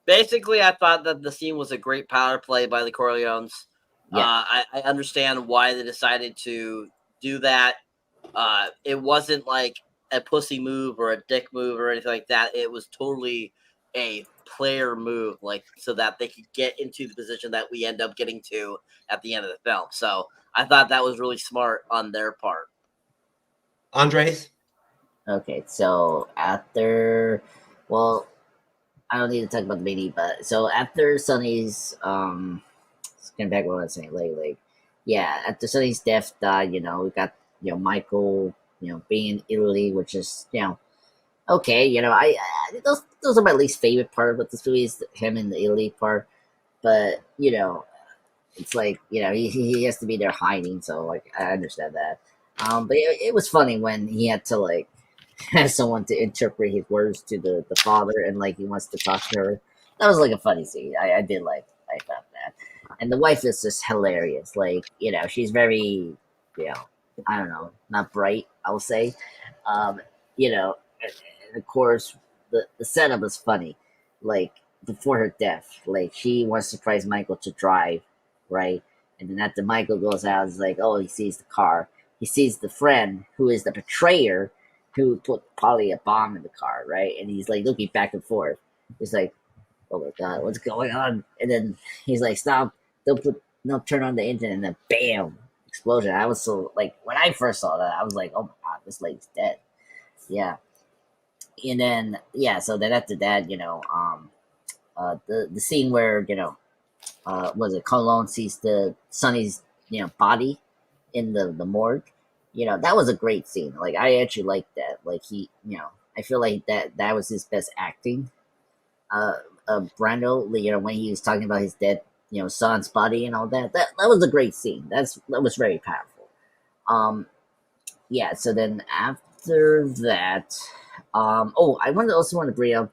Basically, I thought that the scene was a great power play by the Corleones. Yeah. I understand why they decided to do that. It wasn't like a pussy move or a dick move or anything like that. It was totally a player move, like so that they could get into the position that we end up getting to at the end of the film. So I thought that was really smart on their part. Andres? Okay, so after, well, I don't need to talk about the meeting, but so after Sonny's, getting back what I was saying, yeah, after Sonny's death died, we got, Michael, being in Italy, which is, okay, those are my least favorite part about this movie is him in the Italy part, but, it's like, he has to be there hiding, so, like, I understand that. But it was funny when he had to, like, have someone to interpret his words to the father, and like he wants to talk to her. That was like a funny scene. I did like about that. And the wife is just hilarious. Like, she's very, I don't know, not bright, I'll say. Um, and of course the setup is funny. Like before her death, like she wants to surprise Michael to drive, right? And then after Michael goes out, it's like, oh, he sees the car. He sees the friend who is the betrayer who put probably a bomb in the car, right? And he's like looking back and forth. He's like, oh my god, what's going on? And then he's like, stop, don't turn on the engine, and then bam, explosion. I was so like when I first saw that, I was like, oh my god, this lady's dead. Yeah. And then so then after that, the scene where, was it Cologne sees the Sonny's, body in the morgue. That was a great scene. Like I actually liked that. Like he, I feel like that was his best acting. Brando, when he was talking about his dead, son's body and all that. That was a great scene. That was very powerful. Yeah. So then after that, I also want to bring up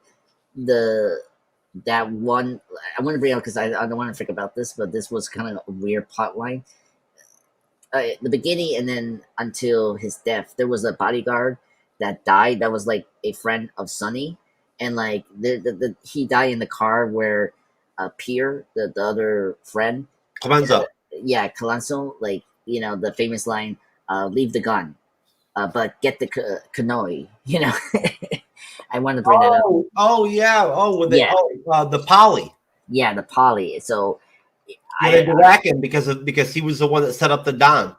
that one. I want to bring up because I don't want to think about this, but this was kind of a weird plot line. The beginning and then until his death, there was a bodyguard that died that was like a friend of Sonny, and like he died in the car where Pierre, the other friend, Clemenza. Colenso, like the famous line, leave the gun, but get the canoe. I want to bring that up. Oh yeah. Oh, with the poly. Yeah, the poly. So Yeah, they whack him because he was the one that set up the Don.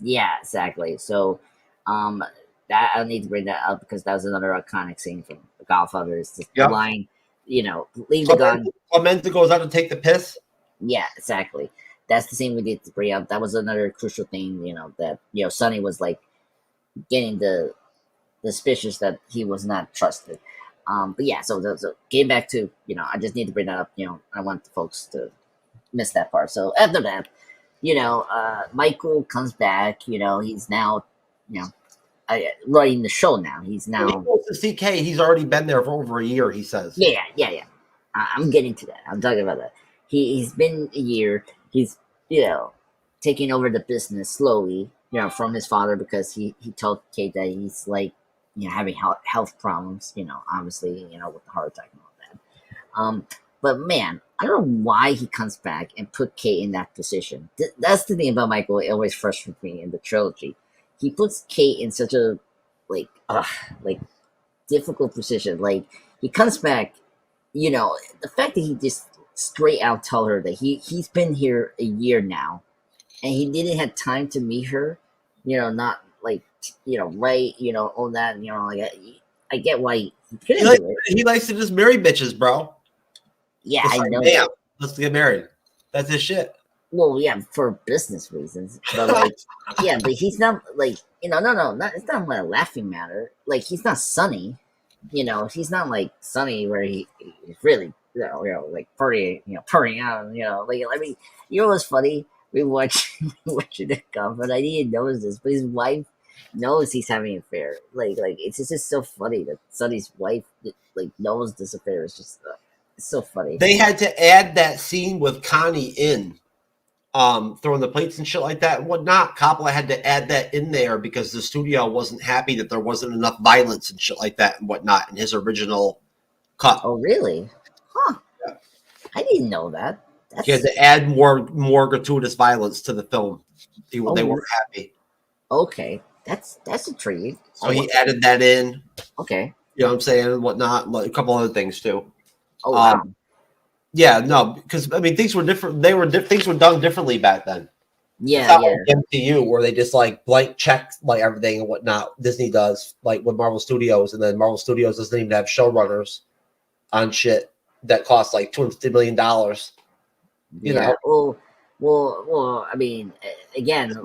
Yeah, exactly. So, that I need to bring that up because that was another iconic scene from The Godfather. Is the line, leave the gun. Clemenza goes out to take the piss. Yeah, exactly. That's the scene we need to bring up. That was another crucial thing. That Sonny was like getting the suspicious that he was not trusted. But yeah, so getting back to I just need to bring that up. I want the folks to miss that part. So after that, Michael comes back. He's now, running the show now. He's now. When he goes to CK, he's already been there for over a year. He says. Yeah. I'm getting to that. I'm talking about that. He's been a year. He's taking over the business slowly. From his father because he told Kate that he's like having health problems. Obviously with the heart attack and all that. But man, I don't know why he comes back and put Kate in that position. That's the thing about Michael. It always frustrates me in the trilogy. He puts Kate in such a like difficult position. Like he comes back, the fact that he just straight out tell her that he's been here a year now, and he didn't have time to meet her. Not like right, all that. Like I get why he couldn't do it. He likes to just marry bitches, bro. Yeah, it's I like, know. Damn, let's get married. That's his shit. Well, yeah, for business reasons, but like, yeah, but he's not like no, it's not like a laughing matter. Like he's not Sonny, he's not like Sonny where he's really like partying out, like I mean, what's funny? We watching the cover, but I didn't notice this, but his wife knows he's having an affair. Like it's just so funny that Sonny's wife like knows this affair. It's just. It's so funny. They had to add that scene with Connie in throwing the plates and shit like that and whatnot. Coppola had to add that in there because the studio wasn't happy that there wasn't enough violence and shit like that and whatnot in his original cut. Oh, really? Huh. Yeah. I didn't know that. That's... He had to add more gratuitous violence to the film. They weren't happy. Okay, that's intriguing. So he added that in. Okay. You know what I'm saying and whatnot. Like a couple other things too. Oh wow. Yeah, no, because I mean things were different. Things were done differently back then. Yeah, it's not yeah. like MCU where they just like blank check like everything and whatnot. Disney does like with Marvel Studios, and then Marvel Studios doesn't even have showrunners on shit that costs like $250 million. You know. Well. I mean, again,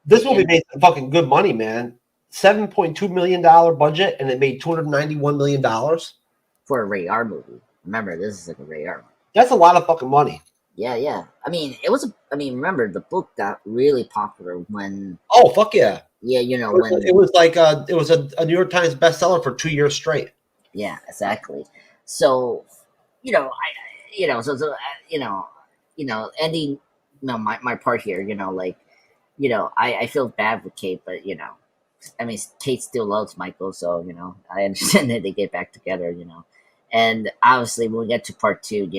this movie made some fucking good money, man. $7.2 million budget, and it made $291 million for a rated R movie. Remember, this is like a rated R movie. That's a lot of fucking money. Yeah. I mean, remember the book got really popular when. Oh fuck yeah! Yeah, when it was like it was a New York Times bestseller for 2 years straight. Yeah, exactly. So, ending, my part here, I feel bad with Kate, but I mean, Kate still loves Michael, so I understand that they get back together, and obviously when we get to part 2,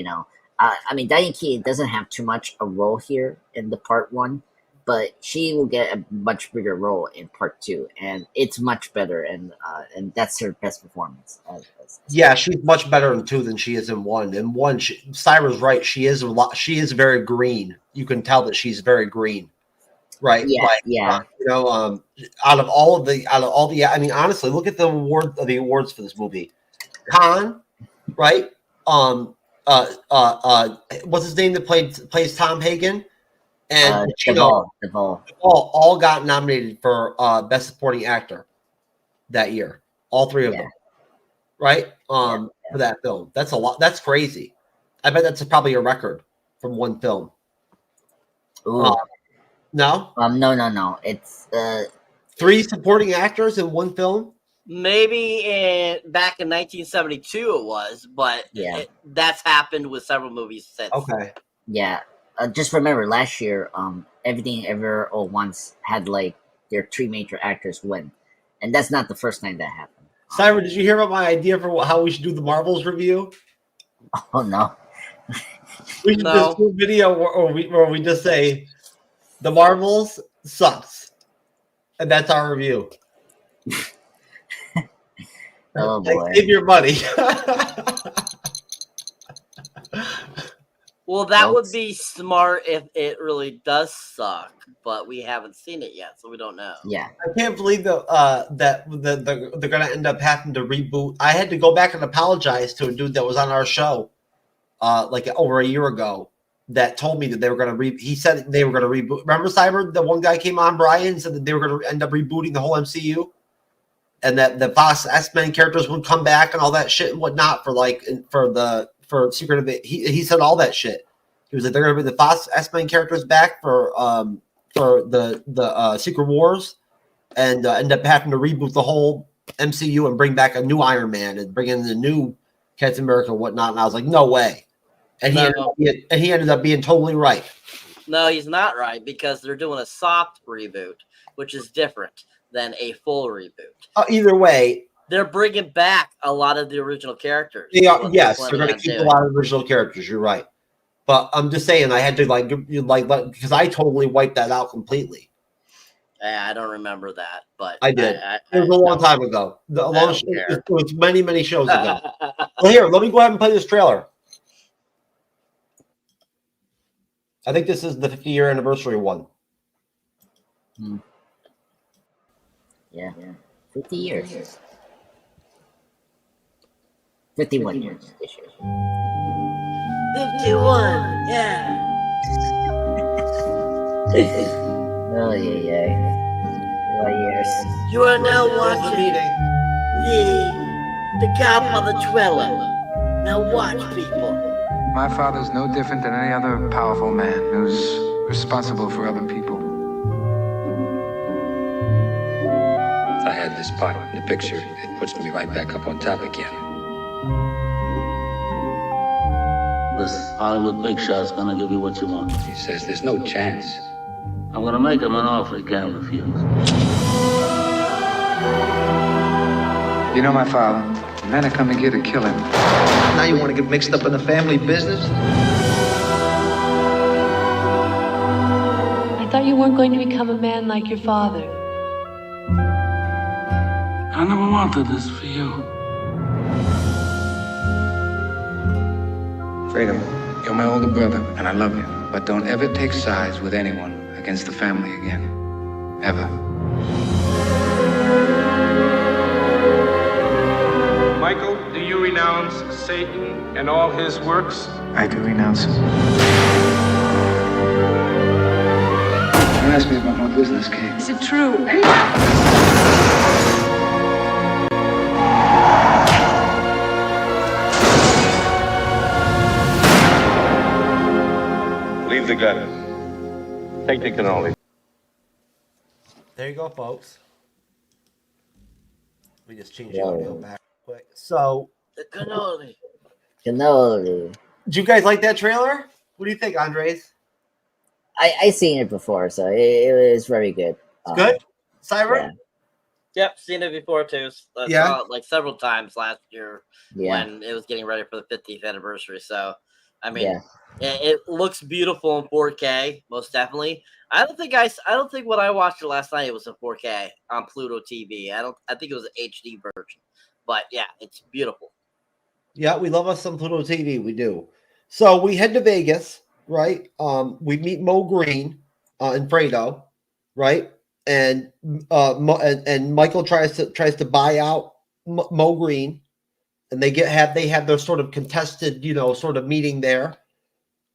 I mean, Diane Keaton doesn't have too much a role here in the part 1, but she will get a much bigger role in part 2, and it's much better, and that's her best performance. Yeah, she's much better in 2 than she is in 1. In 1, Cyra's right. She is very green. You can tell that she's very green, right? Yeah, yeah. Out of all the, I mean, honestly, look at the awards for this movie. Khan, right? What's his name that plays Tom Hagen? And Duvall all got nominated for Best Supporting Actor that year. All 3 of them, right? For that film. That's a lot. That's crazy. I bet that's probably a record from one film. Ooh. No. No. It's 3 supporting actors in one film. Maybe back in 1972 it was, but that's happened with several movies since. Okay. Yeah. Just remember last year, Everything Ever All Once had like their 3 major actors win, and that's not the first time that happened. Cyber, did you hear about my idea for how we should do the Marvels review? Oh no. We should just do a video where we just say the Marvels sucks, and that's our review. Oh boy! Save your money. Well, that would be smart if it really does suck, but we haven't seen it yet, so we don't know. Yeah, I can't believe that they're going to end up having to reboot. I had to go back and apologize to a dude that was on our show, like over a year ago, that told me that they were going to He said they were going to reboot. Remember, Cyber? The one guy came on, Brian, said that they were going to end up rebooting the whole MCU, and that the Fox X-Men characters would come back and all that shit and whatnot for Secret of It. He said all that shit. He was like, they're going to bring the Fox X-Men characters back for the Secret Wars, and end up having to reboot the whole MCU and bring back a new Iron Man and bring in the new Captain America and whatnot. And I was like, no way. And he ended up being totally right. No, he's not right, because they're doing a soft reboot, which is different than a full reboot. Either way, they're bringing back a lot of the original characters. They are, yes, they're going to keep a lot of original characters. You're right, but I'm just saying I had to like because I totally wiped that out completely. I don't remember that, but I did. It was a long time ago. It was many shows ago. Well, here, let me go ahead and play this trailer. I think this is the 50-year anniversary one. Yeah. 50 years. 51 years this year. 51, yeah. Oh, yeah. What years? You are now watching the Godfather trailer. Now watch, people. My father's no different than any other powerful man who's responsible for other people. If I had this part in the picture, it puts me right back up on top again. Listen, Hollywood Big Shot's gonna give you what you want. He says there's no chance. I'm gonna make him an offer he can't refuse. You know my father. The men are coming here to kill him. Now you want to get mixed up in the family business? I thought you weren't going to become a man like your father. I never wanted this for you. Fredo, you're my older brother, and I love you. But don't ever take sides with anyone against the family again. Ever. Michael, do you renounce Satan and all his works? I do renounce him. Don't ask me about my business, Kate. Is it true? Leave the gun. Take the cannoli. There you go, folks. We just changed the audio back quick. So, The cannoli. Cannoli. did you guys like that trailer? What do you think, Andres? I seen it before, so it was very good. Good? Cyber? Yeah. Yep, seen it before too. I Yeah. saw it like several times last year Yeah. when it was getting ready for the 50th anniversary. So, I mean, Yeah. it looks beautiful in 4K, most definitely. I don't think when I watched it last night it was in 4K on Pluto TV. I think it was an HD version. But yeah, it's beautiful. Yeah, we love us some Pluto TV. We do. So we head to Vegas, right? We meet Mo Green and Fredo, right? And and Michael tries to buy out Mo Green, and they have their sort of contested, sort of meeting there.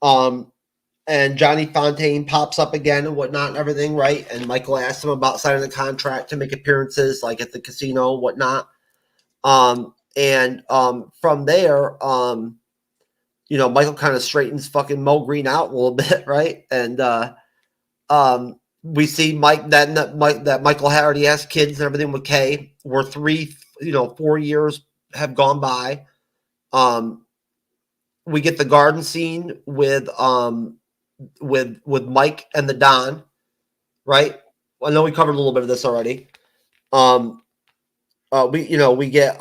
And Johnny Fontaine pops up again and whatnot and everything, right? And Michael asks him about signing the contract to make appearances like at the casino and whatnot. And from there, Michael kind of straightens fucking Mo Green out a little bit, right? And we see that Michael already has kids and everything with Kay. We're 4 years have gone by. We get the garden scene with Mike and the Don, right? I know we covered a little bit of this already. We get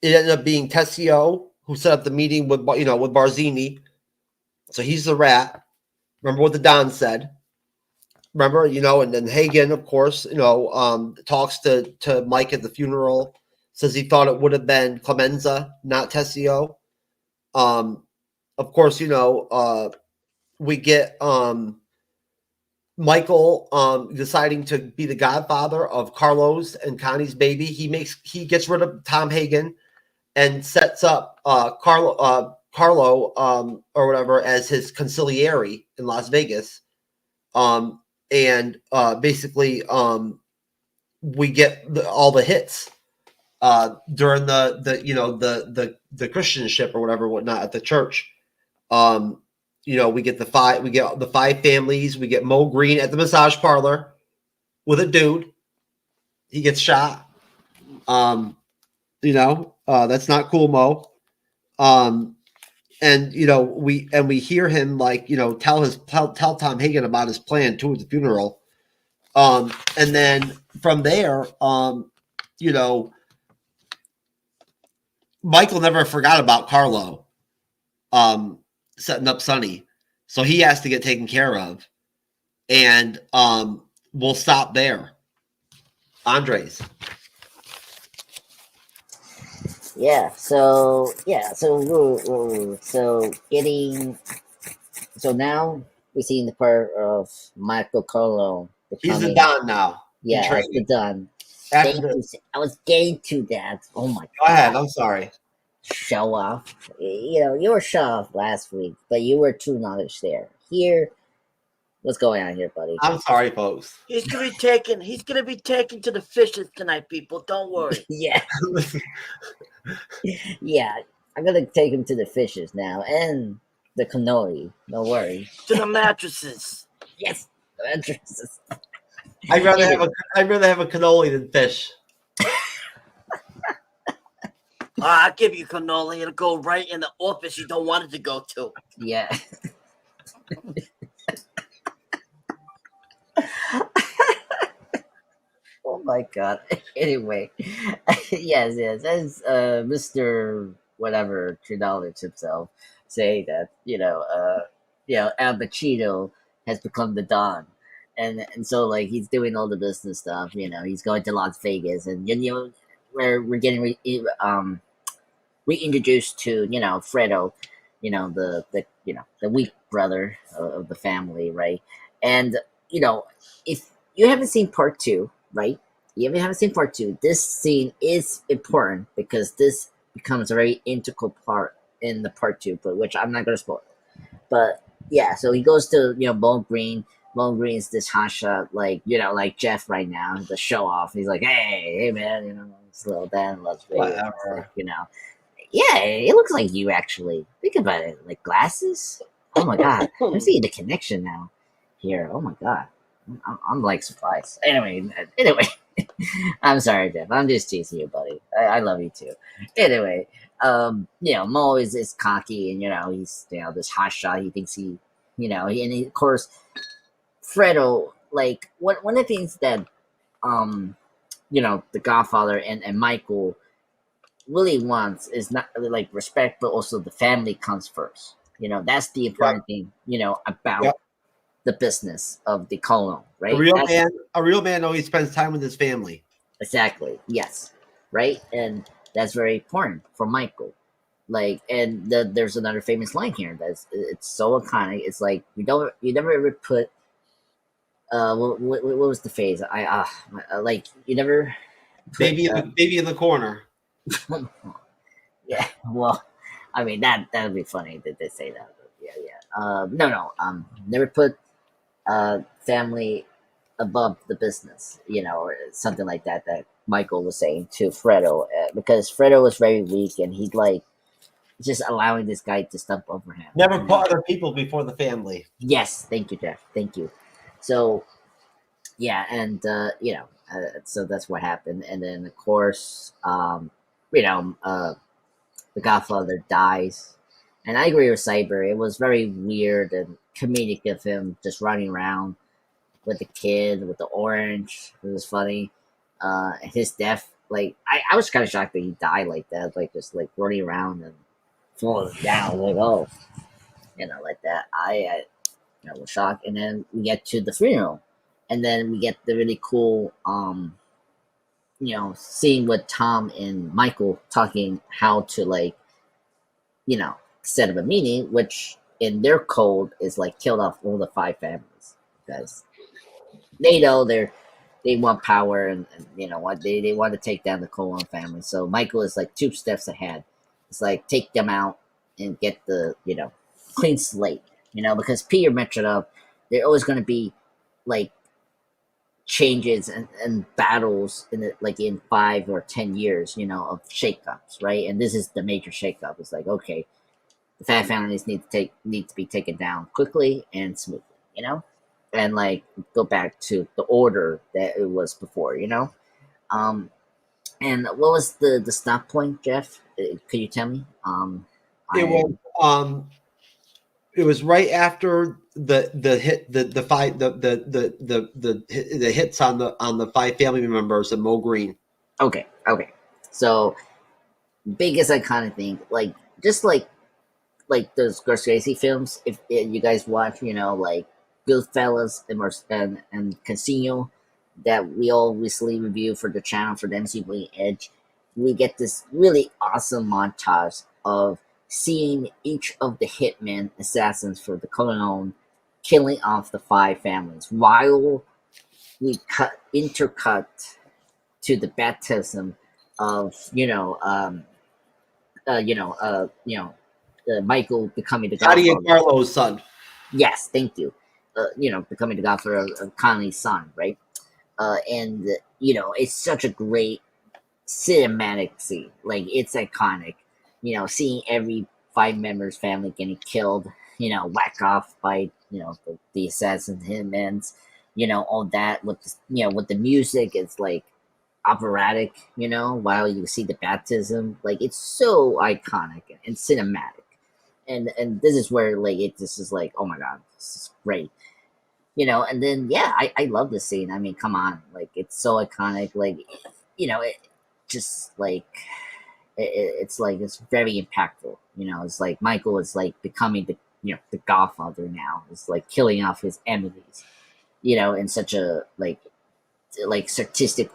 it ended up being Tessio who set up the meeting with Barzini. So he's the rat. Remember what the Don said. Remember, and then Hagen, of course, talks to Mike at the funeral, says he thought it would have been Clemenza, not Tessio. Of course, we get Michael deciding to be the godfather of Carlos and Connie's baby. He gets rid of Tom Hagen and sets up Carlo or whatever as his consigliere in Las Vegas. Basically we get all the hits during the Christian ship or whatnot at the church. We get the five families. We get Mo Green at the massage parlor with a dude. He gets shot. That's not cool, Mo. We hear him tell Tom Hagen about his plan too at the funeral. And then from there, Michael never forgot about Carlo setting up Sonny. So he has to get taken care of. And we'll stop there. Andres. So now we're seeing the part of Michael Corleone. He's the Don now. Yeah, that's the Don. I was getting to that. Oh my God. Go ahead. I'm sorry. Show off. You were show off last week, but you were TrueKnowledge there. Here, what's going on here, buddy? I'm sorry, folks. He's gonna be taken to the fishes tonight, people. Don't worry. Yeah. Yeah, I'm gonna take him to the fishes now and the cannoli. No worry. To the mattresses. Yes, the mattresses. I'd rather have a cannoli than fish. I'll give you cannoli. It'll go right in the office you don't want it to go to. Yeah. Oh my god. Anyway, yes, as Mr. Whatever TrueKnowledge himself say that Al Pacino has become the Don, and so like he's doing all the business stuff. He's going to Las Vegas, and we're getting reintroduced to Fredo, the weak brother of the family, right? And if you haven't seen part two, right? You haven't seen part two. This scene is important because this becomes a very integral part in the part two, but which I'm not going to spoil. But yeah, so he goes to Bowling Green. Bowling Green is this hotshot, like Jeff right now, the show off. He's like, hey man, this little Dan loves Vegas. Whatever. Yeah, it looks like you actually. Think about it, like glasses. Oh my god, I'm seeing the connection now. Here, oh my god, I'm like surprised. Anyway, I'm sorry, Jeff. I'm just teasing you, buddy. I love you too. Anyway, Mo is cocky, and he's this hot shot. He thinks of course, Fredo. Like one of the things that the Godfather and Michael really wants is not like respect, but also the family comes first. That's the important thing. About the business of the Corleone, right? A real man always spends time with his family. Exactly. Yes. Right. And that's very important for Michael. And there's another famous line here it's so iconic. It's like you never ever put. What was the phase? You never. Baby in the corner. Yeah. Well, I mean that would be funny that they say that. But yeah. No. Never put family above the business, or something like that Michael was saying to Fredo, because Fredo was very weak and he'd just allowing this guy to stump over him. Never put other people before the family. Yes, thank you, Jeff. Thank you. So, yeah, and so that's what happened, and then of course, the Godfather dies, and I agree with Cyber. It was very weird and comedic of him just running around with the kid with the orange. It was funny. His death, I was kind of shocked that he died like that, just running around and falling down, like that. I was shocked, and then we get to the funeral, and then we get the really cool, seeing with Tom and Michael talking how to set up a meeting, which in their code is killed off all the 5 families because they know they want power and what they want to take down the Corleone family. So Michael is 2 steps ahead. It's take them out and get the clean slate. Because Peter mentioned up, there always going to be changes and battles in 5 or 10 years, of shakeups, right? And this is the major shakeup. It's okay, the Fat families need to be taken down quickly and smoothly, and go back to the order that it was before, And what was the stop point, Jeff? Could you tell me? It was right after the hits on the 5 family members of Mo Green. Okay. So biggest iconic thing, just like those Scorsese films. If you guys watch, Goodfellas and Casino, that we all recently reviewed for the channel for the MCU Edge, we get this really awesome montage of seeing each of the hitmen assassins for the Corleone killing off the 5 families while we intercut to the baptism of Michael becoming the Godfather. Johnny and Carlo's son. Yes, thank you. Becoming the Godfather of Conley's son, right? And it's such a great cinematic scene. It's iconic. Seeing every 5 members' family getting killed, whacked off by the assassins, hitmen, all that with with the music. It's operatic, you know, while you see the baptism. Like, it's so iconic and cinematic. And this is where like this is like, oh my god, this is great. You know, and then yeah, I love this scene. I mean, come on, like it's so iconic. Like, you know, it just like it's like it's very impactful. You know, it's like Michael is like becoming the, you know, the Godfather now. It's like killing off his enemies. You know, in such a like strategic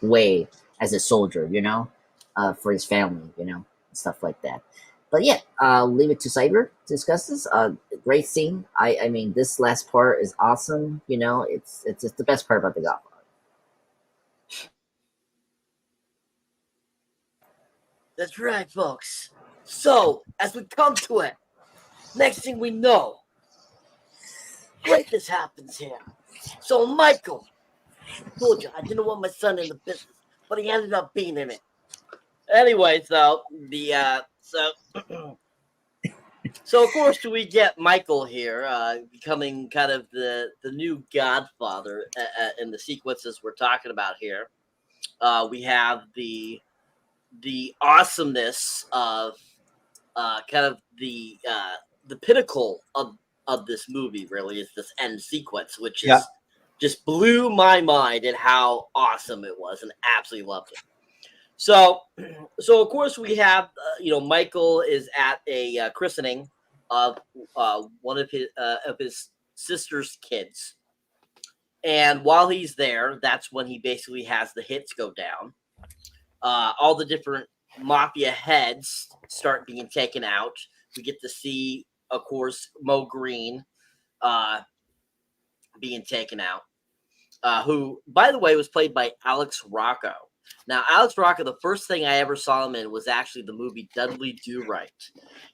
way as a soldier. You know, for his family. You know, and stuff like that. But yeah, I'll leave it to Cyber to discuss this. Great scene. I mean, this last part is awesome. You know, it's just the best part about the Godfather. That's right, folks. So, as we come to it, next thing we know, greatness happens here. So, Michael, told you I didn't want my son in the business, but he ended up being in it. Anyway, so so of course we get Michael here, becoming kind of the new Godfather in the sequences we're talking about here. We have the awesomeness of kind of the pinnacle of this movie. Really, is this end sequence, which is just blew my mind at how awesome it was, and absolutely loved it. So of course we have Michael is at a christening of one of his sister's kids, and while he's there, that's when he basically has the hits go down. All the different mafia heads start being taken out. We get to see, of course, Mo Green being taken out, who, by the way, was played by Alex Rocco. Now, Alex Rocco, the first thing I ever saw him in was actually the movie Dudley Do-Right.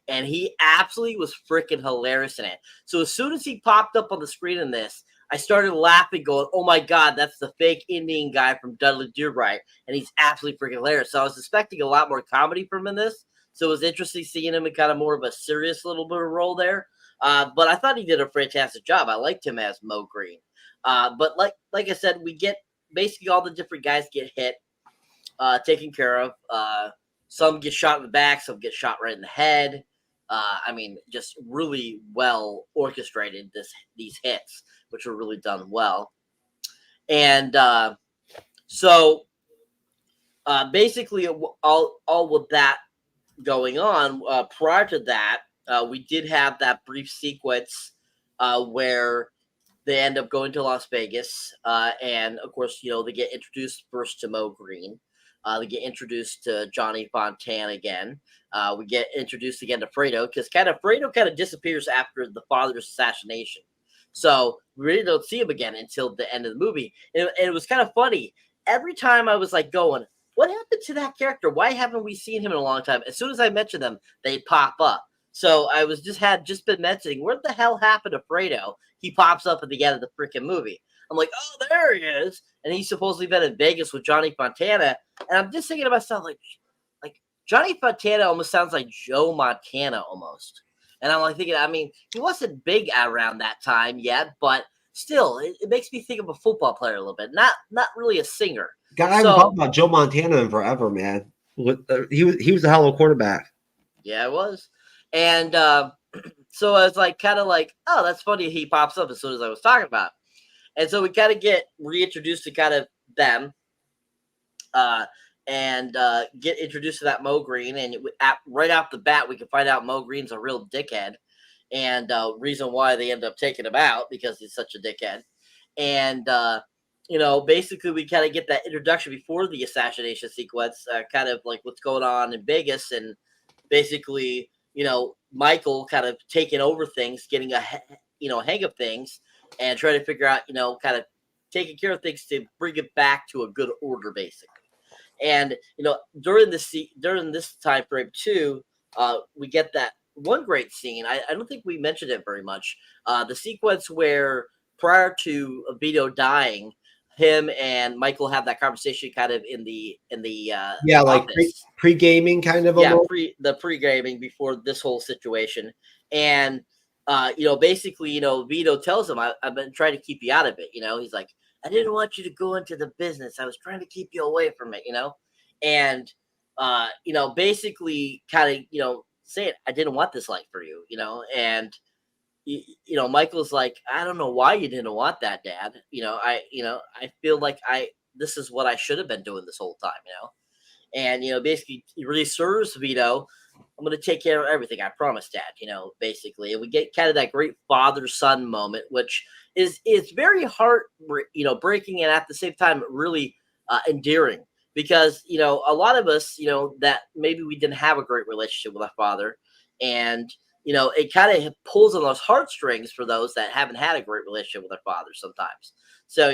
And he absolutely was freaking hilarious in it. So as soon as he popped up on the screen in this, I started laughing, going, oh my God, that's the fake Indian guy from Dudley Do-Right. And he's absolutely freaking hilarious. So I was expecting a lot more comedy from him in this. So it was interesting seeing him in kind of more of a serious little bit of role there. But I thought he did a fantastic job. I liked him as Mo Green. But like I said, we get basically all the different guys get hit. Taken care of. Some get shot in the back, some get shot right in the head. I mean, just really well orchestrated these hits, which were really done well. And basically, all with that going on, prior to that, we did have that brief sequence where they end up going to Las Vegas, and of course, they get introduced first to Mo Green. They get introduced to Johnny Fontana again. We get introduced again to Fredo, because Fredo kind of disappears after the father's assassination. So we really don't see him again until the end of the movie. And it was kind of funny. Every time I was like going, what happened to that character? Why haven't we seen him in a long time? As soon as I mention them, they pop up. So I had just been mentioning, what the hell happened to Fredo? He pops up at the end of the freaking movie. I'm like, oh, there he is. And he's supposedly been in Vegas with Johnny Fontana. And I'm just thinking to myself, like Johnny Fontana almost sounds like Joe Montana almost. And I'm like thinking, I mean, he wasn't big around that time yet, but still, it makes me think of a football player a little bit. Not really a singer. God, I haven't thought about Joe Montana in forever, man. He was a hell of a quarterback. Yeah, it was. And so I was like, kind of like, oh, that's funny. He pops up as soon as I was talking about. And so we kind of get reintroduced to kind of them and get introduced to that Mo Green. And right off the bat, we can find out Mo Green's a real dickhead. And reason why they end up taking him out, because he's such a dickhead. And, basically we kind of get that introduction before the assassination sequence, kind of like what's going on in Vegas. And basically, Michael kind of taking over things, getting a hang of things, and trying to figure out, kind of taking care of things to bring it back to a good order, basically. And during this time frame too, we get that one great scene. I don't think we mentioned it very much. The sequence where prior to Vito dying, him and Michael have that conversation kind of in the like pre-gaming kind of. Pre-gaming before this whole situation. And basically, Vito tells him, I've been trying to keep you out of it. He's like, I didn't want you to go into the business. I was trying to keep you away from it, and basically kind of say it. I didn't want this life for you, and Michael's like, I don't know why you didn't want that, Dad. I feel like this is what I should have been doing this whole time, and basically he reassures Vito, I'm going to take care of everything, I promise, Dad. Basically, and we get kind of that great father-son moment, which is very heart breaking, and at the same time really endearing, because a lot of us that maybe we didn't have a great relationship with our father, and it kind of pulls on those heartstrings for those that haven't had a great relationship with their father sometimes. So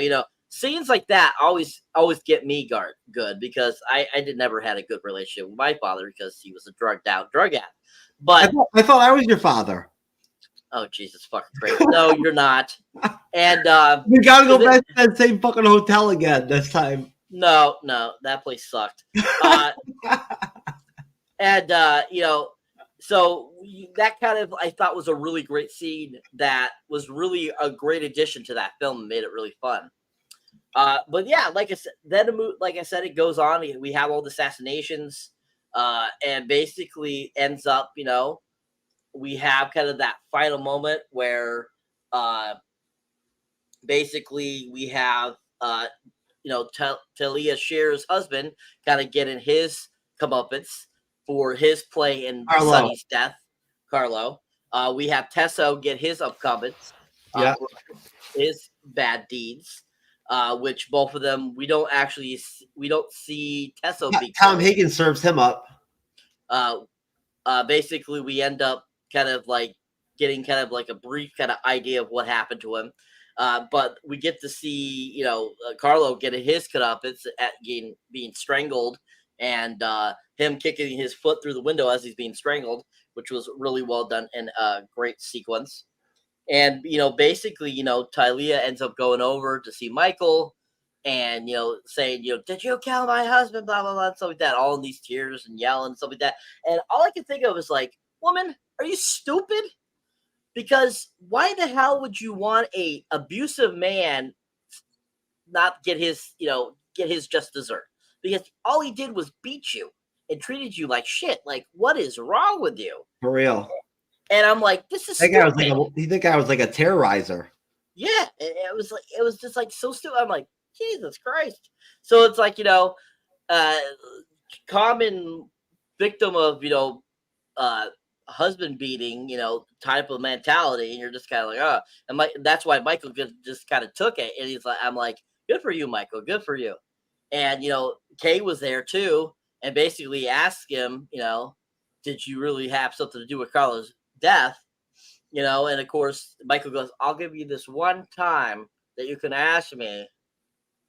scenes like that always get me good, because I did never had a good relationship with my father because he was a drugged out drug addict. But I thought I was your father. Oh, Jesus fucking Christ. No, you're not. And we gotta go back to that same fucking hotel again this time. No, that place sucked. And so that kind of, I thought, was a really great scene that was really a great addition to that film and made it really fun. But yeah, like I said, it goes on. We have all the assassinations, and basically ends up, we have kind of that final moment where, basically we have, Talia Shearer's husband kind of getting his comeuppance for his play in Sonny's death, Carlo. We have Tesso get his upcomings, for his bad deeds, which both of them we don't see Tesso be. Tom Higgins serves him up. Basically, we end up kind of like getting kind of like a brief kind of idea of what happened to him. But we get to see, Carlo getting his comeuppance at being strangled, and him kicking his foot through the window as he's being strangled, which was really well done and a great sequence. And, basically, Talia ends up going over to see Michael and, saying, did you kill my husband, blah, blah, blah, and stuff like that, all in these tears and yelling and stuff like that. And all I can think of is like, woman, are you stupid? Because why the hell would you want a abusive man not get his just dessert? Because all he did was beat you and treated you like shit. Like, what is wrong with you? For real. And I'm like, this is that guy was like a terrorizer. Yeah, it was just like so stupid. I'm like, Jesus Christ. So it's like, common victim of, husband beating, type of mentality, and you're just kind of like, and that's why Michael just kind of took it, and he's like, I'm like, good for you, Michael, good for you. And Kay was there too, and basically asked him, did you really have something to do with Carlo's death? And of course Michael goes, I'll give you this one time that you can ask me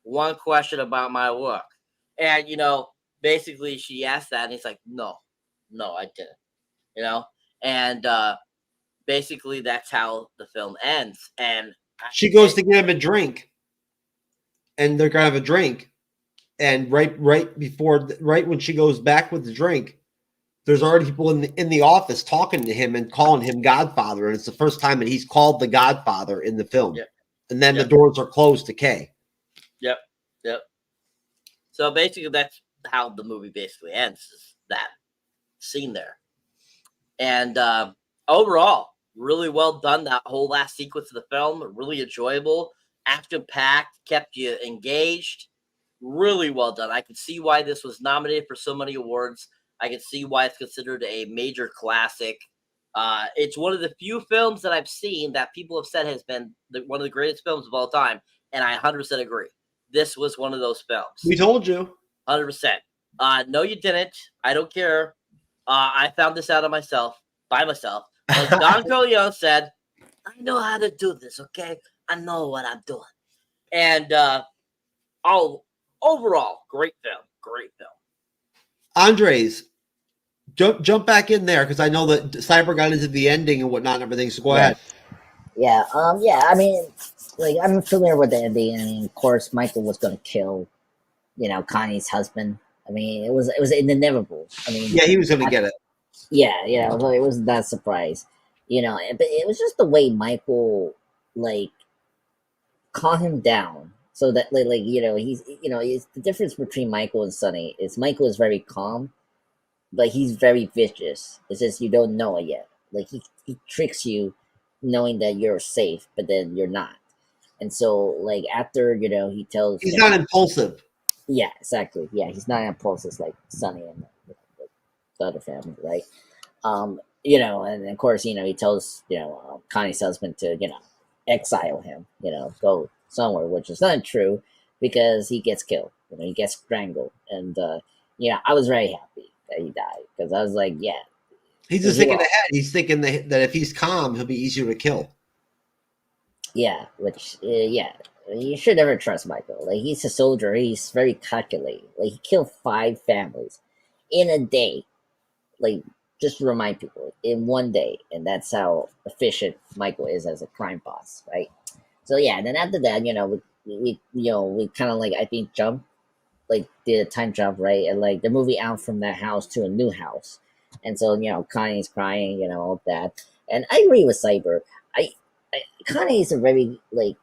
one question about my work. And basically she asked that, and he's like, no, I didn't. And basically that's how the film ends. And she goes to get him a drink, and they're gonna have a drink, and right when she goes back with the drink, there's already people in the office talking to him and calling him Godfather, and it's the first time that he's called the Godfather in the film. Yep. And then the doors are closed to Kay. Yep. So basically that's how the movie basically ends, is that scene there. And overall, really well done. That whole last sequence of the film, really enjoyable, action-packed, kept you engaged. Really well done. I could see why this was nominated for so many awards. I can see why it's considered a major classic. It's one of the few films that I've seen that people have said has been one of the greatest films of all time, and I 100% agree. This was one of those films. We told you. 100%. No, you didn't. I don't care. I found this out by myself. Like Don Corleone said, I know how to do this, okay? I know what I'm doing. And overall, great film. Andres, jump back in there, because I know that Cyber got into the ending and whatnot and everything, so go ahead. Yeah, I mean, like, I'm familiar with the ending. I mean, of course, Michael was going to kill, Connie's husband. I mean, it was inevitable. I mean, yeah, he was going to get it. Yeah, so it wasn't that surprise, but it was just the way Michael, like, calmed him down So that he's it's the difference between Michael and Sonny is Michael is very calm, but he's very vicious. It's just you don't know it yet. Like he tricks you, knowing that you're safe, but then you're not. And so like after he tells He's not impulsive. yeah, exactly, yeah, he's not impulsive like Sonny and the other family, right? And of course, he tells, Connie's husband to, exile him, go somewhere, which is not true because he gets killed, he gets strangled. And, I was very happy that he died because I was like, yeah. He's just thinking ahead. He's thinking that if he's calm, he'll be easier to kill. Yeah, which, yeah. You should never trust Michael. Like, he's a soldier. He's very calculating. Like, he killed 5 families in a day. Like, just to remind people, in one day, and that's how efficient Michael is as a crime boss, right? So yeah, and then after that, we kind of like I think jump, like did a time jump, right? And like they're moving out from that house to a new house, and so Connie's crying, all that, and I agree with Cyber. Connie is a very like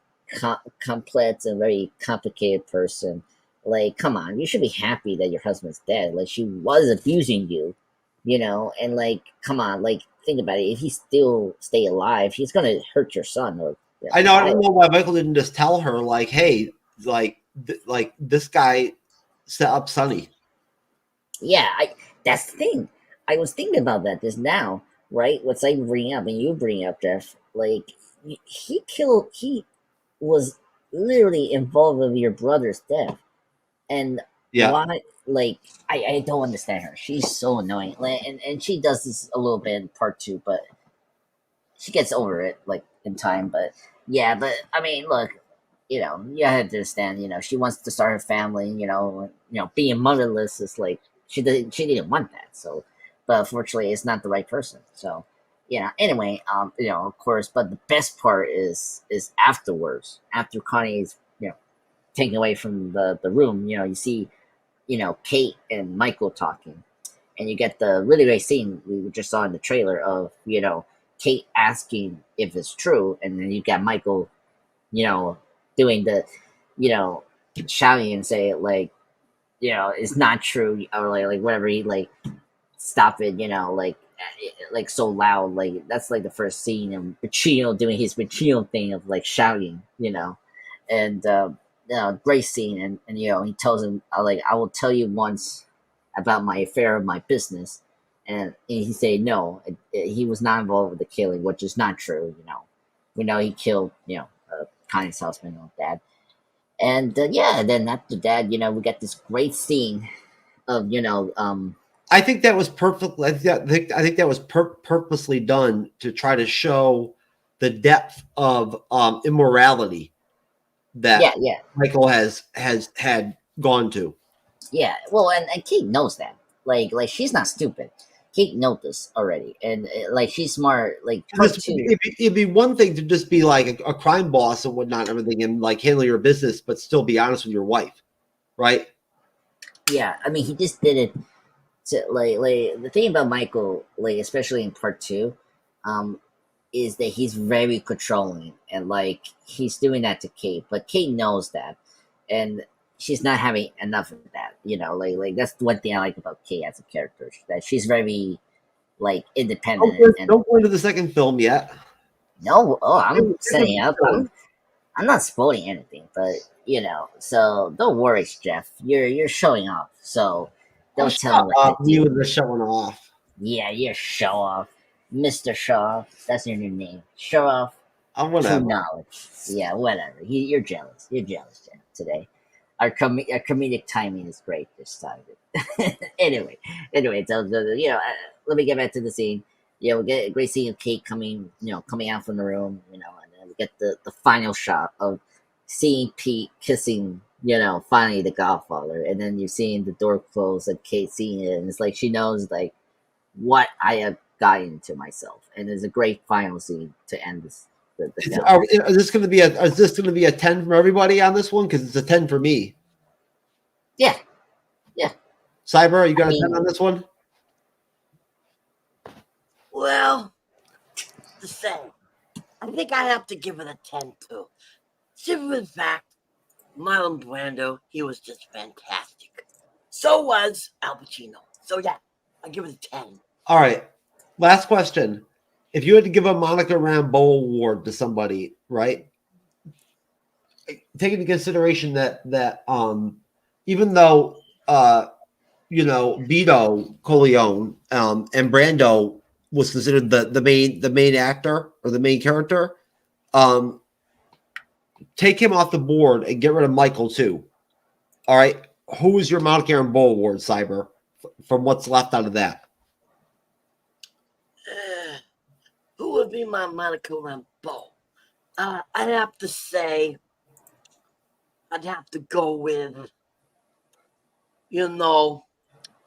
complex and very complicated person. Like, come on, you should be happy that your husband's dead. Like, she was abusing you, and like, come on, like, think about it. If he still stay alive, he's gonna hurt your son. Or I don't know why Michael didn't just tell her, like, hey, like this guy set up Sonny. Yeah, that's the thing. I was thinking about that just now, right? What's I bring up and you bring up, Jeff? Like, he was literally involved with your brother's death. And why, like, I don't understand her. She's so annoying. Like, and she does this a little bit in part 2, but she gets over it, like, in time. But, yeah, but, I mean, look, you have to understand, she wants to start a family, being motherless is, like, she didn't want that, so, but unfortunately, it's not the right person, so, anyway, of course, but the best part is afterwards, after Connie's, taken away from the room, you see, Kate and Michael talking, and you get the really great scene we just saw in the trailer of, Kate asking if it's true, and then you got Michael, doing the, shouting and say like, it's not true, or like whatever, he like stop it, like so loud, like that's like the first scene, and Pacino doing his Pacino thing of like shouting, and great scene, and he tells him like, I will tell you once about my affair of my business, and he say no, he was not involved with the killing, which is not true. We know he killed Connie's husband or dad, and then after that, we get this great scene of I think that was perfect. I think that was purposely done to try to show the depth of immorality that Michael has had gone to. Yeah, well, and Kate knows that. Like she's not stupid. Kate knows this already, and like she's smart. Like it'd be one thing to just be like a crime boss and whatnot, and everything, and like handle your business, but still be honest with your wife, right? Yeah, I mean, he just did it. To, like the thing about Michael, like especially in part 2, is that he's very controlling, and like he's doing that to Kate, but Kate knows that, and she's not having enough of that. Like that's one thing I like about Kate as a character, that she's very like independent. Don't go into the second film yet. No, I'm setting up. I'm not spoiling anything, but so don't worry, Jeff. You're showing off, so don't tell me what to do. You were showing off. Yeah, you're show off, Mr. Show Off. That's your new name, Show Off. Whatever. TrueKnowledge. Yeah, whatever. You're jealous. You're jealous, Jeff. Today, our comedic timing is great this time. anyway, so let me get back to the scene. We get a great scene of Kate coming out from the room, and then we get the final shot of seeing Pete kissing, finally the Godfather, and then you're seeing the door close and Kate seeing it, and it's like she knows like what I have gotten into myself, and it's a great final scene to end this. Is this going to be a 10 for everybody on this one? Because it's a 10 for me. Yeah. Cyber, you got a 10 on this one? Well, the same. I think I have to give it a 10 too. Simply the fact Marlon Brando, he was just fantastic. So was Al Pacino. So yeah, I give it a 10. All right. Last question. If you had to give a Monica Rambeau award to somebody, right? Take into consideration that even though Vito Corleone and Brando was considered the main actor or the main character, take him off the board and get rid of Michael too. All right. Who is your Monica Rambeau award, Cyber, from what's left out of that? Who would be my Monica Rambeau? I'd have to say, I'd have to go with,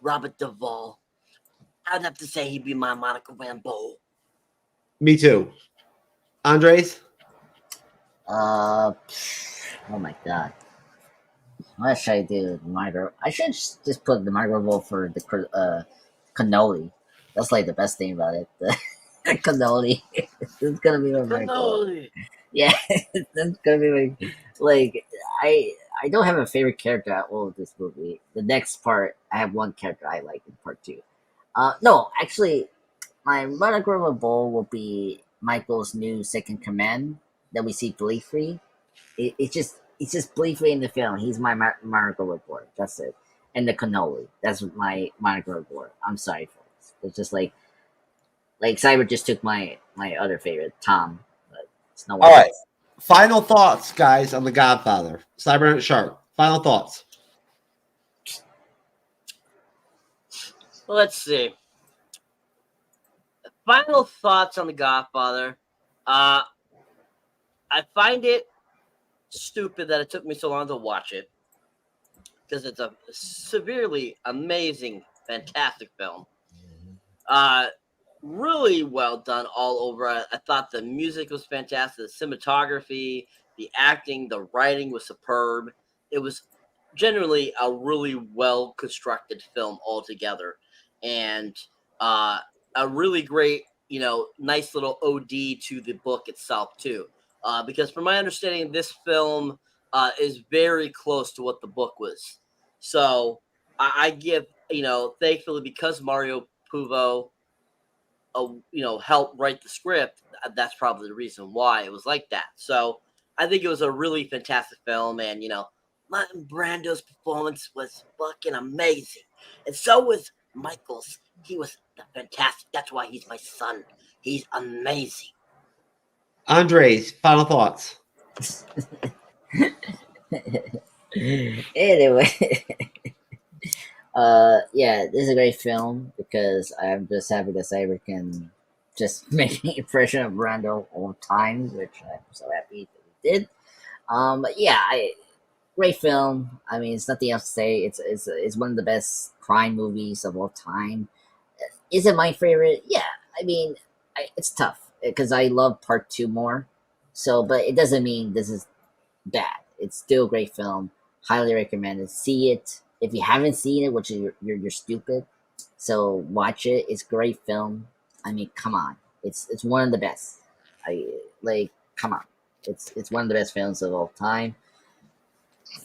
Robert Duvall. I'd have to say he'd be my Monica Rambeau. Me too. Andres? Oh my god. What should I do? Margot. I should just put the Margot roll for the cannoli. That's like the best thing about it. The cannoli. It's gonna be my Margot. Yeah, that's gonna be like I don't have a favorite character at all of this movie. The next part, I have one character I like in part 2. No, actually, my Monogram Bowl will be Michael's new second command that we see briefly. It's just briefly in the film. He's my Monogram report. That's it. And the cannoli. That's my Monogram report. I'm sorry, folks. It's just like Cyber just took my other favorite, Tom. But it's no one. All right. Final thoughts, guys, on The Godfather. Cyberneticshark. Final thoughts. Let's see. Final thoughts on The Godfather. I find it stupid that it took me so long to watch it, because it's a severely amazing, fantastic film. Really well done all over. I thought the music was fantastic, the cinematography, the acting, the writing was superb. It was generally a really well constructed film altogether, and a really great, nice little OD to the book itself too. Because from my understanding, this film is very close to what the book was. So I give, thankfully, because Mario Puzo helped write the script, that's probably the reason why it was like that. So I think it was a really fantastic film, and Martin Brando's performance was fucking amazing, and so was Michael's. He was fantastic. That's why he's my son. He's amazing. Andres, final thoughts. Anyway. Yeah, this is a great film because I'm just happy that Cyber can just make an impression of Brando all times, which I'm so happy that he did. But yeah, great film. I mean, it's nothing else to say. It's one of the best crime movies of all time. Is it my favorite? Yeah, I mean, it's tough because I love part 2 more. So, but it doesn't mean this is bad. It's still a great film. Highly recommended. See it. If you haven't seen it, which you're stupid, so watch it. It's a great film. I mean, come on, it's one of the best. Come on, it's one of the best films of all time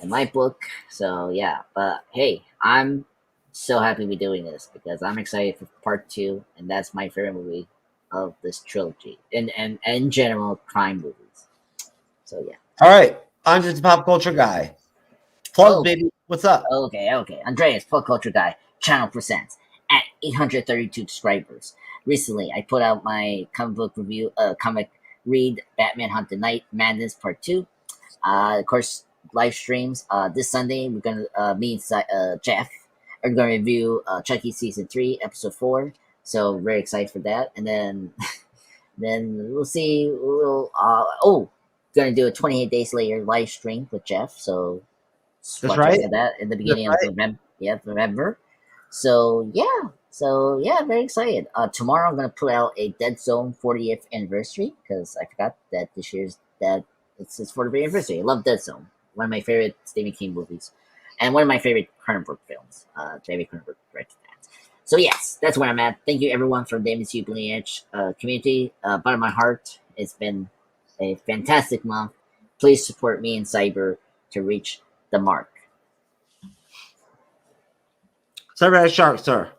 in my book. So yeah, but hey, I'm so happy we're doing this because I'm excited for part 2, and that's my favorite movie of this trilogy, and in general, crime movies. So yeah. All right, I'm just a pop culture guy. Plug, baby. What's up? Okay. Andreas, Pop Culture Guy, channel presents at 832 subscribers. Recently, I put out my comic book review, comic read Batman Hunt the Night Madness Part 2. Of course, live streams. This Sunday, we're going to, me and Jeff are going to review Chucky Season 3, Episode 4. So, very excited for that. And then, we'll see. Going to do a 28 Days Later live stream with Jeff. So, that's right. That in the beginning of November. Yeah, November. So yeah, very excited. Tomorrow I'm gonna put out a Dead Zone 40th anniversary because I forgot that this year's it's his 40th anniversary. I love Dead Zone, one of my favorite Stephen King movies, and one of my favorite Cronenberg films. David Cronenberg directed that. So yes, that's where I'm at. Thank you everyone from the MCU Bleeding Edge community. Bottom of my heart, it's been a fantastic month. Please support me and Cyber. to reach the mark. Cyberneticshark, sir.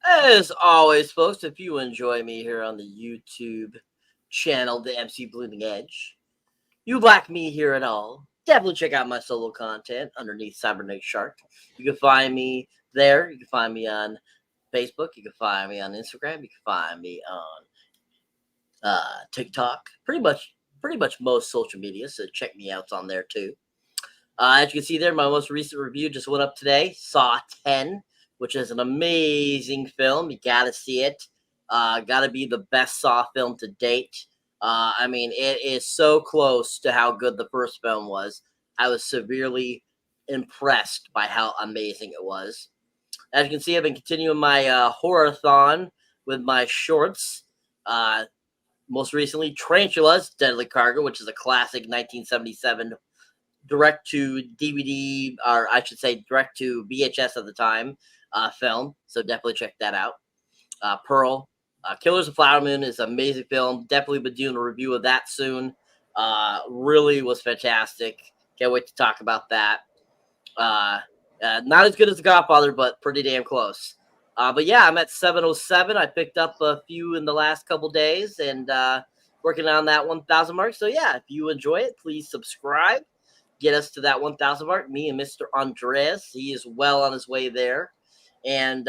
As always, folks, if you enjoy me here on the YouTube channel, the MC Bleeding Edge, you like me here at all, definitely check out my solo content underneath Cyberneticshark. You can find me there. You can find me on Facebook. You can find me on Instagram. You can find me on TikTok. Pretty much most social media. So check me out on there too. As you can see there, my most recent review just went up today. Saw 10, which is an amazing film. You gotta see it. Gotta be the best Saw film to date. I mean, it is so close to how good the first film was. I was severely impressed by how amazing it was. As you can see, I've been continuing my horror-thon with my shorts. Most recently, Tarantula's Deadly Cargo, which is a classic 1977 direct-to-DVD, or I should say direct-to-VHS at the time, film. So definitely check that out. Pearl. Killers of Flower Moon is an amazing film. Definitely been doing a review of that soon. Really was fantastic. Can't wait to talk about that. Not as good as The Godfather, but pretty damn close. But yeah, I'm at 707. I picked up a few in the last couple days and working on that 1,000 mark. So yeah, if you enjoy it, please subscribe. Get us to that 1,000 mark. Me and Mr. Andres, he is well on his way there. And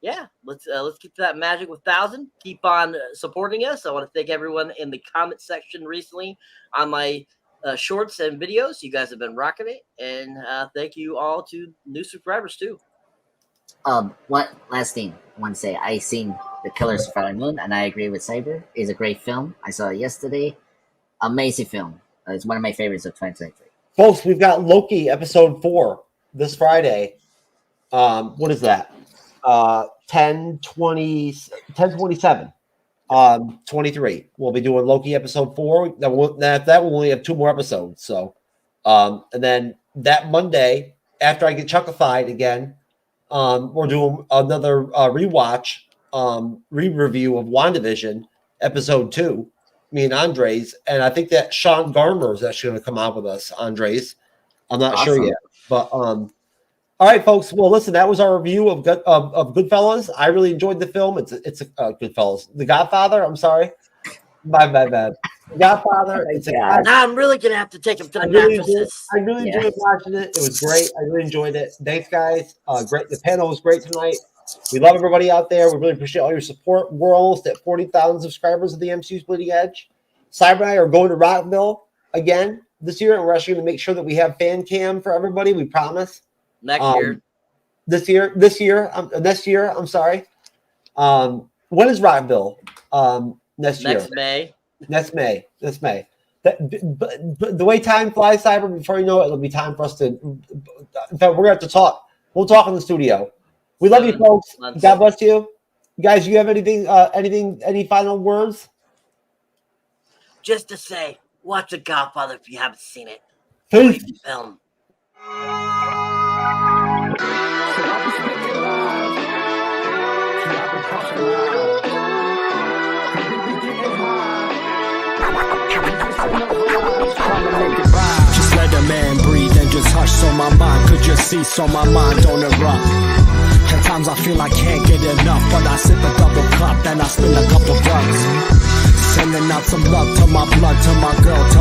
yeah, let's get to that magic 1,000. Keep on supporting us. I want to thank everyone in the comment section recently on my shorts and videos. You guys have been rocking it, and thank you all to new subscribers too. One last thing I want to say. I seen The Killers of Flower Moon, and I agree with Cyber. It's a great film. I saw it yesterday. Amazing film. It's one of my favorites of 2023. Folks, we've got Loki episode 4 this Friday. What is that? 10/27. 23. We'll be doing Loki episode 4. That we'll only have 2 more episodes. So, and then that Monday, after I get chuckified again, we're doing another rewatch, re-review of WandaVision episode 2. Me and Andres, and I think that Sean Garmer is actually going to come out with us. Andres, I'm not sure yet, but all right, folks. Well, listen, that was our review of Goodfellas. I really enjoyed the film. It's Goodfellas, The Godfather. I'm sorry, my bad. The Godfather. I'm really gonna have to take him to the mattresses. I really enjoyed watching it. It was great. I really enjoyed it. Thanks, guys. Great. The panel was great tonight. We love everybody out there. We really appreciate all your support. We're almost at 40,000 subscribers of the MCU's Bleeding Edge. Cyber and I are going to Rockville again this year, and we're actually going to make sure that we have fan cam for everybody. We promise. Next year. This year. I'm sorry. When is Rockville? Next year. Next May. The way time flies, Cyber, before you know it, it'll be time for us to. In fact, we're going to have to talk. We'll talk in the studio. We love you, folks. God bless you. Guys, you have anything, any final words? Just to say, watch The Godfather if you haven't seen it. Peace. Film. Just let a man breathe and just hush so my mind could just cease, so my mind don't erupt. At times I feel I can't get enough, but I sip a double cup, then I spin a couple bucks. Sending out some love to my blood, to my girl, to